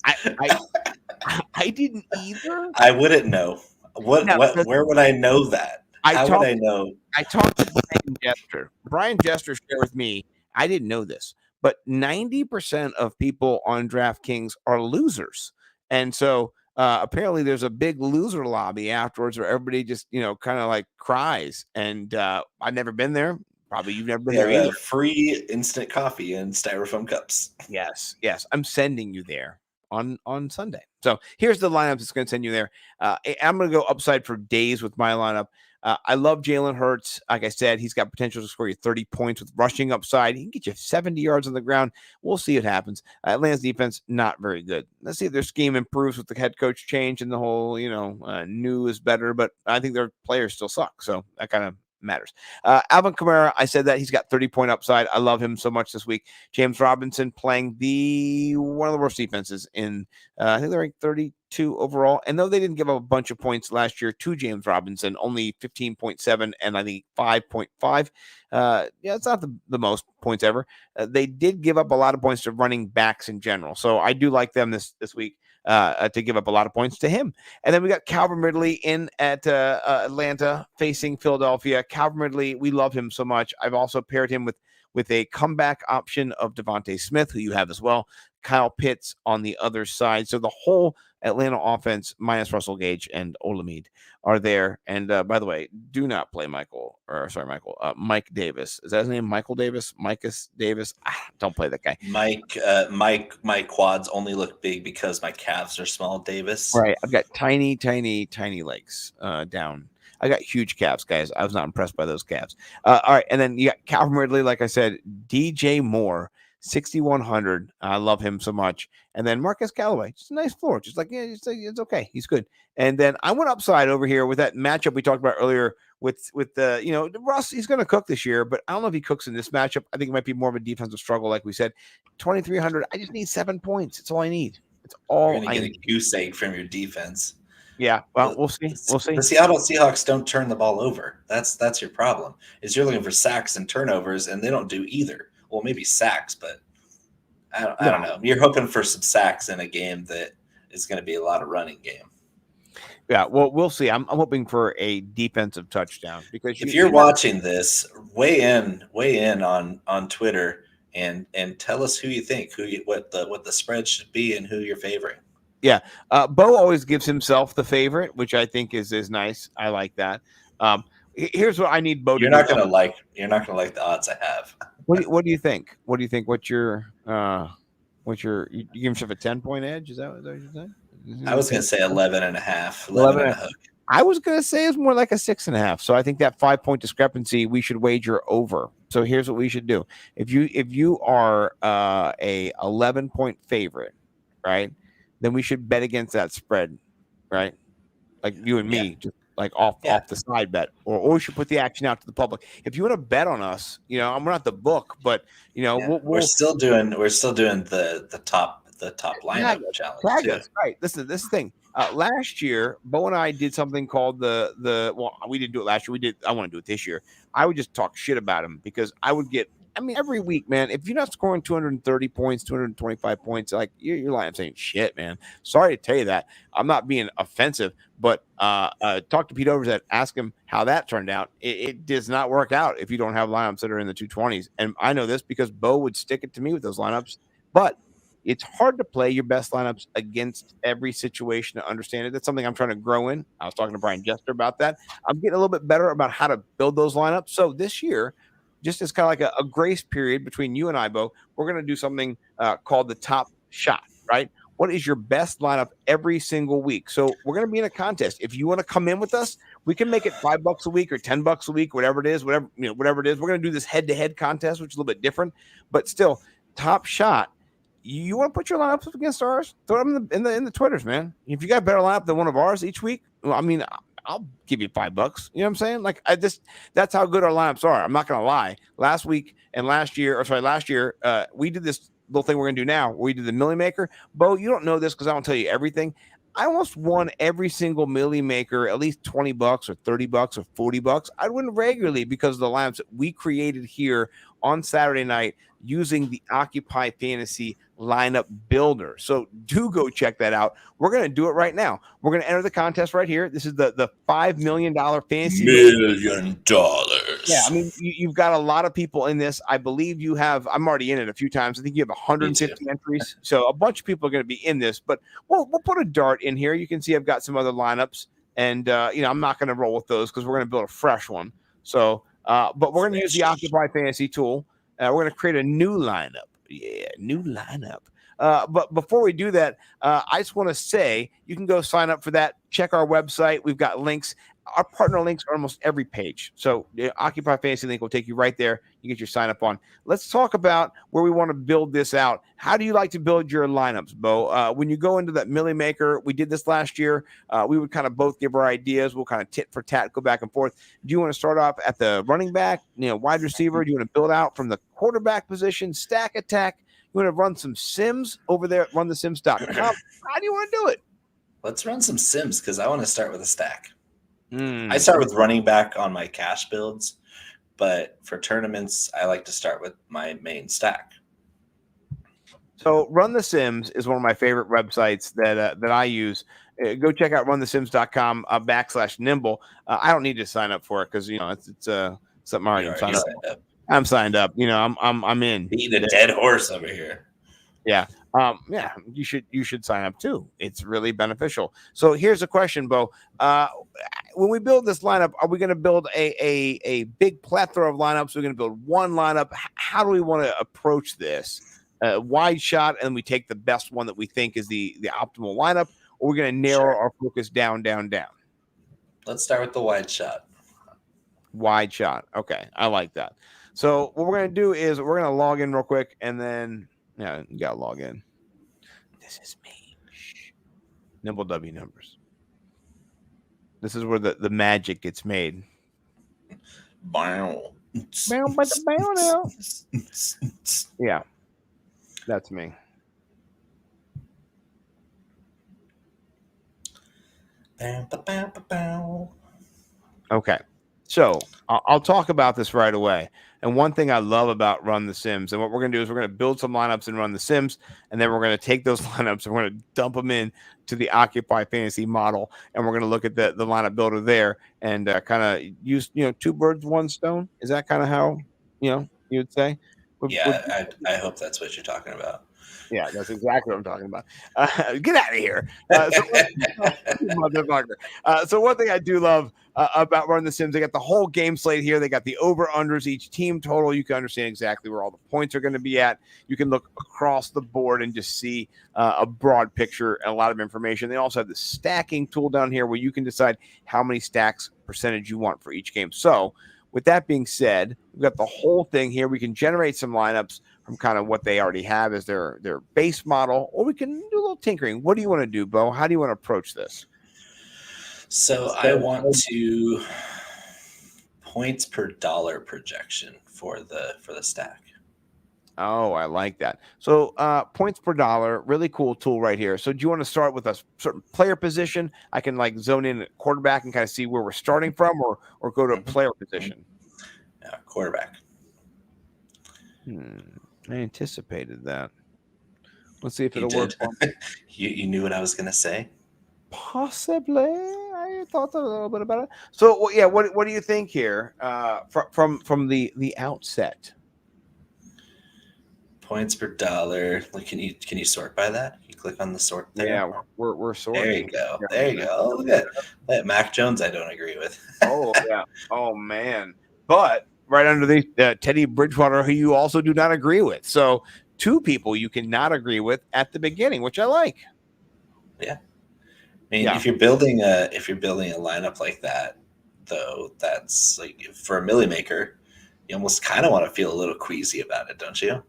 Speaker 9: I didn't either.
Speaker 8: I wouldn't know. Where would I know that? How would I know?
Speaker 9: I talked to Brian Jester. Brian Jester shared with me. I didn't know this, but 90% of people on DraftKings are losers, and so. Apparently there's a big loser lobby afterwards where everybody just, kind of like cries. And I've never been there. Probably you've never been there either.
Speaker 8: Free instant coffee in styrofoam cups.
Speaker 9: Yes. I'm sending you there on Sunday. So here's the lineup that's going to send you there. I'm going to go upside for days with my lineup. I love Jalen Hurts. Like I said, he's got potential to score you 30 points with rushing upside. He can get you 70 yards on the ground. We'll see what happens. Atlanta's defense, not very good. Let's see if their scheme improves with the head coach change and the whole, new is better, but I think their players still suck. So that kind of matters. Alvin Kamara, I said that he's got 30-point upside. I love him so much this week. James Robinson playing one of the worst defenses in, I think they're ranked 32 overall. And though they didn't give up a bunch of points last year to James Robinson, only 15.7 and I think 5.5. It's not the most points ever. They did give up a lot of points to running backs in general. So I do like them this week. To give up a lot of points to him. And then we got Calvin Ridley in at Atlanta facing Philadelphia. Calvin Ridley, we love him so much. I've also paired him with a comeback option of Devontae Smith, who you have as well. Kyle Pitts on the other side. So the whole Atlanta offense minus Russell Gage and Olamide are there. And by the way, do not play Mike Davis. Is that his name? Michael Davis? Micus Davis? Don't play that guy.
Speaker 8: My quads only look big because my calves are small, Davis.
Speaker 9: Right. I've got tiny legs down. I got huge calves, guys. I was not impressed by those calves. All right. And then you got Calvin Ridley, like I said, DJ Moore, 6,100. I love him so much. And then Marcus Callaway, just a nice floor. Just like, it's okay. He's good. And then I went upside over here with that matchup we talked about earlier with the, Russ, he's going to cook this year, but I don't know if he cooks in this matchup. I think it might be more of a defensive struggle. Like we said, 2,300. I just need 7 points. It's all I need. It's all
Speaker 8: I need. A goose egg from your defense.
Speaker 9: Yeah, well, we'll see.
Speaker 8: The Seattle Seahawks don't turn the ball over. That's your problem. Is you're looking for sacks and turnovers, and they don't do either. Well, maybe sacks, but I don't know. You're hoping for some sacks in a game that is going to be a lot of running game.
Speaker 9: Yeah, well, we'll see. I'm hoping for a defensive touchdown because
Speaker 8: if you're watching this, weigh in on Twitter and tell us who you think, what the spread should be, and who you're favoring.
Speaker 9: Yeah, Bo always gives himself the favorite, which I think is not I like that. Here's what I need Bo.
Speaker 8: You're not gonna like the odds I have.
Speaker 9: What do you think? What do you think? What's your you give yourself a 10-point edge? Is that what you're saying?
Speaker 8: I was gonna say 11.5.
Speaker 9: 11. I was gonna say it's more like a 6.5. So I think that 5-point discrepancy we should wager over. So here's what we should do: if you are a 11-point favorite, right? Then we should bet against that spread, right? Like you and me, just like off the side bet, or we should put the action out to the public. If you want to bet on us, we're not the book, but we're still doing
Speaker 8: the top lineup challenge.
Speaker 9: Too. Right. This is the thing. Last year, Bo and I did something called we didn't do it last year. I want to do it this year. I would just talk shit about him because I would get. Every week, man, if you're not scoring 230 points, 225 points, like you're lying. I'm saying shit, man. Sorry to tell you that. I'm not being offensive, but talk to Pete Overzet, ask him how that turned out. It does not work out if you don't have lineups that are in the 220s. And I know this because Bo would stick it to me with those lineups, but it's hard to play your best lineups against every situation to understand it. That's something I'm trying to grow in. I was talking to Brian Jester about that. I'm getting a little bit better about how to build those lineups. So this year, just as kind of like a grace period between you and I, Bo, we're going to do something called the top shot, right? What is your best lineup every single week? So we're going to be in a contest. If you want to come in with us, we can make it $5 a week or $10 a week, whatever it is, whatever it is. We're going to do this head-to-head contest, which is a little bit different, but still top shot. You want to put your lineups up against ours? Throw them in the Twitters, man. If you got a better lineup than one of ours each week, I'll give you $5. You know what I'm saying? Like that's how good our lineups are. I'm not going to lie. Last year, we did this little thing we're going to do now. We did the Millie Maker. Bo, you don't know this because I don't tell you everything. I almost won every single Millie Maker, at least $20 or $30 or $40. I'd win regularly because of the lineups that we created here on Saturday night using the Occupy Fantasy lineup builder. So do go check that out. We're going to do it right now. We're going to enter the contest right here. This is the $5 million fantasy.
Speaker 8: $1 million.
Speaker 9: Yeah, you've got a lot of people in this. I believe you have. I'm already in it a few times. I think you have 150 entries. So a bunch of people are going to be in this. But we'll put a dart in here. You can see I've got some other lineups, and I'm not going to roll with those because we're going to build a fresh one. So, but we're going to use the Occupy Fantasy tool. We're going to create a new lineup. Yeah, new lineup. But before we do that, I just want to say you can go sign up for that. Check our website. We've got links. Our partner links are almost every page. So the Occupy Fantasy link will take you right there. You get your sign up on. Let's talk about where we want to build this out. How do you like to build your lineups, Bo? When you go into that Millie Maker, we did this last year. We would kind of both give our ideas. We'll kind of tit for tat, go back and forth. Do you want to start off at the running back, wide receiver? Do you want to build out from the quarterback position, stack attack? You want to run some sims over there at runthesims.com? How do you want to do it?
Speaker 8: Let's run some sims because I want to start with a stack. I start with running back on my cash builds, but for tournaments, I like to start with my main stack.
Speaker 9: So Run the Sims is one of my favorite websites that I use. Go check out runthesims.com /nimble. I don't need to sign up for it because it's something I already signed up. I'm signed up. I'm in.
Speaker 8: Beating a dead horse over here.
Speaker 9: Yeah. You should sign up too. It's really beneficial. So here's a question, Bo. When we build this lineup, are we going to build a big plethora of lineups? We're going to build one lineup. How do we want to approach this? Wide shot, and we take the best one that we think is the optimal lineup, or we're going to narrow our focus down.
Speaker 8: Let's start with the wide shot.
Speaker 9: Wide shot. Okay, I like that. So what we're going to do is we're going to log in real quick, and then you got to log in. This is me. Nimble W numbers. This is where the magic gets made.
Speaker 8: Bow.
Speaker 9: Yeah, that's me. Okay, so I'll talk about this right away. And one thing I love about Run the Sims, and what we're going to do is we're going to build some lineups and Run the Sims, and then we're going to take those lineups and we're going to dump them in to the Occupy Fantasy model, and we're going to look at the lineup builder there and kind of use two birds, one stone. Is that kind of how you would say?
Speaker 8: I hope that's what you're talking about.
Speaker 9: Yeah, that's exactly what I'm talking about. Get out of here. Motherfucker. So one thing I do love about Run the Sims, they got the whole game slate here. They got the over-unders, each team total. You can understand exactly where all the points are going to be at. You can look across the board and just see a broad picture and a lot of information. They also have the stacking tool down here where you can decide how many stacks percentage you want for each game. So with that being said, we've got the whole thing here. We can generate some lineups from kind of what they already have as their base model, or we can do a little tinkering. What do you want to do, Bo? How do you want to approach this?
Speaker 8: So I want to points per dollar projection for the stack.
Speaker 9: Oh, I like that. So points per dollar, really cool tool right here. So do you want to start with a certain player position? I can zone in at quarterback and kind of see where we're starting from, or go to a player position.
Speaker 8: Quarterback.
Speaker 9: I anticipated that. Let's see if it'll work.
Speaker 8: You knew what I was going to say?
Speaker 9: Possibly. I thought a little bit about it. So, what do you think here from the outset?
Speaker 8: Points per dollar. Can you sort by that? You click on the sort there.
Speaker 9: Yeah, we're sorting.
Speaker 8: There you go. There you go. Oh, look at that. Mac Jones. I don't agree with.
Speaker 9: Oh yeah. Oh man. But right under the Teddy Bridgewater, who you also do not agree with. So two people you cannot agree with at the beginning, which I like.
Speaker 8: Yeah. I mean, if you're building a lineup like that, though, that's for a Millie Maker, you almost kind of want to feel a little queasy about it, don't you?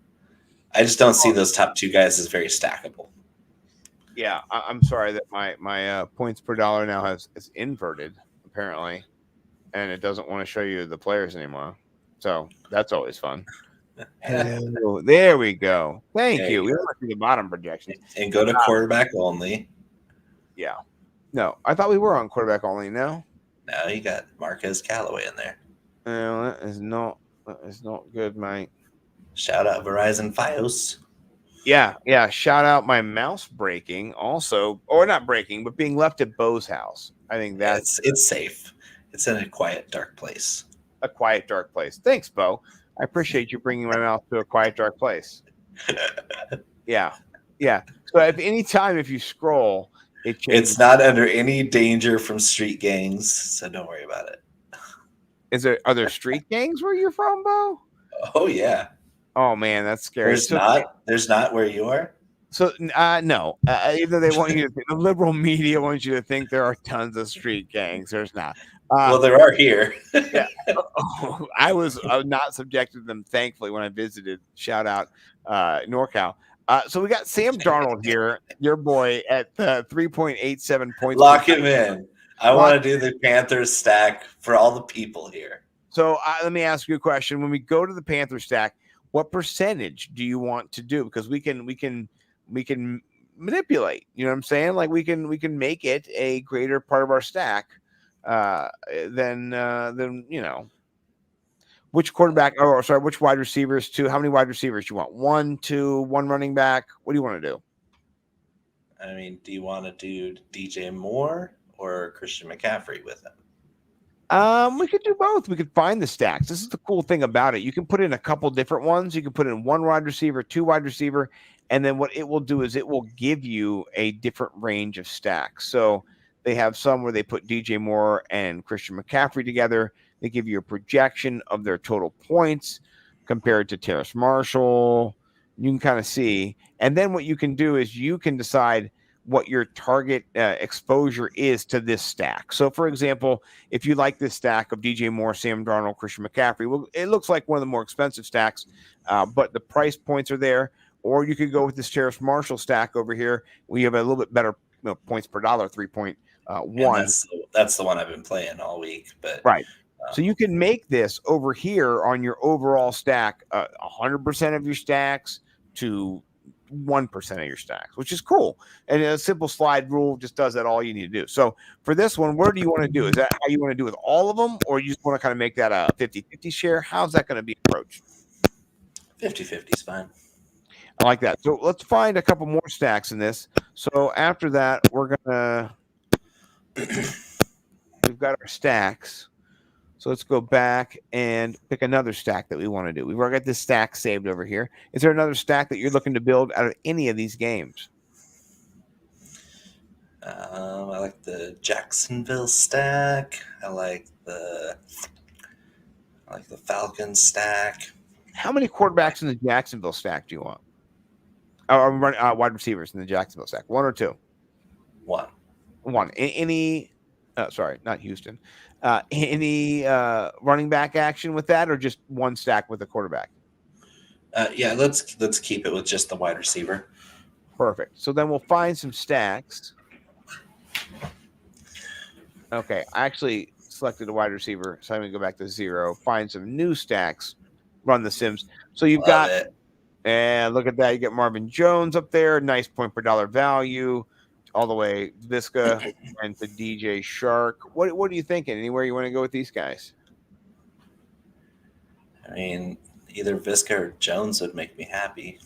Speaker 8: I just don't see those top two guys as very stackable.
Speaker 9: Yeah, I'm sorry that my points per dollar now is inverted, apparently, and it doesn't want to show you the players anymore. So that's always fun. Hello. There we go. Thank you. We don't see the bottom projections.
Speaker 8: And go to quarterback only.
Speaker 9: Yeah. No, I thought we were on quarterback only. No,
Speaker 8: you got Marquez Callaway in there.
Speaker 9: No, that is not good, mate.
Speaker 8: Shout out Verizon Fios.
Speaker 9: Yeah. Shout out my mouse breaking also, or not breaking, but being left at Bo's house. I think it's
Speaker 8: safe. It's in a quiet, dark place.
Speaker 9: A quiet, dark place. Thanks, Bo. I appreciate you bringing my mouse to a quiet, dark place. Yeah. So if you scroll, it changes.
Speaker 8: It's not under any danger from street gangs, so don't worry about it.
Speaker 9: Are there street gangs where you're from, Bo?
Speaker 8: Oh yeah.
Speaker 9: Oh man, that's scary.
Speaker 8: There's not where you are.
Speaker 9: So no, even though they want you to think, the liberal media wants you to think there are tons of street gangs. There's not.
Speaker 8: Well, there are here.
Speaker 9: Yeah, I was not subjected to them, thankfully, when I visited. Shout out NorCal. So we got Sam Darnold here, your boy, at 3.87 points.
Speaker 8: Lock him in. I want to do the Panthers stack for all the people here.
Speaker 9: So let me ask you a question. When we go to the Panthers stack, what percentage do you want to do? Because we can manipulate. You know what I'm saying? Like we can make it a greater part of our stack than you know. Which quarterback? Oh, sorry. Which wide receivers? Two? How many wide receivers do you want? 1, 2, 1 running back. What do you want to do?
Speaker 8: I mean, do you want to do DJ Moore or Christian McCaffrey with him?
Speaker 9: We could do both. We could find the stacks. This is the cool thing about it. You can put in a couple different ones. You can put in 1 wide receiver, 2 wide receiver, and then what it will do is it will give you a different range of stacks. So they have some where they put DJ Moore and Christian McCaffrey together. They give you a projection of their total points compared to Terrace Marshall. You can kind of see. And then what you can do is you can decide what your target exposure is to this stack. So, for example, if you like this stack of DJ Moore, Sam Darnold, Christian McCaffrey, well, it looks like one of the more expensive stacks, but the price points are there. Or you could go with this Terrace Marshall stack over here. We have a little bit better points per dollar, 3.1.
Speaker 8: That's the one I've been playing all week. But
Speaker 9: right. So you can make this over here on your overall stack 100% of your stacks to 1% of your stacks, which is cool. And a simple slide rule just does that all you need to do. So for this one, where do you want to do? Is that how you want to do with all of them, or you just want to kind of make that a 50-50 share? How's that going to be approached?
Speaker 8: 50-50 is fine.
Speaker 9: I like that. So let's find a couple more stacks in this. So after that, we're going to we've got our stacks. So let's go back and pick another stack that we want to do. We've already got this stack saved over here. Is there another stack that you're looking to build out of any of these games?
Speaker 8: I like the Jacksonville stack. I like the Falcons stack.
Speaker 9: How many quarterbacks in the Jacksonville stack do you want? Or wide receivers in the Jacksonville stack? 1 or 2?
Speaker 8: 1.
Speaker 9: Any? Sorry, not Houston. Any running back action with that, or just one stack with a quarterback?
Speaker 8: Yeah, let's keep it with just the wide receiver.
Speaker 9: Perfect. So then we'll find some stacks. Okay, I actually selected a wide receiver, so I'm going to go back to 0. Find some new stacks. Run the Sims. So you've got it. And look at that. You get Marvin Jones up there. Nice point per dollar value. All the way Visca and to DJ Shark. What are you thinking? Anywhere you want to go with these guys?
Speaker 8: I mean, either Visca or Jones would make me happy.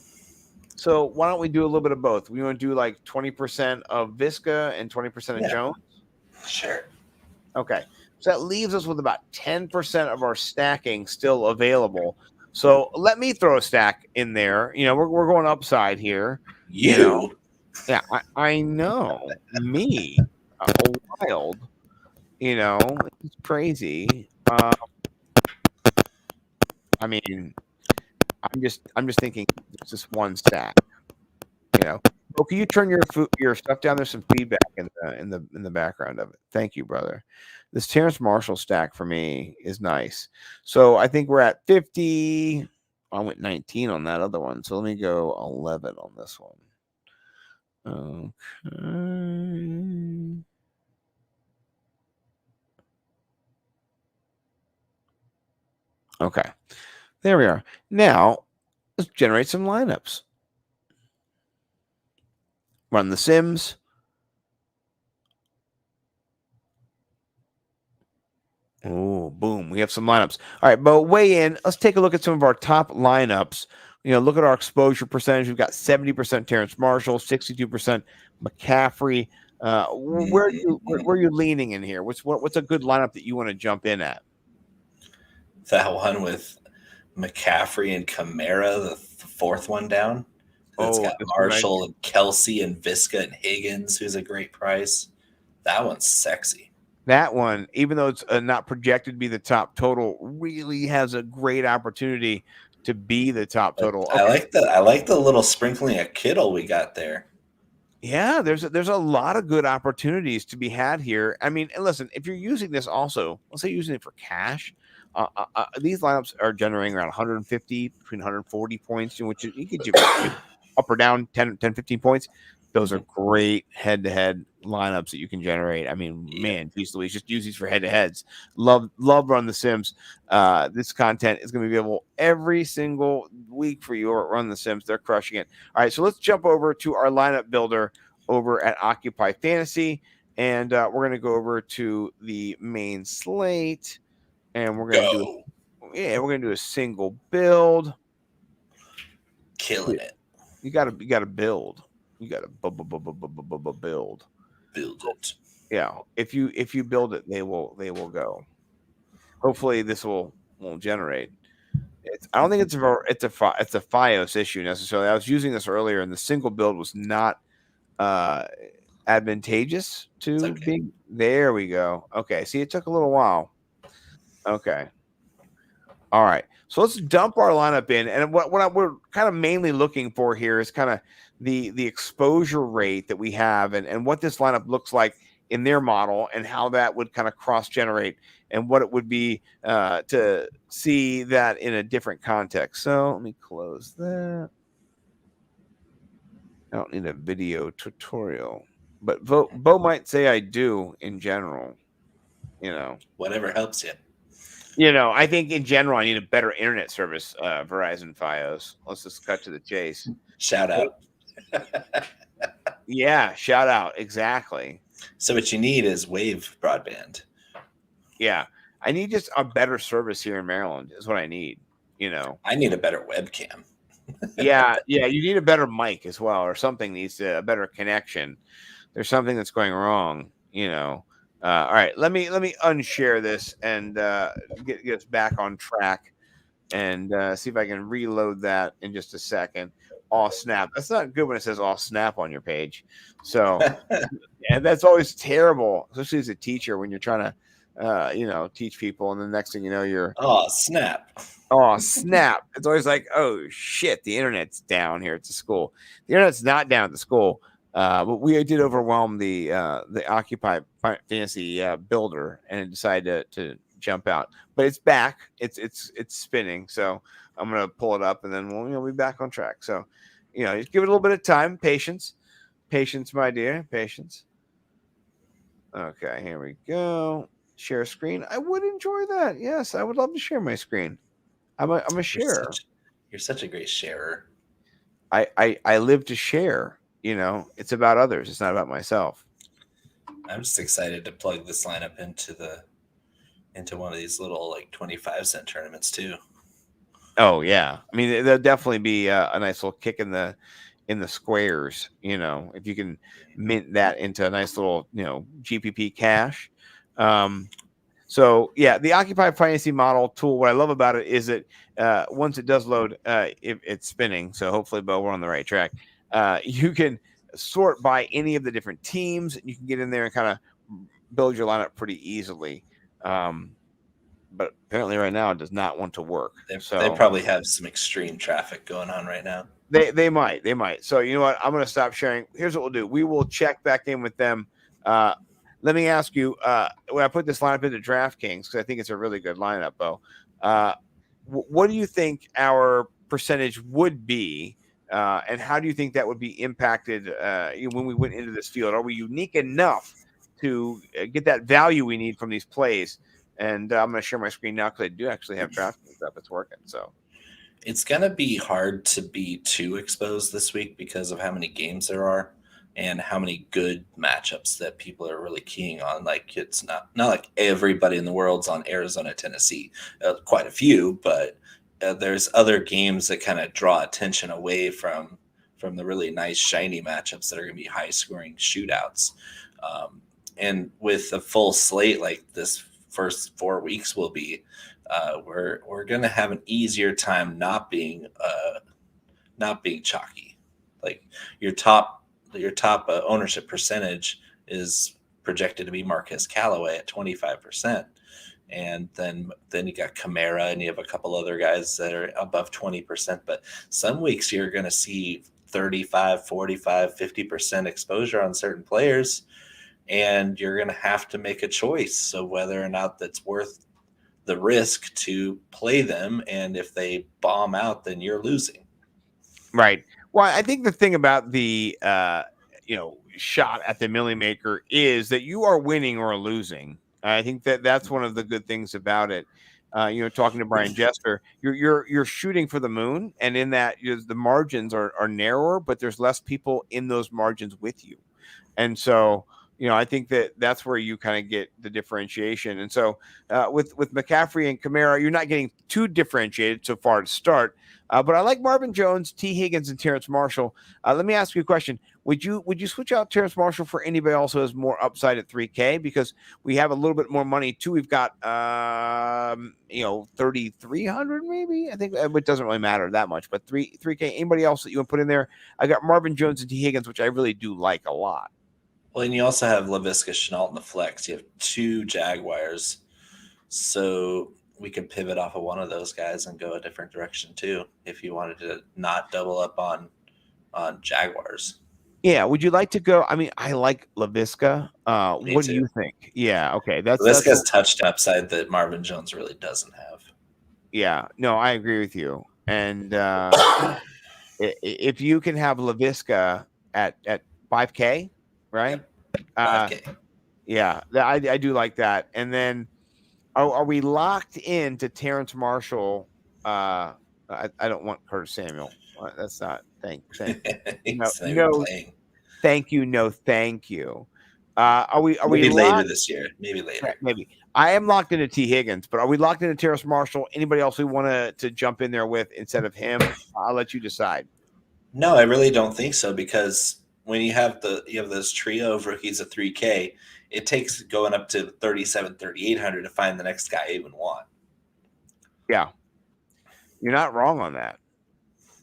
Speaker 9: So why don't we do a little bit of both? We want to do like 20% of Visca and 20% of Jones?
Speaker 8: Sure.
Speaker 9: Okay. So that leaves us with about 10% of our stacking still available. So let me throw a stack in there. You know, we're going upside here. You know? Yeah, I know. Me, wild. You know, it's crazy. I mean, I'm just thinking it's just one stack. You know. Oh, can you turn your stuff down? There's some feedback in the background of it. Thank you, brother. This Terrace Marshall stack for me is nice. So I think we're at 50. I went 19 on that other one. So let me go 11 on this one. Okay. There we are. Now, let's generate some lineups. Run the Sims. Oh, boom. We have some lineups. All right, Bo, weigh in. Let's take a look at some of our top lineups. You know, look at our exposure percentage. We've got 70% Terrace Marshall, 62% McCaffrey. Where are you leaning in here? What's a good lineup that you want to jump in at?
Speaker 8: That one with McCaffrey and Kamara, the fourth one down. It's got Marshall and Kelsey and Visca and Higgins, who's a great price. That one's sexy.
Speaker 9: That one, even though it's not projected to be the top total, really has a great opportunity to be the top total.
Speaker 8: I like the little sprinkling of Kittle we got there.
Speaker 9: Yeah, there's a lot of good opportunities to be had here. I mean, and listen, if you're using this also, let's say you're using it for cash, these lineups are generating around 150, between 140 points, which you could do up or down 10, 15 points. Those are great head-to-head lineups that you can generate. I mean, man, geez Louise, just use these for head-to-heads. Love Run the Sims. This content is going to be available every single week for you at Run the Sims. They're crushing it. All right, so let's jump over to our lineup builder over at Occupy Fantasy, and we're going to go over to the main slate, and we're going to do a single build.
Speaker 8: Killing it.
Speaker 9: You got to build. You got to build.
Speaker 8: Build it.
Speaker 9: Yeah. If you build it, they will go. Hopefully, this will generate. I don't think it's a FiOS issue necessarily. I was using this earlier, and the single build was not advantageous to be. There we go. Okay. See, it took a little while. Okay. All right. So let's dump our lineup in, and what we're kind of mainly looking for here is kind of the exposure rate that we have, and what this lineup looks like in their model, and how that would kind of cross generate, and what it would be to see that in a different context. So let me close that. I don't need a video tutorial, but Bo might say I do in general.
Speaker 8: Whatever helps you.
Speaker 9: I think in general, I need a better internet service, Verizon FiOS. Let's just cut to the chase.
Speaker 8: Shout out.
Speaker 9: Yeah, shout out. Exactly.
Speaker 8: So what you need is wave broadband.
Speaker 9: Yeah. I need just a better service here in Maryland is what I need.
Speaker 8: I need a better webcam.
Speaker 9: Yeah. You need a better mic as well, or something needs a better connection. There's something that's going wrong, all right, let me unshare this and get us back on track, and see if I can reload that in just a second. Oh snap! That's not good when it says "all snap" on your page. So, and that's always terrible, especially as a teacher when you're trying to, teach people, and the next thing you know, you're
Speaker 8: snap.
Speaker 9: Oh snap! It's always like, oh shit, the internet's down here at the school. The internet's not down at the school. But we did overwhelm the Occupy Fantasy builder, and it decided to jump out. But it's back. It's spinning. So I'm gonna pull it up, and then we'll be back on track. So just give it a little bit of time, patience, my dear, patience. Okay, here we go. Share screen. I would enjoy that. Yes, I would love to share my screen. I'm a sharer.
Speaker 8: You're such a great sharer.
Speaker 9: I live to share. It's about others. It's not about myself.
Speaker 8: I'm just excited to plug this lineup into one of these little 25-cent tournaments too.
Speaker 9: Oh yeah, I mean there'll definitely be a nice little kick in the squares. If you can mint that into a nice little GPP cash. So yeah, the Occupy Fantasy model tool. What I love about it is that once it does load, it's spinning. So hopefully, Bo, we're on the right track. You can sort by any of the different teams, and you can get in there and kind of build your lineup pretty easily. But apparently right now it does not want to work.
Speaker 8: They probably have some extreme traffic going on right now.
Speaker 9: They might. So you know what? I'm going to stop sharing. Here's what we'll do. We will check back in with them. Let me ask you, when I put this lineup into DraftKings, because I think it's a really good lineup, Bo, what do you think our percentage would be? And how do you think that would be impacted when we went into this field? Are we unique enough to get that value we need from these plays? And I'm going to share my screen now because I do actually have DraftKings up. It's working. So
Speaker 8: it's going to be hard to be too exposed this week because of how many games there are and how many good matchups that people are really keying on. Like it's not like everybody in the world's on Arizona, Tennessee. Quite a few, but there's other games that kind of draw attention away from the really nice shiny matchups that are going to be high scoring shootouts. And with a full slate like this first 4 weeks will be, we're going to have an easier time not being chalky. Like your top ownership percentage is projected to be Marquez Callaway at 25%. And then you got Kamara, and you have a couple other guys that are above 20%. But some weeks you're going to see 35, 45, 50% exposure on certain players, and you're going to have to make a choice. So whether or not that's worth the risk to play them, and if they bomb out, then you're losing.
Speaker 9: Right. Well, I think the thing about the shot at the Millie Maker is that you are winning or losing. I think that's one of the good things about it. Talking to Brian Jester, you're shooting for the moon, and in that the margins are narrower, but there's less people in those margins with you, and so I think that's where you kind of get the differentiation. And so with McCaffrey and Kamara, you're not getting too differentiated so far to start. But I like Marvin Jones, T. Higgins, and Terrence Marshall. Let me ask you a question. Would you switch out Terrence Marshall for anybody else who has more upside at 3K? Because we have a little bit more money too. We've got 3,300 maybe. I think it doesn't really matter that much, but 3K. Anybody else that you want to put in there? I got Marvin Jones and T. Higgins, which I really do like a lot.
Speaker 8: Well, and you also have Laviska Shenault in the flex. You have 2 Jaguars, so we could pivot off of one of those guys and go a different direction too, if you wanted to not double up on Jaguars.
Speaker 9: Yeah, would you like to go? I mean, I like Laviska. What do you think? Yeah, okay.
Speaker 8: Laviska's touched upside that Marvin Jones really doesn't have.
Speaker 9: Yeah, no, I agree with you. And if you can have Laviska at 5K, right?
Speaker 8: 5K.
Speaker 9: Yeah, I do like that. And then are we locked into Terrence Marshall? I don't want Curtis Samuel. That's not thank you. No, thank you. No, thank you. Are we
Speaker 8: maybe later this year? Maybe later.
Speaker 9: Maybe. I am locked into T. Higgins, but are we locked into Terrace Marshall? Anybody else we want to jump in there with instead of him? I'll let you decide.
Speaker 8: No, I really don't think so, because when you have this trio of rookies at 3K, it takes going up to 37, 3,800 to find the next guy I even want.
Speaker 9: Yeah, you're not wrong on that.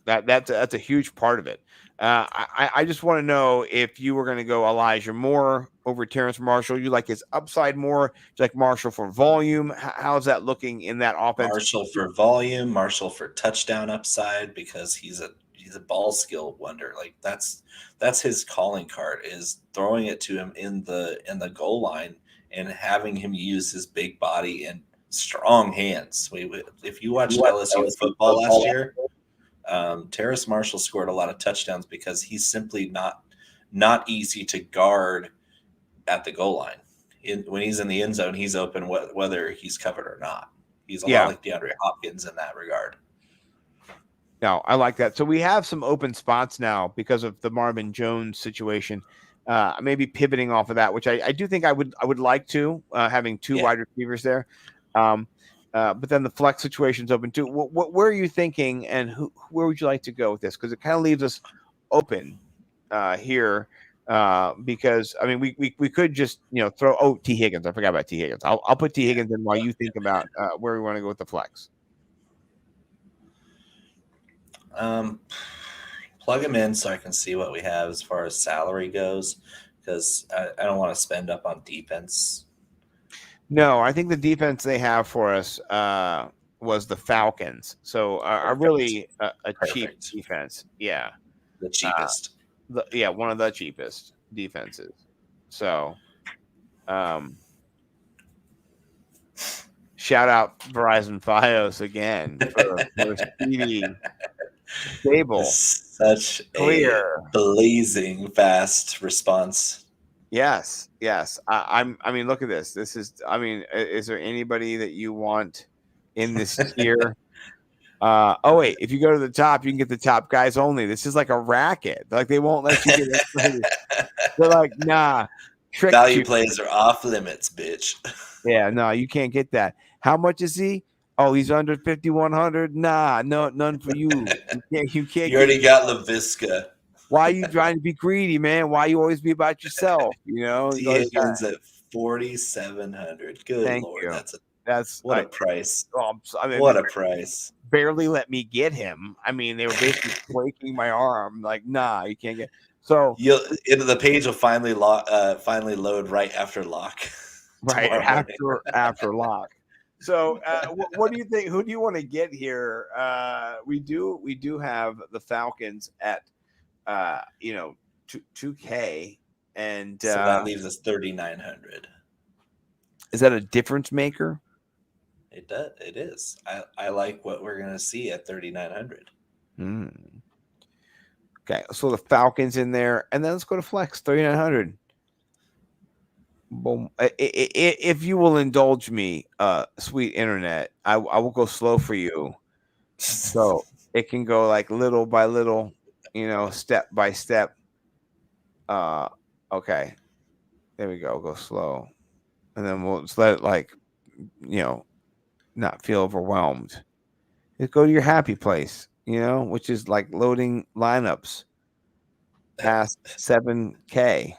Speaker 9: That's a huge part of it. I just want to know if you were going to go Elijah Moore over Terrence Marshall. You like his upside more? You like Marshall for volume? How's that looking in that offense?
Speaker 8: Marshall for volume, Marshall for touchdown upside, because he's a ball skill wonder. Like that's his calling card, is throwing it to him in the goal line and having him use his big body and strong hands. If you watched LSU football last year, Terrace Marshall scored a lot of touchdowns because he's simply not easy to guard at the goal line. When he's in the end zone, he's open whether he's covered or not. He's a lot like DeAndre Hopkins in that regard.
Speaker 9: No, I like that. So we have some open spots now because of the Marvin Jones situation. Maybe pivoting off of that, which I do think I would like to, having 2 wide receivers there. But then the flex situation's open too. Where are you thinking, and where would you like to go with this? Because it kind of leaves us open here. Because I mean, we could just throw T. Higgins. I forgot about T. Higgins. I'll put T. Higgins in while you think about where we want to go with the flex.
Speaker 8: Plug him in so I can see what we have as far as salary goes, because I don't want to spend up on defense.
Speaker 9: No, I think the defense they have for us was the Falcons. So really a cheap defense. Yeah.
Speaker 8: The cheapest.
Speaker 9: One of the cheapest defenses. So shout out Verizon Fios again for speedy, stable,
Speaker 8: such clear, a blazing fast response.
Speaker 9: Yes. I mean, look at this. This is. I mean, is there anybody that you want in this tier? Oh wait, if you go to the top, you can get the top guys only. This is like a racket. Like they won't let you get it. They're like, nah.
Speaker 8: Value plays are off limits, bitch.
Speaker 9: Yeah, no, you can't get that. How much is he? Oh, he's under 5,100. Nah, no, none for you. You can't.
Speaker 8: You already got Laviska.
Speaker 9: Why are you trying to be greedy, man? Why you always be about yourself?
Speaker 8: Higgins at 4,700. Good
Speaker 9: Thank
Speaker 8: Lord,
Speaker 9: you.
Speaker 8: That's what a price.
Speaker 9: I mean,
Speaker 8: what a price.
Speaker 9: Barely let me get him. I mean, they were basically breaking my arm. Like, nah, you can't get. So
Speaker 8: the page will finally load right after lock.
Speaker 9: Right after lock. So, what do you think? Who do you want to get here? We do have the Falcons at 2K, and
Speaker 8: So that leaves us 3,900.
Speaker 9: Is that a difference maker?
Speaker 8: It does. It is. I like what we're gonna see at 3,900.
Speaker 9: Okay, so the Falcons in there, and then let's go to flex 3,900. Boom. If you will indulge me, sweet internet, I will go slow for you, so it can go like little by little, step by step. Okay, there we go. Go slow, and then we'll just let it not feel overwhelmed. Just go to your happy place, which is like loading lineups past 7K.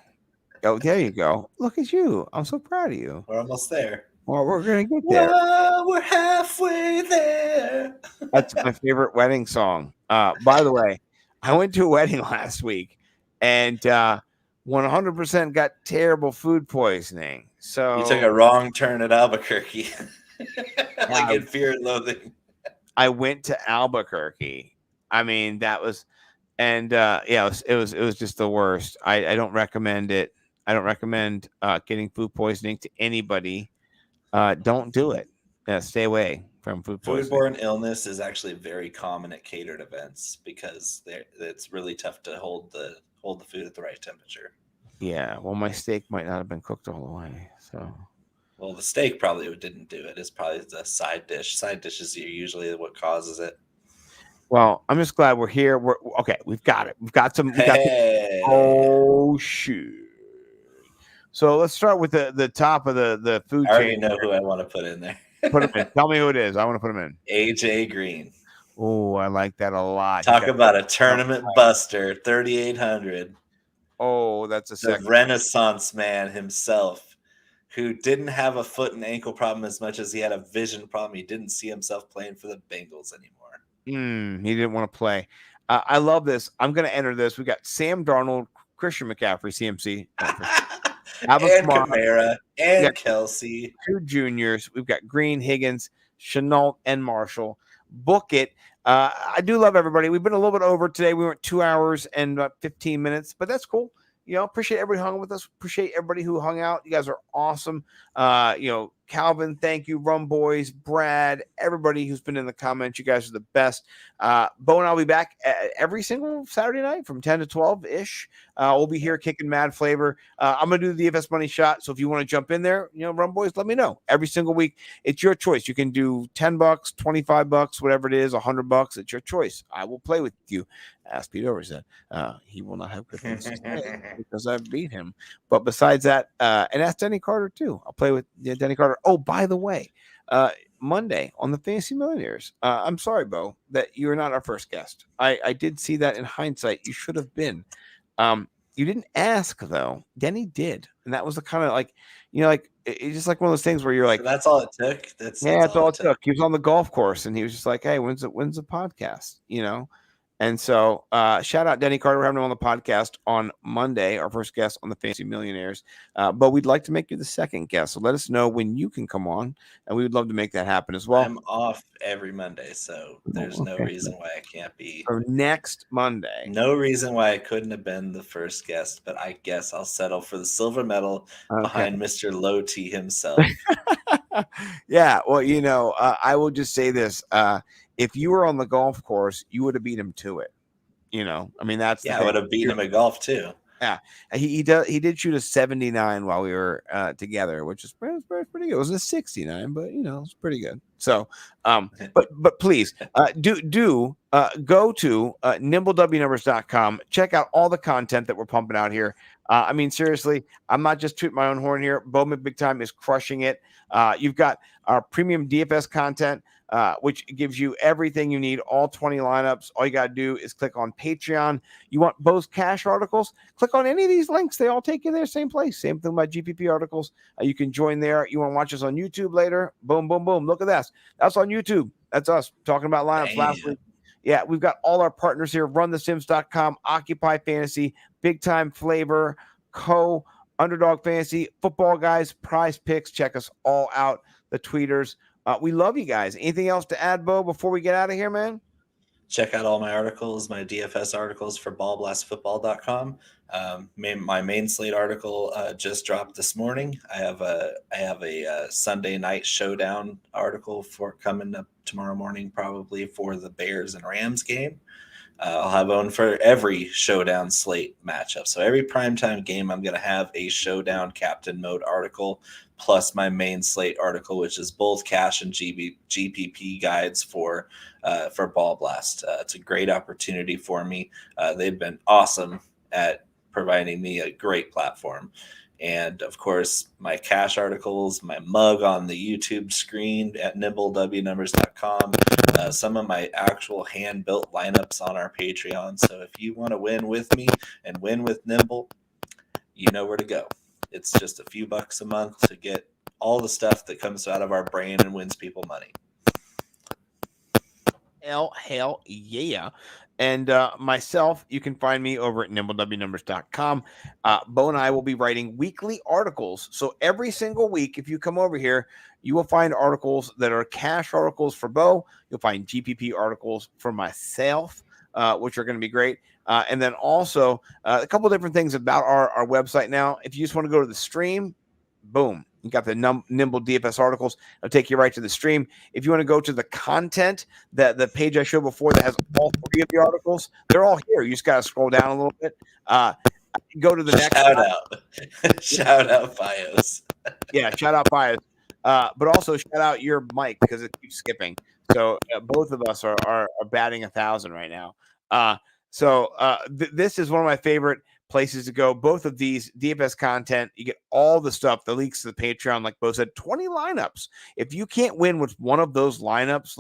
Speaker 9: Oh, there you go. Look at you. I'm so proud of you.
Speaker 8: We're almost there.
Speaker 9: Well, we're going to get there.
Speaker 8: Well, we're halfway there.
Speaker 9: That's my favorite wedding song. By the way, I went to a wedding last week and 100% got terrible food poisoning. So
Speaker 8: You took a wrong turn at Albuquerque. Like in Fear and Loathing.
Speaker 9: I went to Albuquerque. I mean, that was, and it was just the worst. I don't recommend it. I don't recommend getting food poisoning to anybody. Don't do it. Stay away from food poisoning.
Speaker 8: Foodborne illness is actually very common at catered events because it's really tough to hold the food at the right temperature.
Speaker 9: Yeah, well, my steak might not have been cooked all the way. So,
Speaker 8: well, the steak probably didn't do it. It's probably the side dish. Side dishes are usually what causes it.
Speaker 9: Well, I'm just glad we're here. We're okay. We've got it. We've got some. Oh shoot! So let's start with the top of the food chain.
Speaker 8: I already know who I want to put in there.
Speaker 9: Put him in. Tell me who it is. I want to put him in.
Speaker 8: AJ Green.
Speaker 9: Oh, I like that a lot.
Speaker 8: Talk about a tournament buster, 3,800.
Speaker 9: Oh, that's a
Speaker 8: the Renaissance man himself, who didn't have a foot and ankle problem as much as he had a vision problem. He didn't see himself playing for the Bengals anymore.
Speaker 9: He didn't want to play. I love this. I'm going to enter this. We got Sam Darnold, Christian McCaffrey, CMC.
Speaker 8: And Kamara and Kelsey.
Speaker 9: 2 juniors. We've got Green, Higgins, Chenault, and Marshall. Book it. I do love everybody. We've been a little bit over today. We went 2 hours and about 15 minutes, but that's cool. Appreciate everybody hung with us. Appreciate everybody who hung out. You guys are awesome. Calvin, thank you. Rum Boys, Brad, everybody who's been in the comments. You guys are the best. Bo and I'll be back every single Saturday night from 10 to 12-ish. We'll be here kicking mad flavor. I'm going to do the DFS Money Shot. So if you want to jump in there, Rum Boys, let me know. Every single week, it's your choice. You can do $10, $25, whatever it is, $100. It's your choice. I will play with you. As Pete Over said, he will not have good things to say because I've beat him. But besides that, and ask Denny Carter too. I'll play with Denny Carter. Oh, by the way, Monday on the Fantasy Millionaires. I'm sorry, Bo, that you are not our first guest. I did see that in hindsight. You should have been. You didn't ask though. Denny did, and that was the kind of it's just like one of those things where you're like,
Speaker 8: that's all it took. That's
Speaker 9: all it took. He was on the golf course, and he was just like, hey, when's the podcast? And so shout out Denny Carter. We're having him on the podcast on Monday, our first guest on the Fantasy Millionaires. But we'd like to make you the second guest. So let us know when you can come on, and we would love to make that happen as well.
Speaker 8: I'm off every Monday, so there's no reason why I can't be.
Speaker 9: So next Monday.
Speaker 8: No reason why I couldn't have been the first guest, but I guess I'll settle for the silver medal behind Mr. Low T himself.
Speaker 9: Yeah, well, I will just say this. If you were on the golf course, you would have beat him to it. I mean, that's
Speaker 8: I would have beat him at golf too.
Speaker 9: Yeah, he did shoot a 79 while we were together, which is pretty good. It wasn't a 69, but it's pretty good. So, but please do go to nimblewnumbers.com. Check out all the content that we're pumping out here. I mean, seriously, I'm not just tooting my own horn here. Bowman Big Time is crushing it. You've got our premium DFS content, which gives you everything you need, all 20 lineups. All you got to do is click on Patreon. You want Bo's cash articles? Click on any of these links. They all take you there, same place. Same thing about GPP articles. You can join there. You want to watch us on YouTube later? Boom, boom, boom. Look at that. That's on YouTube. That's us talking about lineups last week. Yeah, we've got all our partners here. RunTheSims.com, Occupy Fantasy, Big Time Flavor, Underdog Fantasy, Football Guys, Prize Picks. Check us all out. The tweeters. We love you guys. Anything else to add, Bo, before we get out of here, man?
Speaker 8: Check out all my articles, my DFS articles for ballblastfootball.com. My main slate article just dropped this morning. I have a Sunday night showdown article for coming up tomorrow morning, probably for the Bears and Rams game. I'll have one for every showdown slate matchup. So every primetime game, I'm going to have a showdown captain mode article, plus my main slate article, which is both cash and GPP guides for Ball Blast. It's a great opportunity for me. They've been awesome at providing me a great platform. And of course, my cash articles, my mug on the YouTube screen at nimblewnumbers.com, some of my actual hand-built lineups on our Patreon. So if you want to win with me and win with Nimble, you know where to go. It's just a few bucks a month to get all the stuff that comes out of our brain and wins people money.
Speaker 9: Hell yeah. And myself, you can find me over at nimblewnumbers.com. Bo and I will be writing weekly articles. So every single week, if you come over here, you will find articles that are cash articles for Bo. You'll find GPP articles for myself, which are going to be great. And then also a couple different things about our website now. If you just want to go to the stream, boom. You got the Nimble DFS articles. It'll take you right to the stream. If you want to go to the content, the page I showed before that has all three of the articles, they're all here. You just got to scroll down a little bit. Go to the next.
Speaker 8: Shout out Bios.
Speaker 9: Yeah, shout out Bios. But also shout out your mic because it keeps skipping. So both of us are batting 1,000 right now. This is one of my favorite places to go. Both of these DFS content, you get all the stuff, the leaks to the Patreon, like Bo said, 20 lineups. If you can't win with one of those lineups,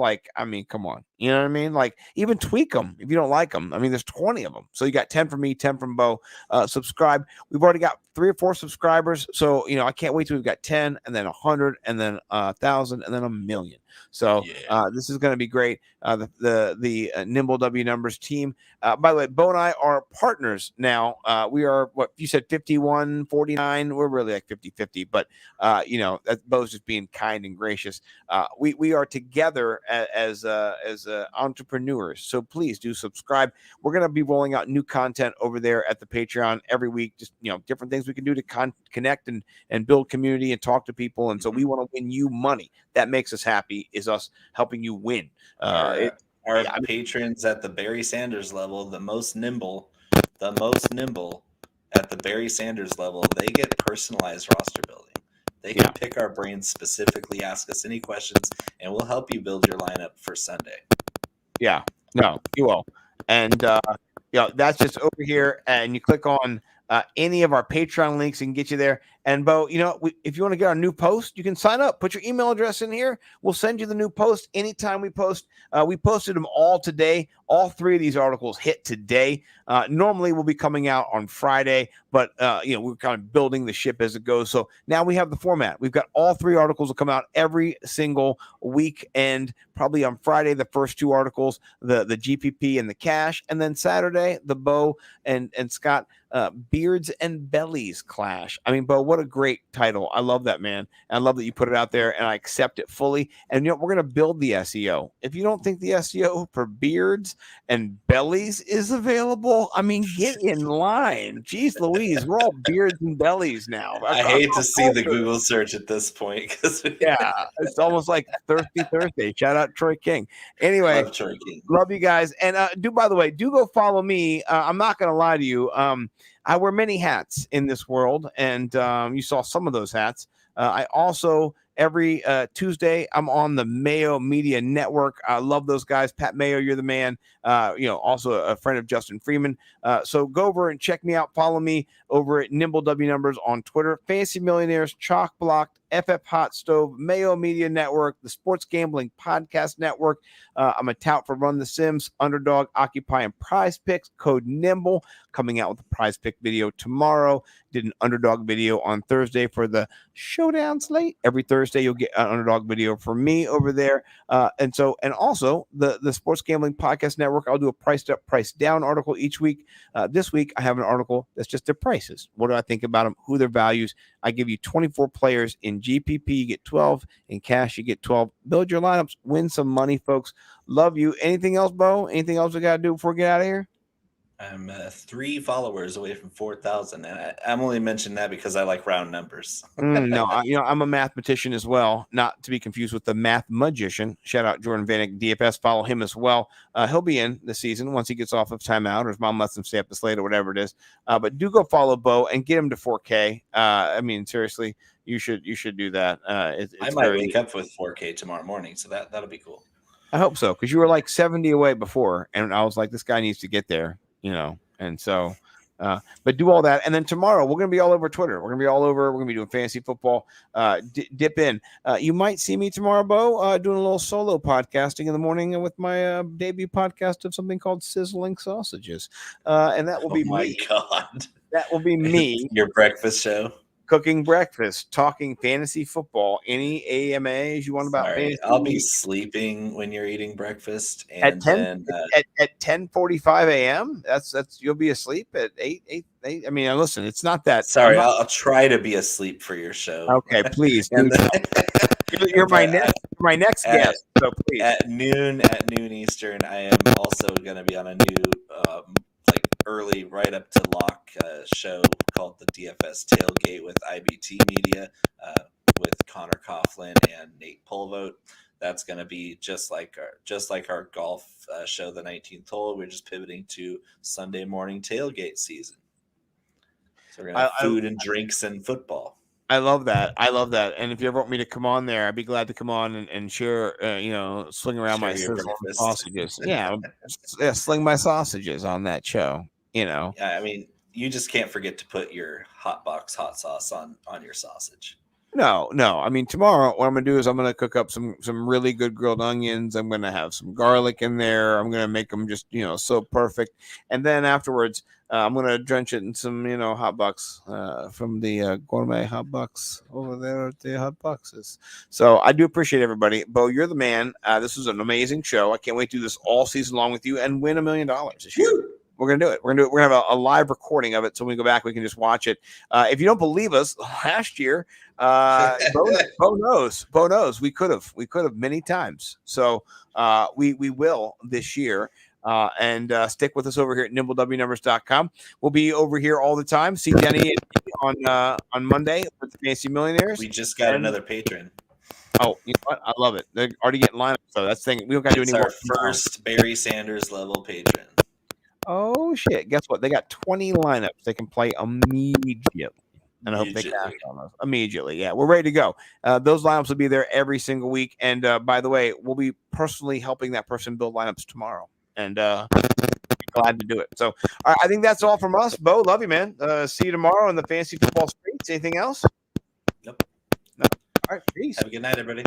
Speaker 9: come on. You know what I mean? Like, even tweak them if you don't like them. I mean, there's 20 of them. So you got 10 from me, 10 from Bo. Subscribe. We've already got 3 or 4 subscribers. So, I can't wait till we've got 10 and then 100 and then 1,000 and then 1,000,000. So this is going to be great. The Nimble W Numbers team. By the way, Bo and I are partners now. We are, what you said, 51-49. We're really like 50-50, but that Bo's just being kind and gracious. We are together as entrepreneurs. So please do subscribe. We're going to be rolling out new content over there at the Patreon every week. Just different things we can do to connect and build community and talk to people. And so we want to win you money. That makes us happy, is us helping you win.
Speaker 8: Our patrons at the Barry Sanders level, the most nimble at the Barry Sanders level, they get personalized roster building. They can pick our brains specifically, ask us any questions, and we'll help you build your lineup for Sunday.
Speaker 9: Yeah, no, you will. And that's just over here, and you click on any of our Patreon links and get you there. And Bo, if you want to get our new post, you can sign up. Put your email address in here. We'll send you the new post anytime we post. We posted them all today. All 3 of these articles hit today. Normally we'll be coming out on Friday, but we're kind of building the ship as it goes. So now we have the format. We've got all 3 articles will come out every single week, and probably on Friday the first 2 articles, the GPP and the cash, and then Saturday the Bo and Scott Beards and Bellies clash. I mean, Bo, what a great title. I love that, man. And I love that you put it out there, and I accept it fully. And we're going to build the SEO. If you don't think the SEO for Beards and Bellies is available, I mean, get in line. Jeez Louise, we're all Beards and Bellies now.
Speaker 8: I hate to see the Google search at this point, because
Speaker 9: it's almost like Thirsty Thursday. Shout out Troy King. Anyway,
Speaker 8: love Troy King.
Speaker 9: Love you guys. And by the way, do go follow me. I'm not going to lie to you. I wear many hats in this world, and you saw some of those hats. I also, every Tuesday, I'm on the Mayo Media Network. I love those guys. Pat Mayo, you're the man. Also a friend of Justin Freeman. So go over and check me out. Follow me over at Nimble W Numbers on Twitter. Fantasy Millionaires, Chalk Blocked, FF Hot Stove, Mayo Media Network, the Sports Gambling Podcast Network. I'm a tout for Run the Sims, Underdog, Occupy, and Prize Picks. Code Nimble, coming out with a Prize Pick video tomorrow. did an underdog video on Thursday for the showdown slate. Every Thursday, you'll get an underdog video from me over there. And also the Sports Gambling Podcast Network, I'll do a priced up, priced down article each week. This week, I have an article that's just their prices. What do I think about them? Who their values? I give you 24 players in GPP. You get 12 in cash. You get 12. Build your lineups. Win some money, folks. Love you. Anything else, Bo? Anything else we got to do before we get out of here?
Speaker 8: I'm 3 followers away from 4,000, and I'm only mentioning that because I like round numbers.
Speaker 9: No, I'm a mathematician as well, not to be confused with the math magician. Shout out Jordan Vanek, DFS. Follow him as well. He'll be in the season once he gets off of timeout, or his mom lets him stay up this late, or whatever it is. But do go follow Bo and get him to 4K. I mean, seriously, you should do that.
Speaker 8: I might wake up with 4K tomorrow morning, so that'll be cool.
Speaker 9: I hope so, because you were like 70 away before, and I was like, this guy needs to get there. And so, but do all that. And then tomorrow, we're going to be all over Twitter. We're going to be all over. We're going to be doing fantasy football. Dip in. You might see me tomorrow, Bo, doing a little solo podcasting in the morning with my debut podcast of something called Sizzling Sausages. And that will be me.
Speaker 8: God.
Speaker 9: That will be me.
Speaker 8: Your breakfast show.
Speaker 9: Cooking breakfast, talking fantasy football. Any AMAs you want about fantasy?
Speaker 8: I'll be sleeping when you're eating breakfast.
Speaker 9: And
Speaker 8: at 10
Speaker 9: at 10:45 a.m. That's you'll be asleep at 8. I mean, listen, it's not that.
Speaker 8: Sorry, I'll try to be asleep for your show.
Speaker 9: Okay, please. You're my next guest. So please.
Speaker 8: At noon Eastern, I am also going to be on a new early right up to lock show called the DFS Tailgate with IBT Media with Connor Coughlin and Nate Polvote. That's going to be just like our golf show, the 19th hole. We're just pivoting to Sunday morning tailgate season. So we're going to have food and drinks and football.
Speaker 9: I love that. And if you ever want me to come on there, I'd be glad to come on and share, sling around my sausages. Yeah, sling my sausages on that show.
Speaker 8: Yeah, I mean, you just can't forget to put your hot box hot sauce on your sausage.
Speaker 9: No. I mean, tomorrow what I'm gonna do is I'm gonna cook up some really good grilled onions. I'm gonna have some garlic in there. I'm gonna make them just so perfect. And then afterwards, I'm gonna drench it in some hot box from the gourmet hot box over there at the hot boxes. So I do appreciate everybody. Bo, you're the man. This was an amazing show. I can't wait to do this all season long with you and win $1 million this year. We're going to do it. We're going to have a live recording of it. So when we go back, we can just watch it. If you don't believe us, last year, Bo knows we could have many times. So we will this year. And stick with us over here at nimblewnumbers.com. We'll be over here all the time. See Denny on Monday with the Fantasy Millionaires.
Speaker 8: We just got another patron.
Speaker 9: Oh, you know what? I love it. They're already getting lineups. So that's the thing. We don't got to do any more.
Speaker 8: Our first Barry Sanders level patron.
Speaker 9: Oh, shit. Guess what? They got 20 lineups they can play immediately. And I hope they cash on us immediately. Yeah, we're ready to go. Those lineups will be there every single week. And by the way, we'll be personally helping that person build lineups tomorrow. And glad to do it. So, all right, I think that's all from us. Bo, love you, man. See you tomorrow in the fantasy football streets. Anything else?
Speaker 8: Nope.
Speaker 9: No. All right, peace.
Speaker 8: Have a good night, everybody.